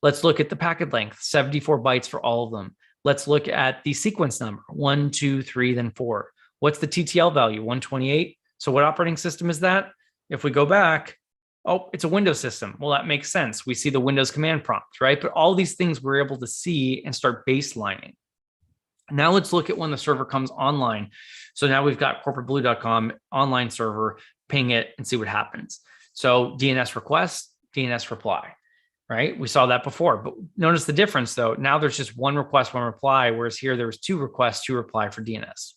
[SPEAKER 1] Let's look at the packet length, 74 bytes for all of them. Let's look at the sequence number, 1, 2, 3, then 4. What's the TTL value? 128. So what operating system is that? If we go back, oh, it's a Windows system. Well, that makes sense. We see the Windows command prompt, right? But all these things we're able to see and start baselining. Now let's look at when the server comes online. So now we've got corporateblue.com online server, ping it and see what happens. So DNS request, DNS reply, right? We saw that before, but notice the difference though. Now there's just 1 request, 1 reply, whereas here there was 2 requests, 2 reply for DNS.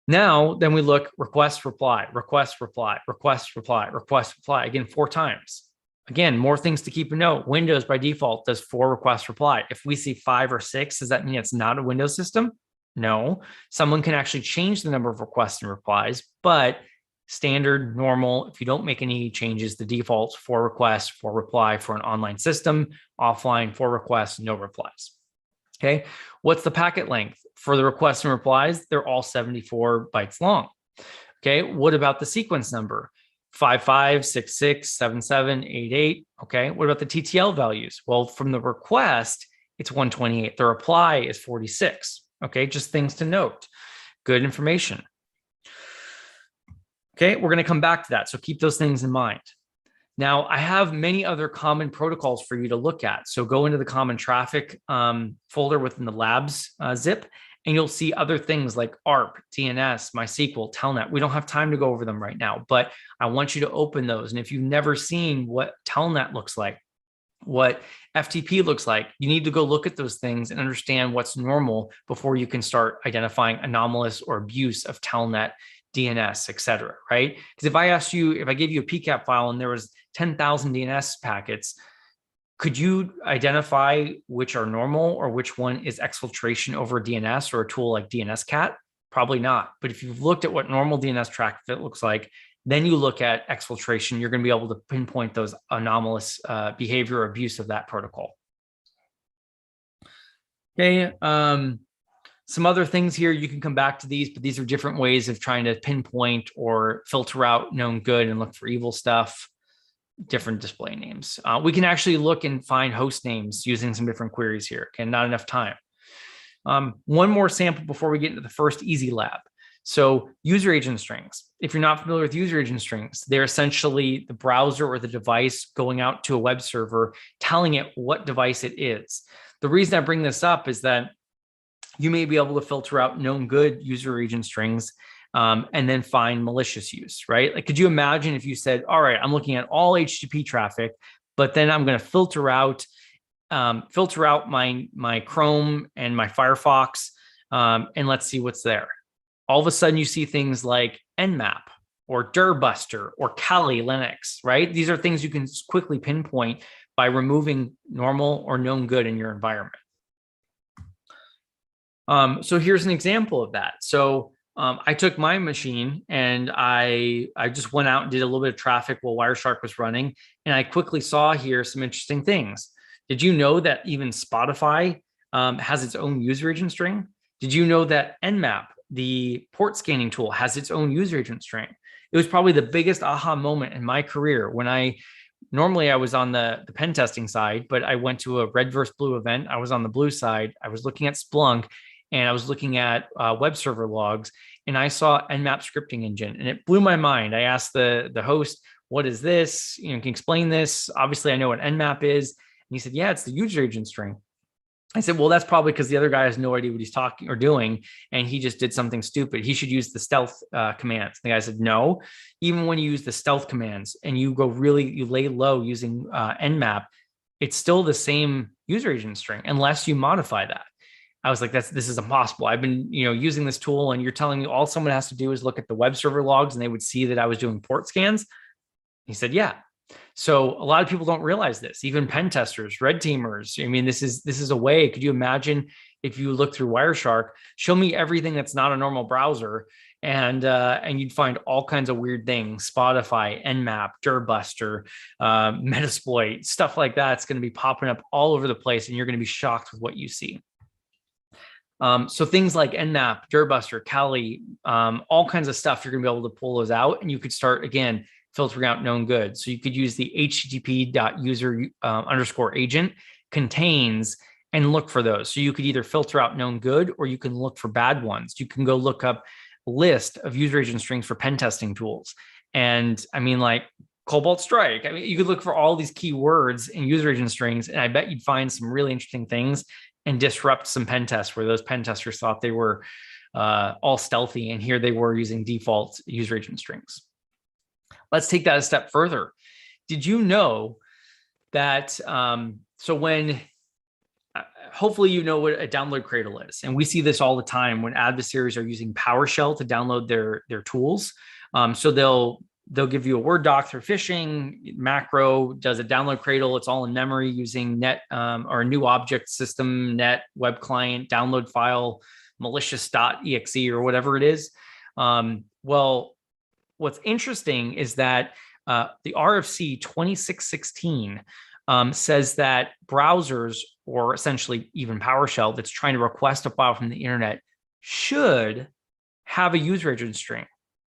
[SPEAKER 1] Now, then we look request, reply, request, reply, request, reply, request, reply, again, 4 times. Again, more things to keep in note. Windows by default does 4 request reply. If we see 5 or 6, does that mean it's not a Windows system? No. Someone can actually change the number of requests and replies, but standard, normal, if you don't make any changes, the default's 4 requests, 4 reply for an online system, offline, 4 requests, no replies. Okay. What's the packet length? For the requests and replies, they're all 74 bytes long. Okay. What about the sequence number? 55, 66, 77, 88. Okay. What about the TTL values? Well, from the request, it's 128. The reply is 46. Okay. Just things to note. Good information. Okay. We're going to come back to that. So keep those things in mind. Now, I have many other common protocols for you to look at. So go into the common traffic folder within the labs zip, and you'll see other things like ARP, DNS, MySQL, Telnet. We don't have time to go over them right now, but I want you to open those. And if you've never seen what Telnet looks like, what FTP looks like, you need to go look at those things and understand what's normal before you can start identifying anomalous or abuse of Telnet, DNS, et cetera, right? Because if I asked you, if I gave you a PCAP file and there was 10,000 DNS packets, could you identify which are normal or which one is exfiltration over DNS or a tool like DNSCat? Probably not. But if you've looked at what normal DNS traffic looks like, then you look at exfiltration, you're going to be able to pinpoint those anomalous behavior or abuse of that protocol. Okay. Some other things here, you can come back to these, but these are different ways of trying to pinpoint or filter out known good and look for evil stuff, different display names. We can actually look and find host names using some different queries here. Okay, not enough time. One more sample before we get into the first easy lab. So user agent strings. If you're not familiar with user agent strings, they're essentially the browser or the device going out to a web server, telling it what device it is. The reason I bring this up is that you may be able to filter out known good user agent strings and then find malicious use, right? Like, could you imagine if you said, all right, I'm looking at all HTTP traffic, but then I'm going to filter out my Chrome and my Firefox, and let's see what's there. All of a sudden you see things like Nmap or Dirbuster or Kali Linux, right? These are things you can quickly pinpoint by removing normal or known good in your environment. So here's an example of that. So I took my machine and I just went out and did a little bit of traffic while Wireshark was running. And I quickly saw here some interesting things. Did you know that even Spotify has its own user agent string? Did you know that Nmap, the port scanning tool, has its own user agent string? It was probably the biggest aha moment in my career when normally I was on the pen testing side, but I went to a red versus blue event. I was on the blue side. I was looking at Splunk and I was looking at web server logs, and I saw Nmap scripting engine, and it blew my mind. I asked the host, what is this? Can you explain this? Obviously I know what Nmap is. And he said, yeah, it's the user agent string. I said, well, that's probably because the other guy has no idea what he's talking or doing, and he just did something stupid. He should use the stealth commands. The guy said, no, even when you use the stealth commands and you go you lay low using Nmap, it's still the same user agent string unless you modify that. I was like, this is impossible. I've been, using this tool, and you're telling me all someone has to do is look at the web server logs and they would see that I was doing port scans. He said, yeah. So a lot of people don't realize this, even pen testers, red teamers. I mean, this is a way. Could you imagine if you look through Wireshark, show me everything that's not a normal browser, and you'd find all kinds of weird things: Spotify, Nmap, Dirbuster, Metasploit, stuff like that. It's going to be popping up all over the place, and you're going to be shocked with what you see. So things like Nmap, Dirbuster, Kali, all kinds of stuff, you're going to be able to pull those out, and you could start, again, filtering out known good. So you could use the http.user_agent contains and look for those. So you could either filter out known good, or you can look for bad ones. You can go look up a list of user agent strings for pen testing tools. And I mean, like Cobalt Strike. I mean, you could look for all these keywords in user agent strings, and I bet you'd find some really interesting things and disrupt some pen tests where those pen testers thought they were all stealthy, and here they were using default user agent strings. Let's take that a step further. Did you know that, so when, hopefully you know what a download cradle is, and we see this all the time when adversaries are using PowerShell to download their tools. So they'll give you a Word doc through phishing, macro does a download cradle. It's all in memory using net or a new object system, net, web client, download file, malicious.exe or whatever it is. Well, what's interesting is that the RFC 2616 says that browsers, or essentially even PowerShell that's trying to request a file from the internet, should have a user agent string,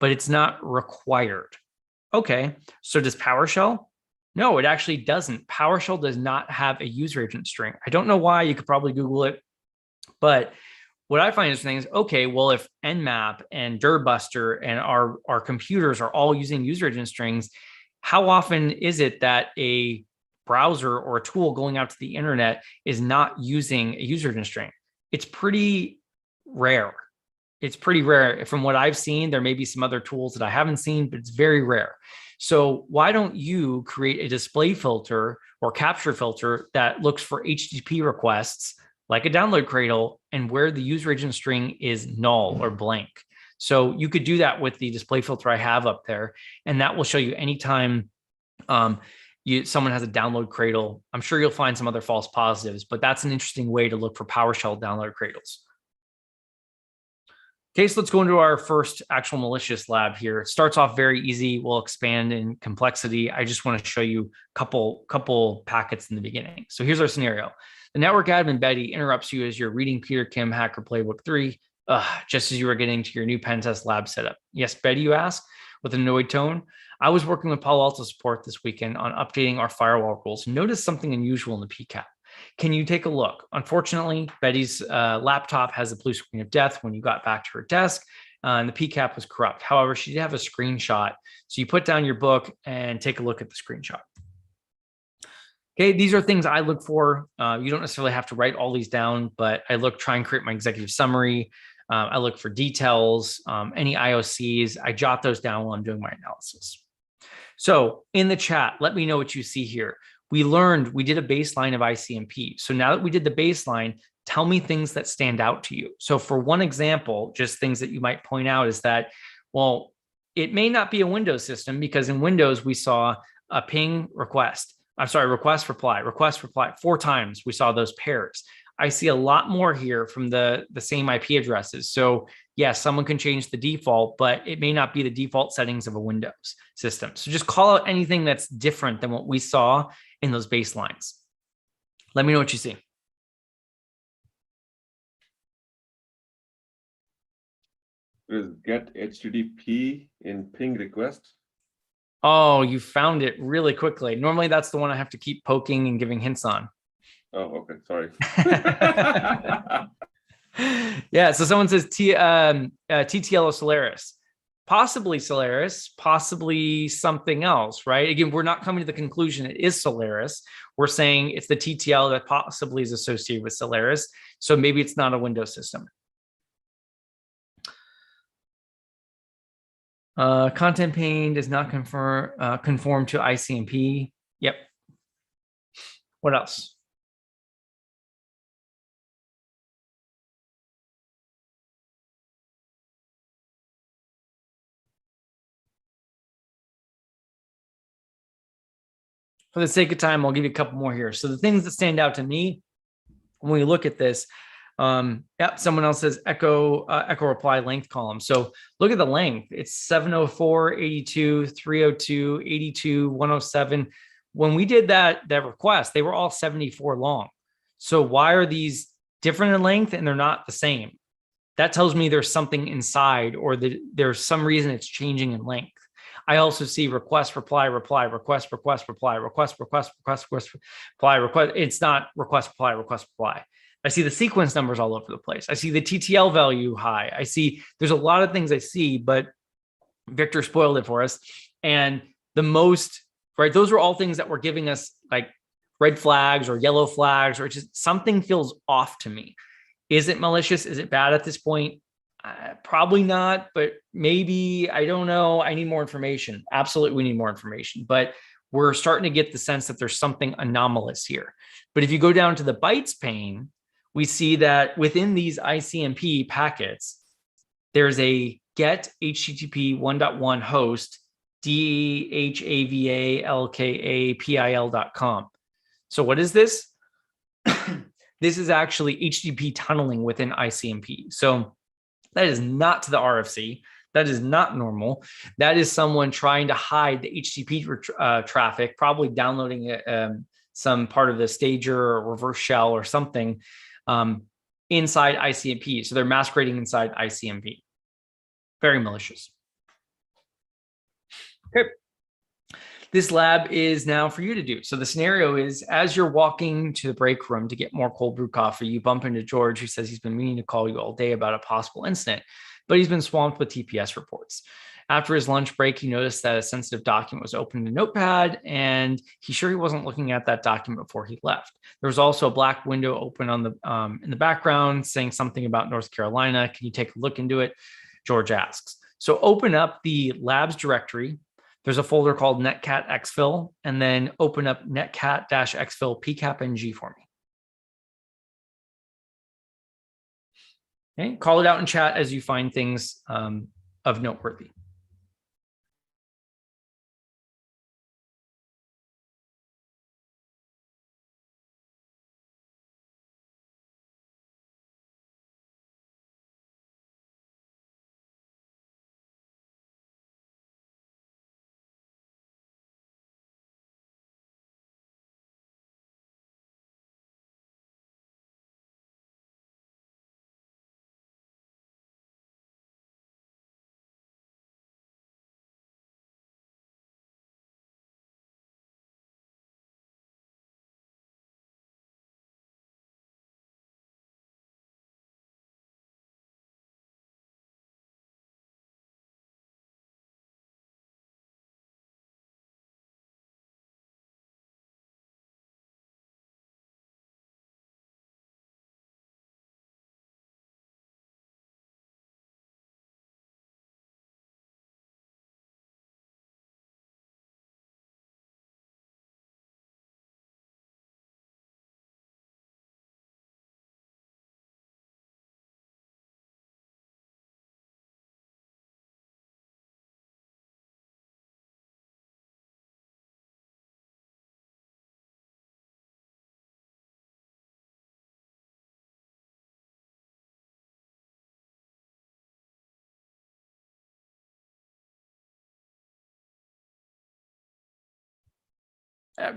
[SPEAKER 1] but it's not required. Okay, so does PowerShell? No, it actually doesn't. PowerShell does not have a user agent string. I don't know why. You could probably Google it. But what I find interesting is, okay, well, if Nmap and Dirbuster and our computers are all using user agent strings, how often is it that a browser or a tool going out to the internet is not using a user agent string? It's pretty rare. It's pretty rare. From what I've seen, there may be some other tools that I haven't seen, but it's very rare. So why don't you create a display filter or capture filter that looks for HTTP requests like a download cradle, and where the user agent string is null or blank? So you could do that with the display filter I have up there, and that will show you anytime someone has a download cradle. I'm sure you'll find some other false positives, but that's an interesting way to look for PowerShell download cradles. Okay, so let's go into our first actual malicious lab here. It starts off very easy. We'll expand in complexity. I just want to show you a couple packets in the beginning. So here's our scenario. The network admin, Betty, interrupts you as you're reading Peter Kim Hacker Playbook 3, just as you were getting to your new pen test lab setup. Yes, Betty, you ask, with an annoyed tone. I was working with Palo Alto support this weekend on updating our firewall rules. Noticed something unusual in the PCAP. Can you take a look? Unfortunately, Betty's laptop has a blue screen of death when you got back to her desk, and the PCAP was corrupt. However, she did have a screenshot. So you put down your book and take a look at the screenshot. Okay, these are things I look for. You don't necessarily have to write all these down, but I try and create my executive summary. I look for details, any IOCs. I jot those down while I'm doing my analysis. So in the chat, let me know what you see here. We did a baseline of ICMP. So now that we did the baseline, tell me things that stand out to you. So for one example, just things that you might point out is that, well, it may not be a Windows system, because in Windows, we saw a ping request. Request reply 4 times. We saw those pairs. I see a lot more here from the same IP addresses. So yes, someone can change the default, but it may not be the default settings of a Windows system. So just call out anything that's different than what we saw in those baselines. Let me know what you see.
[SPEAKER 2] Is get HTTP in ping request.
[SPEAKER 1] Oh, you found it really quickly. Normally that's the one I have to keep poking and giving hints on.
[SPEAKER 2] Oh, okay. Sorry.
[SPEAKER 1] Yeah. So someone says TTL or Solaris, possibly Solaris, possibly something else, right? Again, we're not coming to the conclusion it is Solaris. We're saying it's the TTL that possibly is associated with Solaris. So maybe it's not a Windows system. Content pane does not conform to ICMP. Yep. What else? For the sake of time, I'll give you a couple more here. So the things that stand out to me when we look at this, yeah, someone else says echo reply length column. So look at the length. It's 704, 82, 302, 82, 107. When we did that request, they were all 74 long. So why are these different in length and they're not the same? That tells me there's something inside, or that there's some reason it's changing in length. I also see request, reply, reply, request, request, reply, request, request, request, request, reply, request. It's not request, reply, request, reply. I see the sequence numbers all over the place. I see the TTL value high. I see there's a lot of things I see, but Victor spoiled it for us. And the most, right, those were all things that were giving us like red flags or yellow flags, or just something feels off to me. Is it malicious? Is it bad at this point? Probably not, but maybe, I don't know. I need more information. Absolutely, we need more information, but we're starting to get the sense that there's something anomalous here. But if you go down to the bytes pane, we see that within these ICMP packets, there's a get HTTP 1.1 host DHAVALKAPIL.com. So what is this? This is actually HTTP tunneling within ICMP. So that is not to the RFC. That is not normal. That is someone trying to hide the HTTP traffic, probably downloading some part of the stager or reverse shell or something inside ICMP. So they're masquerading inside ICMP. Very malicious. Okay. This lab is now for you to do. So the scenario is, as you're walking to the break room to get more cold brew coffee, you bump into George, who says he's been meaning to call you all day about a possible incident, but he's been swamped with TPS reports. After his lunch break, he noticed that a sensitive document was open in Notepad, and he's sure he wasn't looking at that document before he left. There was also a black window open on the in the background saying something about North Carolina. Can you take a look into it? George asks. So open up the labs directory. There's a folder called netcat exfil, and then open up netcat-exfil pcap-ng for me. Okay, call it out in chat as you find things of noteworthy.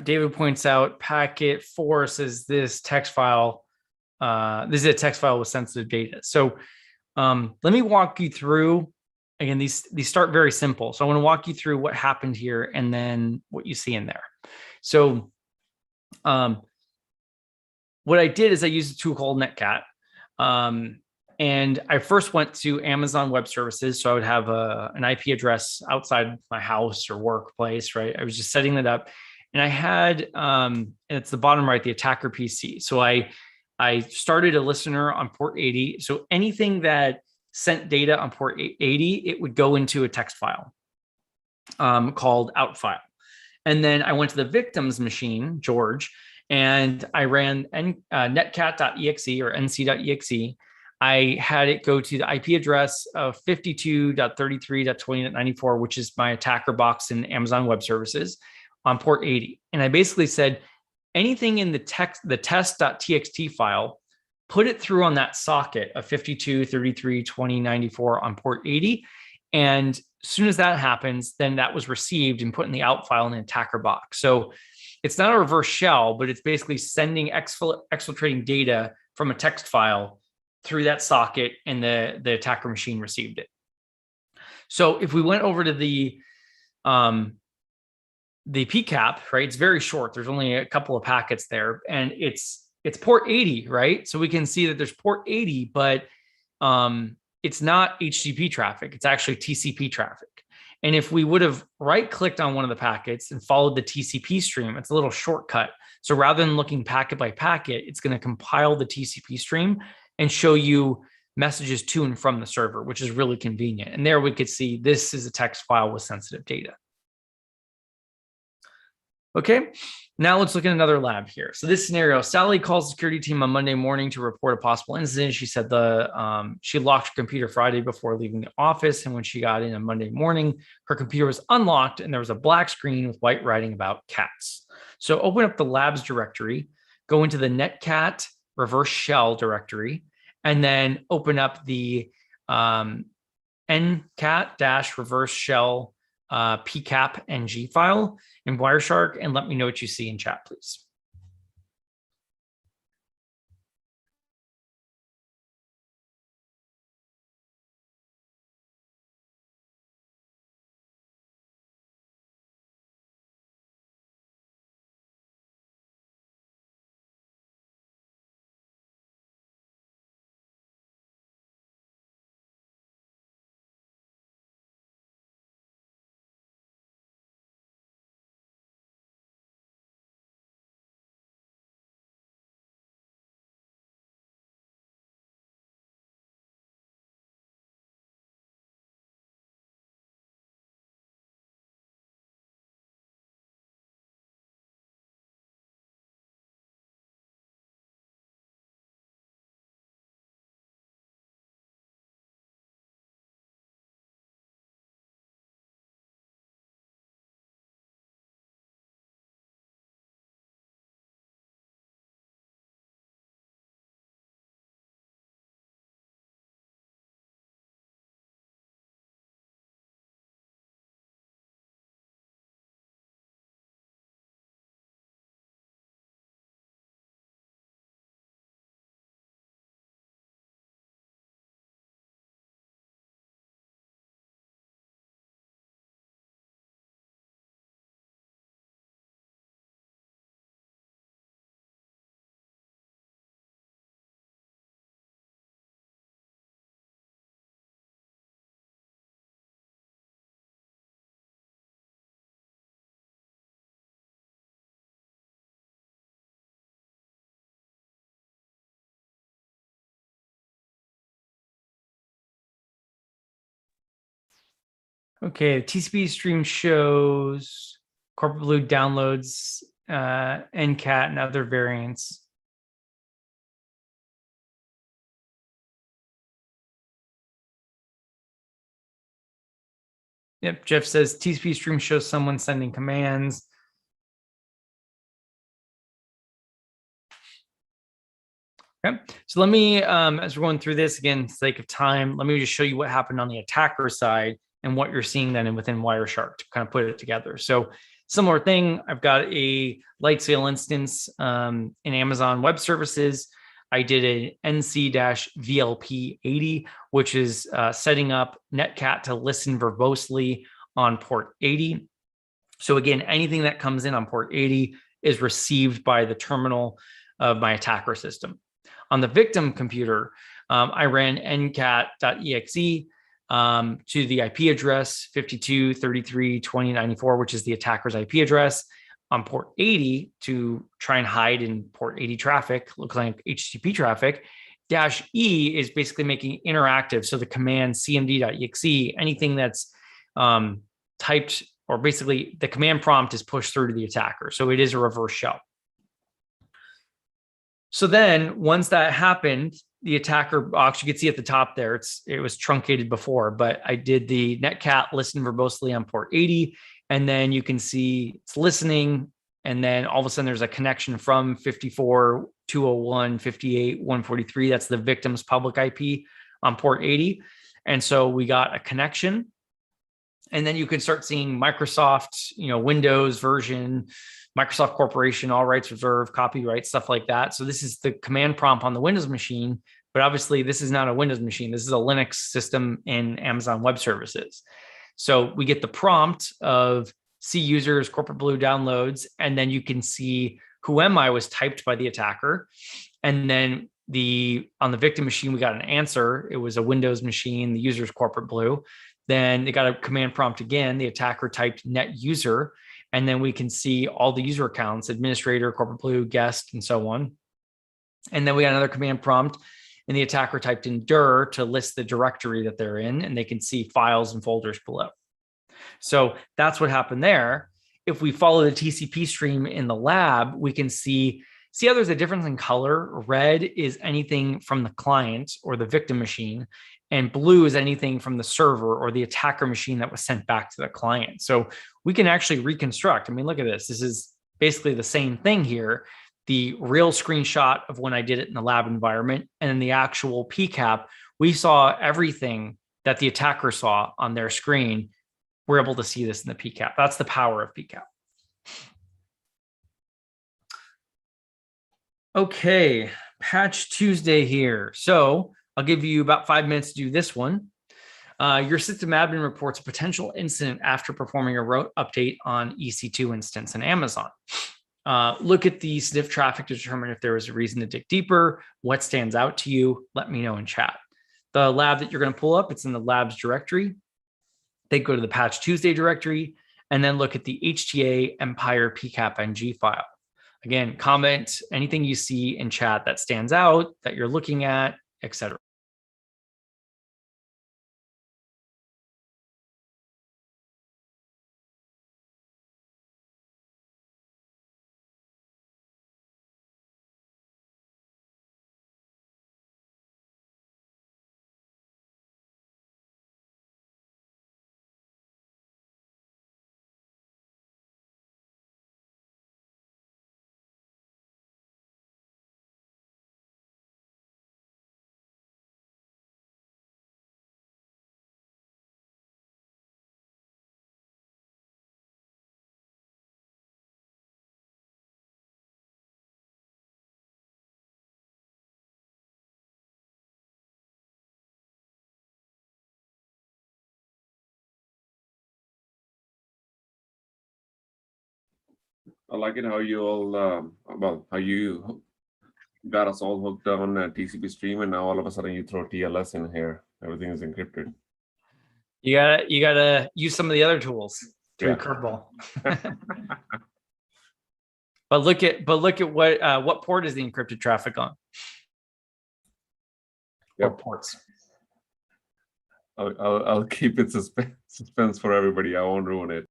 [SPEAKER 1] David points out packet 4 says this text file. This is a text file with sensitive data. So let me walk you through. Again, these start very simple. So I want to walk you through what happened here and then what you see in there. So what I did is I used a tool called Netcat. And I first went to Amazon Web Services. So I would have an IP address outside my house or workplace, right? I was just setting that up. And I had, and it's the bottom right, the attacker PC. So I started a listener on port 80. So anything that sent data on port 80, it would go into a text file called out file. And then I went to the victim's machine, George, and I ran netcat.exe or nc.exe. I had it go to the IP address of 52.33.20.94, which is my attacker box in Amazon Web Services on port 80. And I basically said, anything in the test.txt file, put it through on that socket of 52.33.20.94 on port 80. And as soon as that happens, then that was received and put in the out file in the attacker box. So it's not a reverse shell, but it's basically sending exfiltrating data from a text file through that socket, and the attacker machine received it. So if we went over to the pcap, right, it's very short. There's only a couple of packets there, and it's port 80, right? So we can see that there's port 80, but it's not HTTP traffic. It's actually TCP traffic. And if we would have right-clicked on one of the packets and followed the TCP stream, it's a little shortcut. So rather than looking packet by packet, it's going to compile the TCP stream and show you messages to and from the server, which is really convenient. And there we could see this is a text file with sensitive data. Okay, now let's look at another lab here. So this scenario, Sally calls the security team on Monday morning to report a possible incident. She said she locked her computer Friday before leaving the office. And when she got in on Monday morning, her computer was unlocked and there was a black screen with white writing about cats. So open up the labs directory, go into the netcat reverse shell directory, and then open up the ncat-reverse shell pcap ng file in Wireshark, and let me know what you see in chat, please. Okay, TCP stream shows corporate blue downloads NCAT and other variants. Yep, Jeff says TCP stream shows someone sending commands. Okay, so let me, as we're going through this again, for the sake of time, let me just show you what happened on the attacker side and what you're seeing then within Wireshark to kind of put it together. So similar thing, I've got a Lightsail instance in Amazon Web Services. I did an nc-vlp80, which is setting up netcat to listen verbosely on port 80. So again, anything that comes in on port 80 is received by the terminal of my attacker system. On the victim computer, I ran ncat.exe to the IP address 52.33.20.94, which is the attacker's IP address, on port 80 to try and hide in port 80 traffic, looks like HTTP traffic. -E is basically making interactive. So the command cmd.exe, anything that's typed, or basically the command prompt is pushed through to the attacker. So it is a reverse shell. So then once that happened, the attacker box, you could see at the top there, it was truncated before, but I did the netcat listen verbosely on port 80. And then you can see it's listening. And then all of a sudden there's a connection from 54, 201, 58, 143. That's the victim's public IP on port 80. And so we got a connection. And then you can start seeing Microsoft, Windows version, Microsoft Corporation, all rights reserved, copyright, stuff like that. So this is the command prompt on the Windows machine, but obviously this is not a Windows machine. This is a Linux system in Amazon Web Services. So we get the prompt of see users, corporate blue downloads, and then you can see who am I was typed by the attacker. And then on the victim machine, we got an answer. It was a Windows machine, the user's corporate blue. Then they got a command prompt again. The attacker typed net user, and then we can see all the user accounts, administrator, corporate blue, guest, and so on. And then we got another command prompt, and the attacker typed in dir to list the directory that they're in, and they can see files and folders below. So that's what happened there. If we follow the TCP stream in the lab, we can see how there's a difference in color. Red is anything from the client or the victim machine, and blue is anything from the server or the attacker machine that was sent back to the client. So we can actually reconstruct. I mean, look at this. This is basically the same thing here. The real screenshot of when I did it in the lab environment, and then the actual PCAP, we saw everything that the attacker saw on their screen. We're able to see this in the PCAP. That's the power of PCAP. Okay, Patch Tuesday here. So I'll give you about 5 minutes to do this one. Your system admin reports a potential incident after performing a root update on EC2 instance in Amazon. Look at the sniff traffic to determine if there was a reason to dig deeper. What stands out to you? Let me know in chat. The lab that you're going to pull up, it's in the labs directory. They go to the Patch Tuesday directory and then look at the HTA Empire PCAP NG file. Again, comment anything you see in chat that stands out that you're looking at, etc.
[SPEAKER 2] I like it how you all, how you got us all hooked on TCP stream, and now all of a sudden you throw TLS in here. Everything is encrypted.
[SPEAKER 1] You gotta use some of the other tools to curveball. But look at what port is the encrypted traffic on?
[SPEAKER 2] Yep.
[SPEAKER 1] What ports?
[SPEAKER 2] I'll keep it suspense for everybody. I won't ruin it.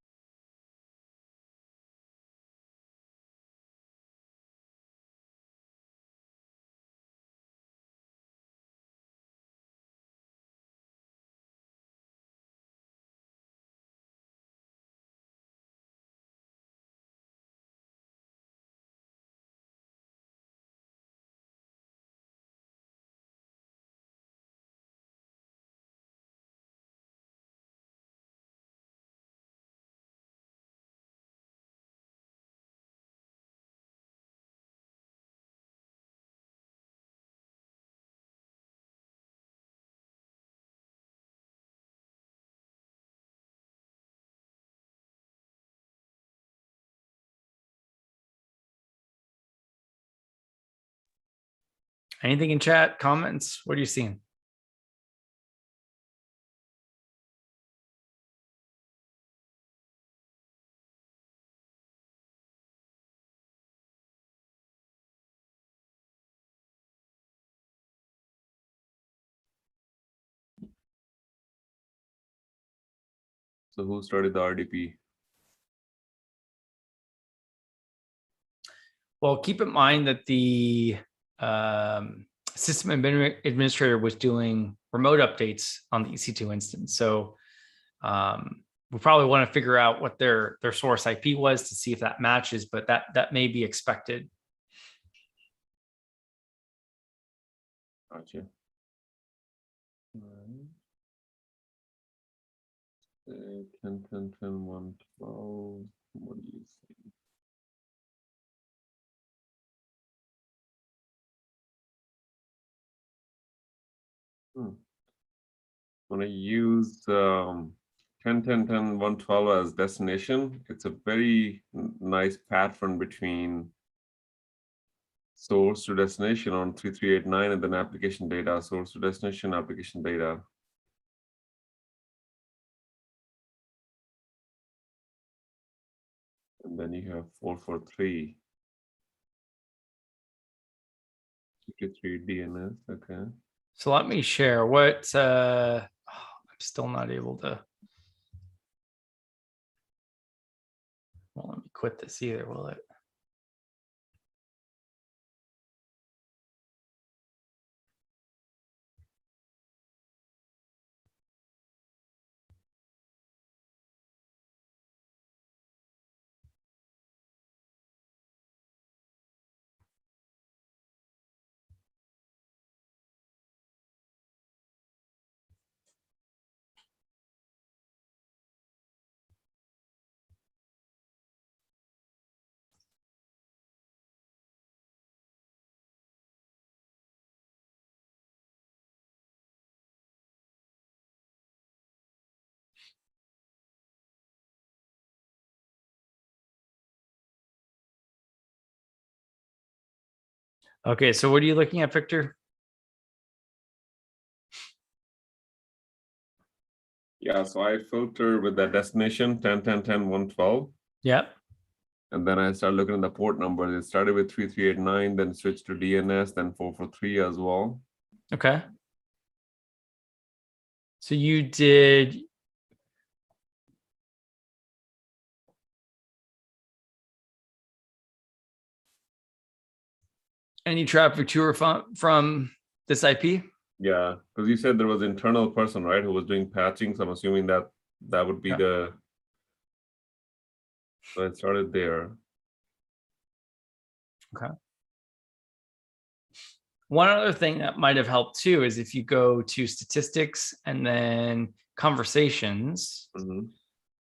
[SPEAKER 1] Anything in chat, comments? What are you seeing?
[SPEAKER 2] So who started the RDP?
[SPEAKER 1] Well, keep in mind that the system administrator was doing remote updates on the EC2 instance. So we probably want to figure out what their source IP was to see if that matches, but that may be expected.
[SPEAKER 2] Gotcha. All right. 10, 10, 10, 1, 12. What do you think? When I use 10, 10, 10, 112 as destination, it's a very nice pattern between source to destination on 3389 and then application data, source to destination, application data. And then you have 443. 53 DNS, okay.
[SPEAKER 1] So let me share what I'm still not able to. Won't let me quit this either, will it? Okay, so what are you looking at, Victor?
[SPEAKER 2] Yeah, so I filter with that destination 10, 10, 10, 112.
[SPEAKER 1] Yep.
[SPEAKER 2] And then I start looking at the port numbers. It started with 3389, then switched to DNS, then 443 as well.
[SPEAKER 1] Okay. So you did. Any traffic to or from this IP?
[SPEAKER 2] Yeah, because you said there was an internal person, right, who was doing patching. So I'm assuming that would be the. So it started there.
[SPEAKER 1] Okay. One other thing that might have helped too is if you go to statistics and then conversations,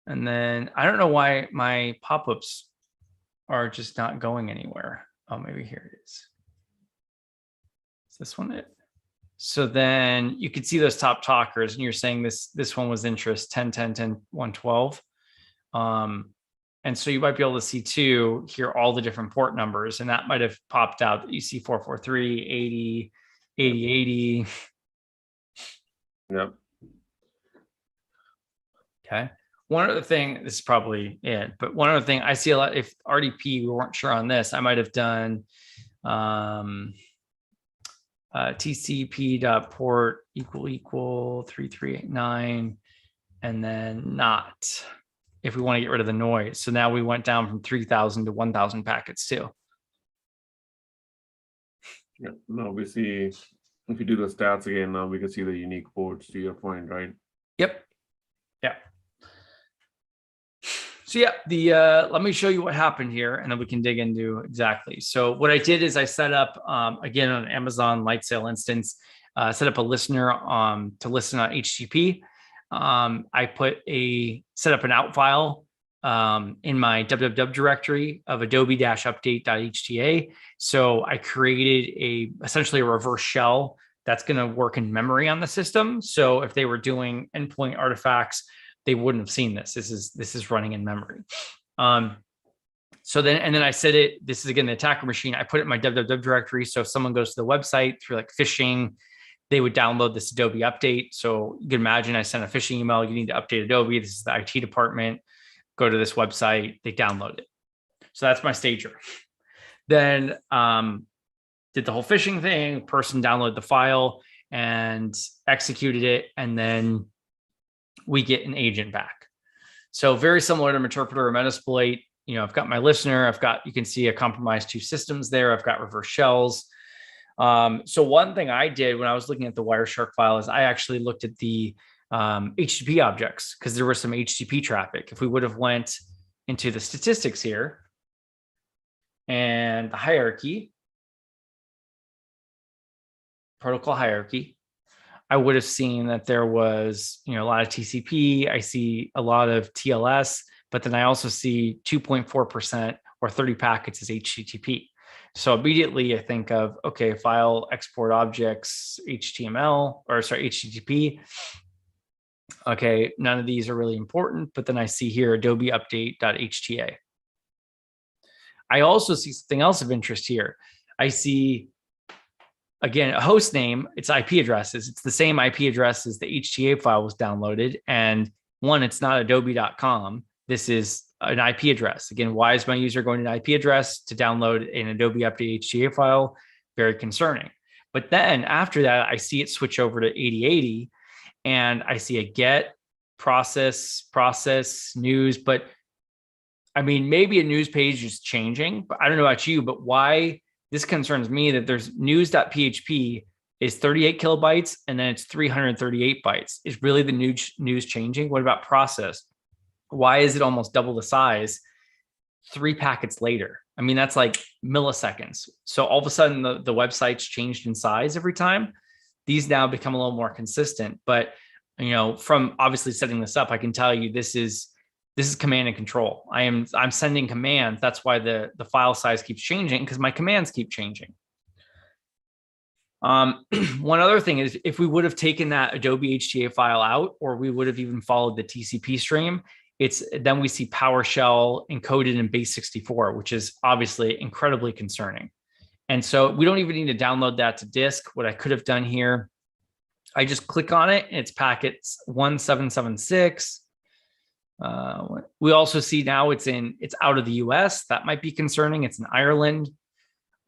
[SPEAKER 1] and then I don't know why my pop-ups are just not going anywhere. Oh, maybe here it is. Is this one it? So then you could see those top talkers and you're saying this one was interest 10, 10, 10, 112. And so you might be able to see too here all the different port numbers, and that might have popped out that you see 443, 80, 80, 80.
[SPEAKER 2] Yep.
[SPEAKER 1] Okay. One other thing, this is probably it, but one other thing I see a lot, if RDP, we weren't sure on this, I might have done TCP.port equal 3389, and then not, if we want to get rid of the noise. So now we went down from 3,000 to 1,000 packets too.
[SPEAKER 2] Yeah, no, we see, if you do the stats again, now we can see the unique ports to your point, right?
[SPEAKER 1] Yep. Yeah. So yeah, let me show you what happened here, and then we can dig into exactly. So what I did is I set up, again, on an Amazon Lightsail instance, set up a listener to listen on HTTP. I set up an out file in my www directory of adobe-update.hta. So I created essentially a reverse shell that's going to work in memory on the system. So if they were doing endpoint artifacts, they wouldn't have seen this. This is running in memory. So then I said this is again the attacker machine. I put it in my www directory. So if someone goes to the website through like phishing, they would download this Adobe update. So you can imagine I sent a phishing email. You need to update Adobe. This is the IT department. Go to this website. They download it. So that's my stager. Then did the whole phishing thing. Person downloaded the file and executed it, and then we get an agent back. So very similar to Meterpreter or Metasploit. I've got my listener. You can see a compromised two systems there. I've got reverse shells. So one thing I did when I was looking at the Wireshark file is I actually looked at the HTTP objects because there was some HTTP traffic. If we would have went into the statistics here and the hierarchy, protocol hierarchy, I would have seen that there was, a lot of TCP. I see a lot of TLS, but then I also see 2.4% or 30 packets as HTTP. So immediately I think of, okay, file export objects, HTTP. Okay, none of these are really important, but then I see here Adobe update.hta. I also see something else of interest here. I see, again, a host name, it's IP addresses. It's the same IP address as the HTA file was downloaded. And one, it's not adobe.com. This is an IP address. Again, why is my user going to an IP address to download an Adobe Update HTA file? Very concerning. But then after that, I see it switch over to 8080 and I see a get, process, news. But I mean, maybe a news page is changing, but I don't know about you, but why this concerns me that there's news.php is 38 kilobytes and then it's 338 bytes. Is really the news changing? What about process? Why is it almost double the size 3 packets later? I mean, that's like milliseconds. So all of a sudden the website's changed in size every time. These now become a little more consistent. But, from obviously setting this up, I can tell you this is command and control. I'm sending commands. That's why the file size keeps changing, because my commands keep changing. One other thing is if we would have taken that Adobe HTA file out, or we would have even followed the TCP stream, then we see PowerShell encoded in base64, which is obviously incredibly concerning. And so we don't even need to download that to disk. What I could have done here, I just click on it and it's packets 1776. We also see now it's out of the US. That might be concerning. It's in Ireland.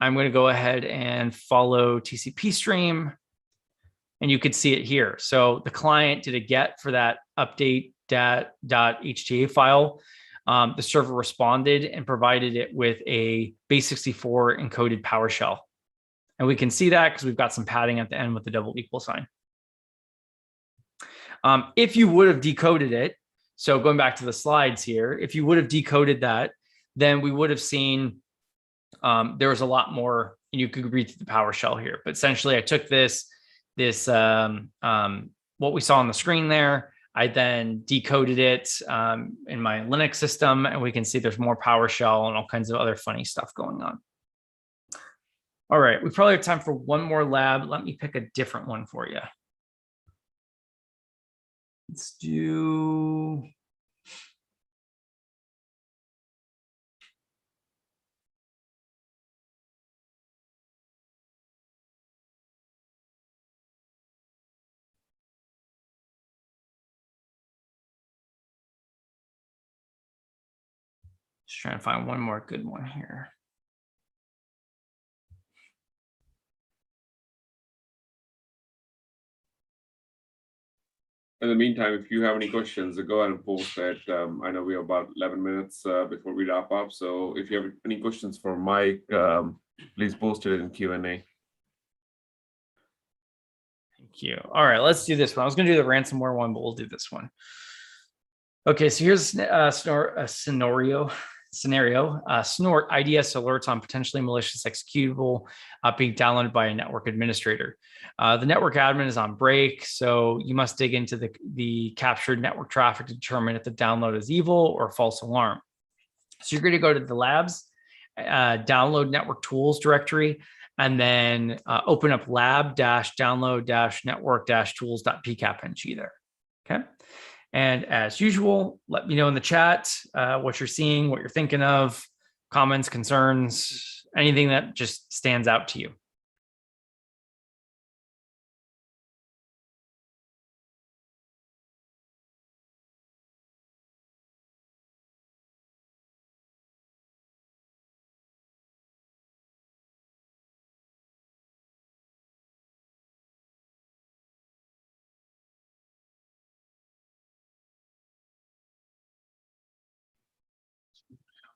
[SPEAKER 1] I'm going to go ahead and follow TCP stream, and you could see it here. So the client did a get for that update.hta file. The server responded and provided it with a base64 encoded PowerShell. And we can see that because we've got some padding at the end with the double equal sign. If you would have decoded it, so going back to the slides here, if you would have decoded that, then we would have seen there was a lot more, and you could read through the PowerShell here. But essentially, I took this what we saw on the screen there. I then decoded it in my Linux system, and we can see there's more PowerShell and all kinds of other funny stuff going on. All right, we probably have time for one more lab. Let me pick a different one for you. Let's do... Just trying to find one more good one here.
[SPEAKER 2] In the meantime, if you have any questions, go ahead and post it. I know we have about 11 minutes before we wrap up. So if you have any questions for Mike, please post it in Q&A.
[SPEAKER 1] Thank you. All right, let's do this one. I was going to do the ransomware one, but we'll do this one. Okay, so here's a scenario. Snort IDS alerts on potentially malicious executable being downloaded by a network administrator. The network admin is on break, so you must dig into the captured network traffic to determine if the download is evil or false alarm. So you're going to go to the labs, download network tools directory, and then open up lab-download-network-tools.pcap.ng there. Okay. And as usual, let me know in the chat what you're seeing, what you're thinking of, comments, concerns, anything that just stands out to you.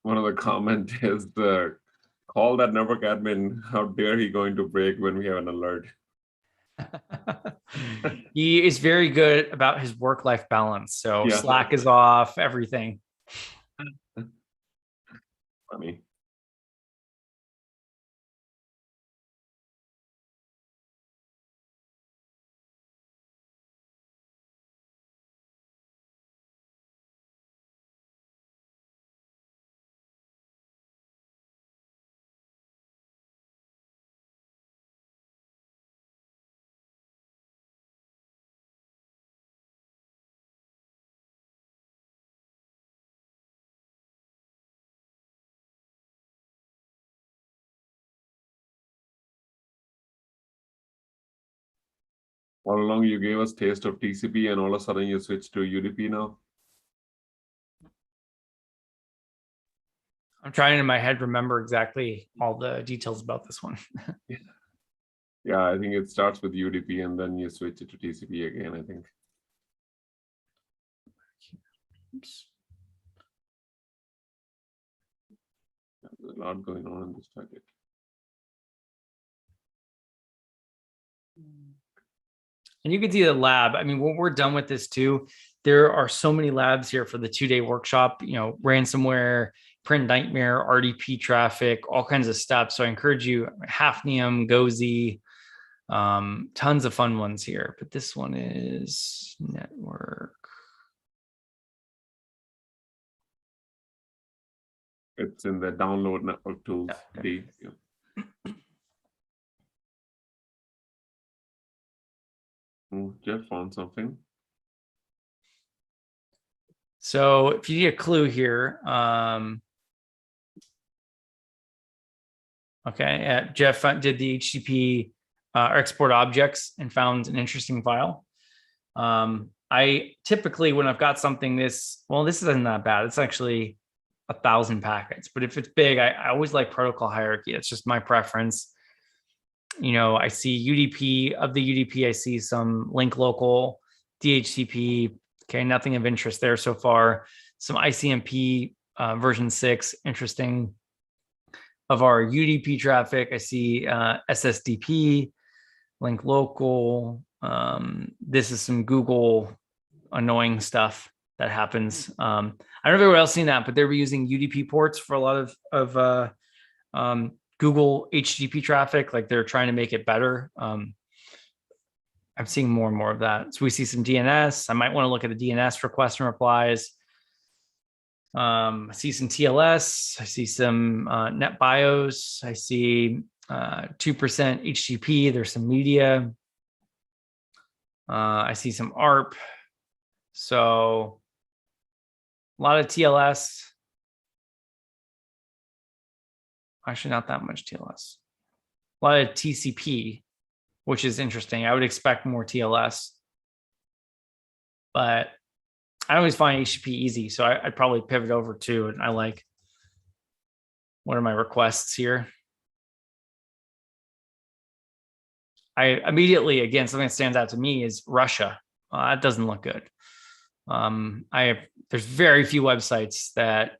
[SPEAKER 2] One of the comment is the Call that network admin. How dare he going to break when we have an alert?
[SPEAKER 1] He is very good about his work-life balance. So
[SPEAKER 2] Yeah.
[SPEAKER 1] Slack is off, everything.
[SPEAKER 2] Funny. All along you gave us taste of TCP and all of a sudden you switched to UDP now.
[SPEAKER 1] I'm trying in my head to remember exactly all the details about this one.
[SPEAKER 2] Yeah, I think it starts with UDP and then you switch it to TCP again, I think.
[SPEAKER 1] Oops.
[SPEAKER 2] There's a lot going on in this target.
[SPEAKER 1] And you can see the lab. I mean, when we're done with this too, there are so many labs here for the 2-day workshop, ransomware, print nightmare, RDP traffic, all kinds of stuff. So I encourage you, Hafnium, Gozi, tons of fun ones here. But this one is network.
[SPEAKER 2] It's in the download network tools.
[SPEAKER 1] Yeah.
[SPEAKER 2] Jeff found something.
[SPEAKER 1] So if you need a clue here, okay, Jeff did the HTTP export objects and found an interesting file. I typically, when I've got something this isn't that bad. It's actually 1,000 packets, but if it's big, I always like protocol hierarchy. It's just my preference. I see UDP. Of the UDP, I see some link local, DHCP. Okay, nothing of interest there so far. Some ICMP version 6, interesting. Of our UDP traffic, I see SSDP, link local. This is some Google annoying stuff that happens. I don't know if everyone else seen that, but they were using UDP ports for a lot of Google HTTP traffic. Like they're trying to make it better. I'm seeing more and more of that. So we see some DNS. I might want to look at the DNS requests and replies. I see some TLS. I see some NetBIOS. I see 2% HTTP. There's some media. I see some ARP. So a lot of TLS. Actually, not that much TLS. A lot of TCP, which is interesting. I would expect more TLS. But I always find HTTP easy, so I'd probably pivot over to it. I like, what are my requests here? I immediately, again, something that stands out to me is Russia. That doesn't look good. There's very few websites that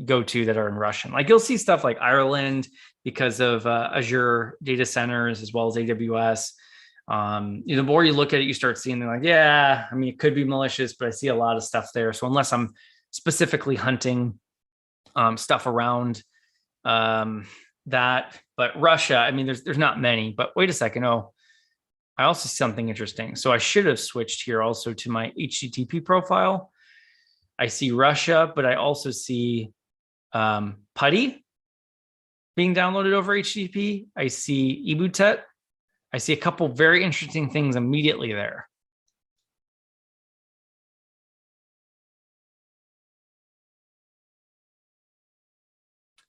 [SPEAKER 1] go to that are in Russian. Like you'll see stuff like Ireland because of Azure data centers as well as AWS. The more you look at it, you start seeing they're like, yeah, I mean, it could be malicious, but I see a lot of stuff there. So unless I'm specifically hunting stuff around that, but Russia, I mean, there's not many. But wait a second, I also see something interesting. So I should have switched here also to my HTTP profile. I see Russia, but I also see PuTTY being downloaded over HTTP. I see ebutet. I see a couple very interesting things immediately there.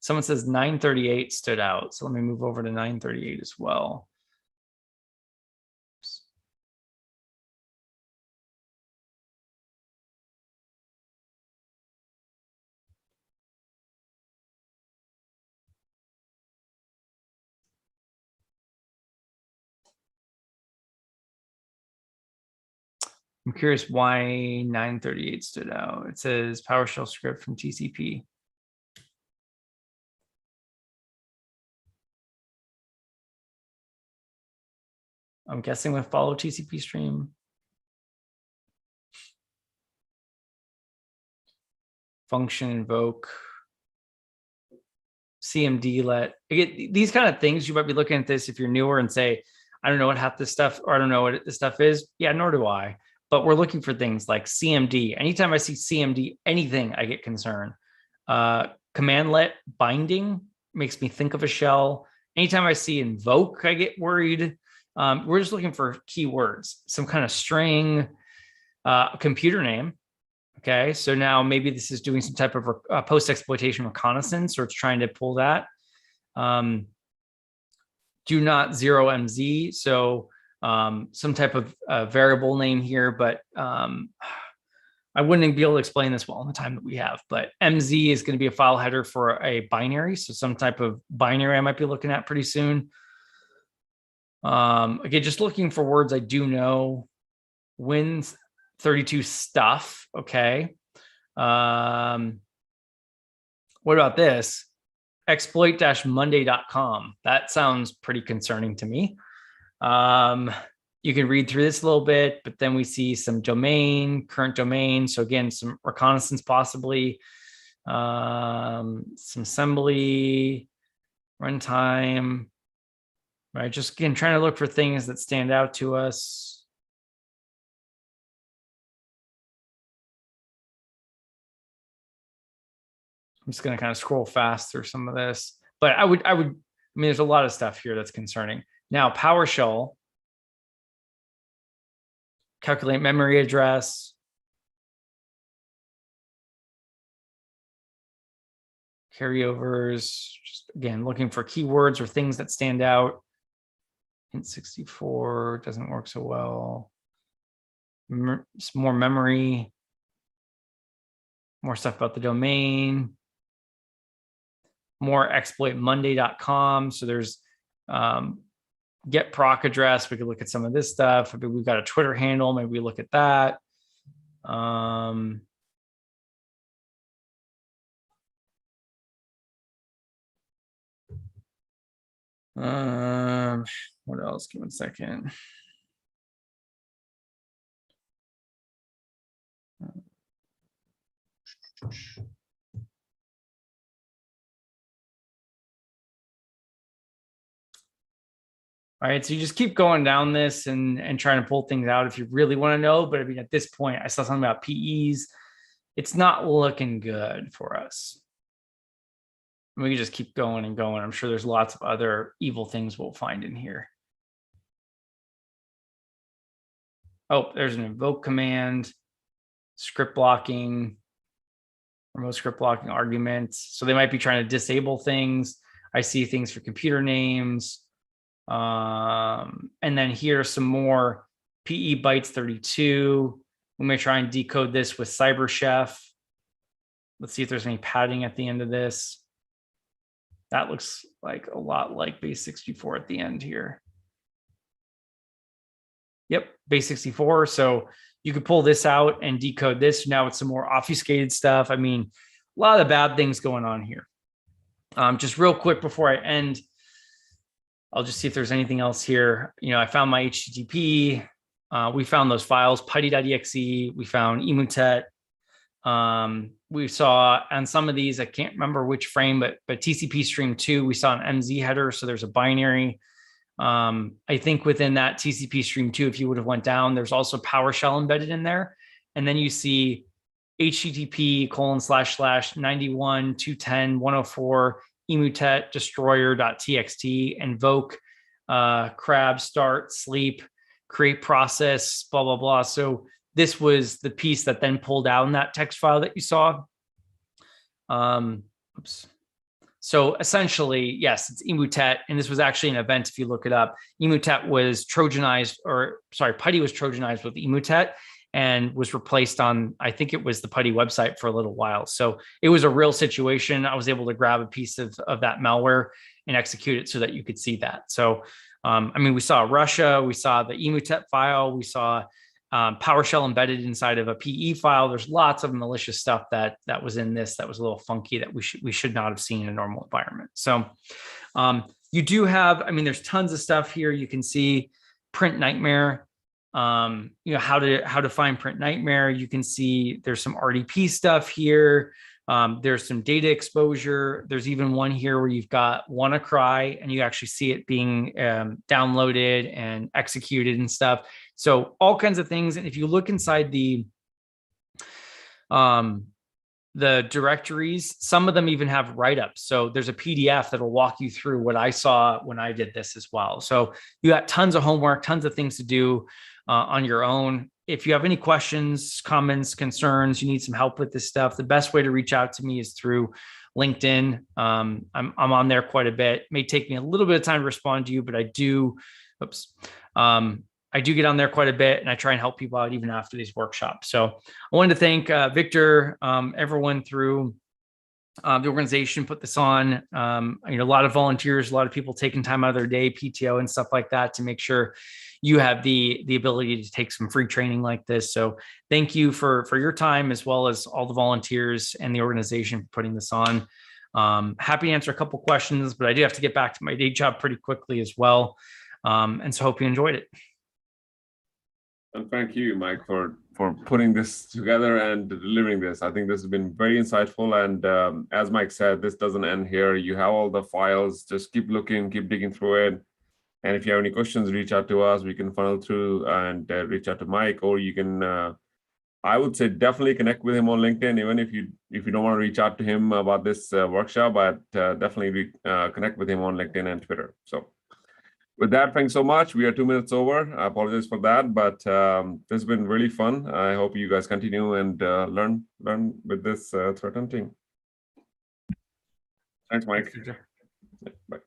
[SPEAKER 1] Someone says 938 stood out. So let me move over to 938 as well. I'm curious why 938 stood out. It says PowerShell script from TCP. I'm guessing with follow TCP stream. Function invoke. CMD let. Again, these kind of things, you might be looking at this if you're newer and say, I don't know what half this stuff, or I don't know what this stuff is. Yeah, nor do I. But we're looking for things like CMD. Anytime I see CMD, anything, I get concerned. Command let binding makes me think of a shell. Anytime I see invoke, I get worried. We're just looking for keywords, some kind of string, computer name. Okay, so now maybe this is doing some type of post-exploitation reconnaissance, or it's trying to pull that. Do not 0MZ, so some type of variable name here, but I wouldn't be able to explain this well in the time that we have. But MZ is going to be a file header for a binary, so some type of binary I might be looking at pretty soon. Again, just looking for words I do know. Wins 32 stuff. Okay. What about this? Exploit-monday.com. That sounds pretty concerning to me. You can read through this a little bit, but then we see some domain, current domain. So again, some reconnaissance possibly, some assembly, runtime, right? Just again, trying to look for things that stand out to us. I'm just going to kind of scroll fast through some of this, but I mean, there's a lot of stuff here that's concerning. Now, PowerShell, calculate memory address, carryovers, just again, looking for keywords or things that stand out. Int 64 doesn't work so well. Some more memory, more stuff about the domain. More exploitmonday.com. So there's get proc address. We could look at some of this stuff. Maybe we've got a Twitter handle. Maybe we look at that. What else? Give me 1 second. All right, so you just keep going down this and trying to pull things out if you really want to know. But I mean, at this point, I saw something about PEs. It's not looking good for us. We can just keep going and going. I'm sure there's lots of other evil things we'll find in here. Oh, there's an invoke command, script blocking, remote script blocking arguments. So they might be trying to disable things. I see things for computer names. And then here's some more PE bytes 32. We may try and decode this with CyberChef. Let's see if there's any padding at the end of this. That looks like a lot like base 64 at the end here. Yep, base 64. So you could pull this out and decode this. Now it's some more obfuscated stuff. I mean, a lot of the bad things going on here. Just real quick before I end, I'll just see if there's anything else here. You know, I found my HTTP. We found those files, putty.exe. We found emutet. We saw on some of these, I can't remember which frame, but TCP stream 2, we saw an MZ header. So there's a binary. I think within that TCP stream 2, if you would have went down, there's also PowerShell embedded in there. And then you see http://91.210.104 emutet destroyer.txt, invoke, crab, start, sleep, create process, blah, blah, blah. So this was the piece that then pulled down that text file that you saw. Oops. So essentially, yes, it's emutet, and this was actually an event if you look it up. Emutet was Trojanized, or sorry, putty was Trojanized with emutet and was replaced on, I think it was the putty website for a little while. So it was a real situation. I was able to grab a piece of that malware and execute it so that you could see that. So, I mean, we saw Russia, we saw the emutet file, we saw PowerShell embedded inside of a PE file. There's lots of malicious stuff that was in this that was a little funky that we should not have seen in a normal environment. So you do have, I mean, there's tons of stuff here. You can see print nightmare. You know, how to find print nightmare. You can see there's some RDP stuff here. There's some data exposure. There's even one here where you've got WannaCry and you actually see it being downloaded and executed and stuff. So all kinds of things. And if you look inside the directories, some of them even have write-ups. So there's a PDF that'll walk you through what I saw when I did this as well. So you got tons of homework, tons of things to do on your own. If you have any questions, comments, concerns, you need some help with this stuff, the best way to reach out to me is through LinkedIn. I'm on there quite a bit. It may take me a little bit of time to respond to you, but I do get on there quite a bit, and I try and help people out even after these workshops. So I wanted to thank Victor, everyone through the organization put this on. You know, a lot of volunteers, a lot of people taking time out of their day, PTO and stuff like that, to make sure you have the ability to take some free training like this. So thank you for your time, as well as all the volunteers and the organization for putting this on. Happy to answer a couple questions, but I do have to get back to my day job pretty quickly as well. And so hope you enjoyed it.
[SPEAKER 2] And thank you, Mike, for putting this together and delivering this. I think this has been very insightful. And as Mike said, this doesn't end here. You have all the files. Just keep looking, keep digging through it. And if you have any questions, reach out to us. We can funnel through and reach out to Mike, or you can, I would say, definitely connect with him on LinkedIn, even if you don't want to reach out to him about this workshop, but definitely connect with him on LinkedIn and Twitter. So with that, thanks so much. We are 2 minutes over. I apologize for that, but this has been really fun. I hope you guys continue and learn with this threat hunting. Thanks, Mike.
[SPEAKER 1] Thanks,
[SPEAKER 2] Bye.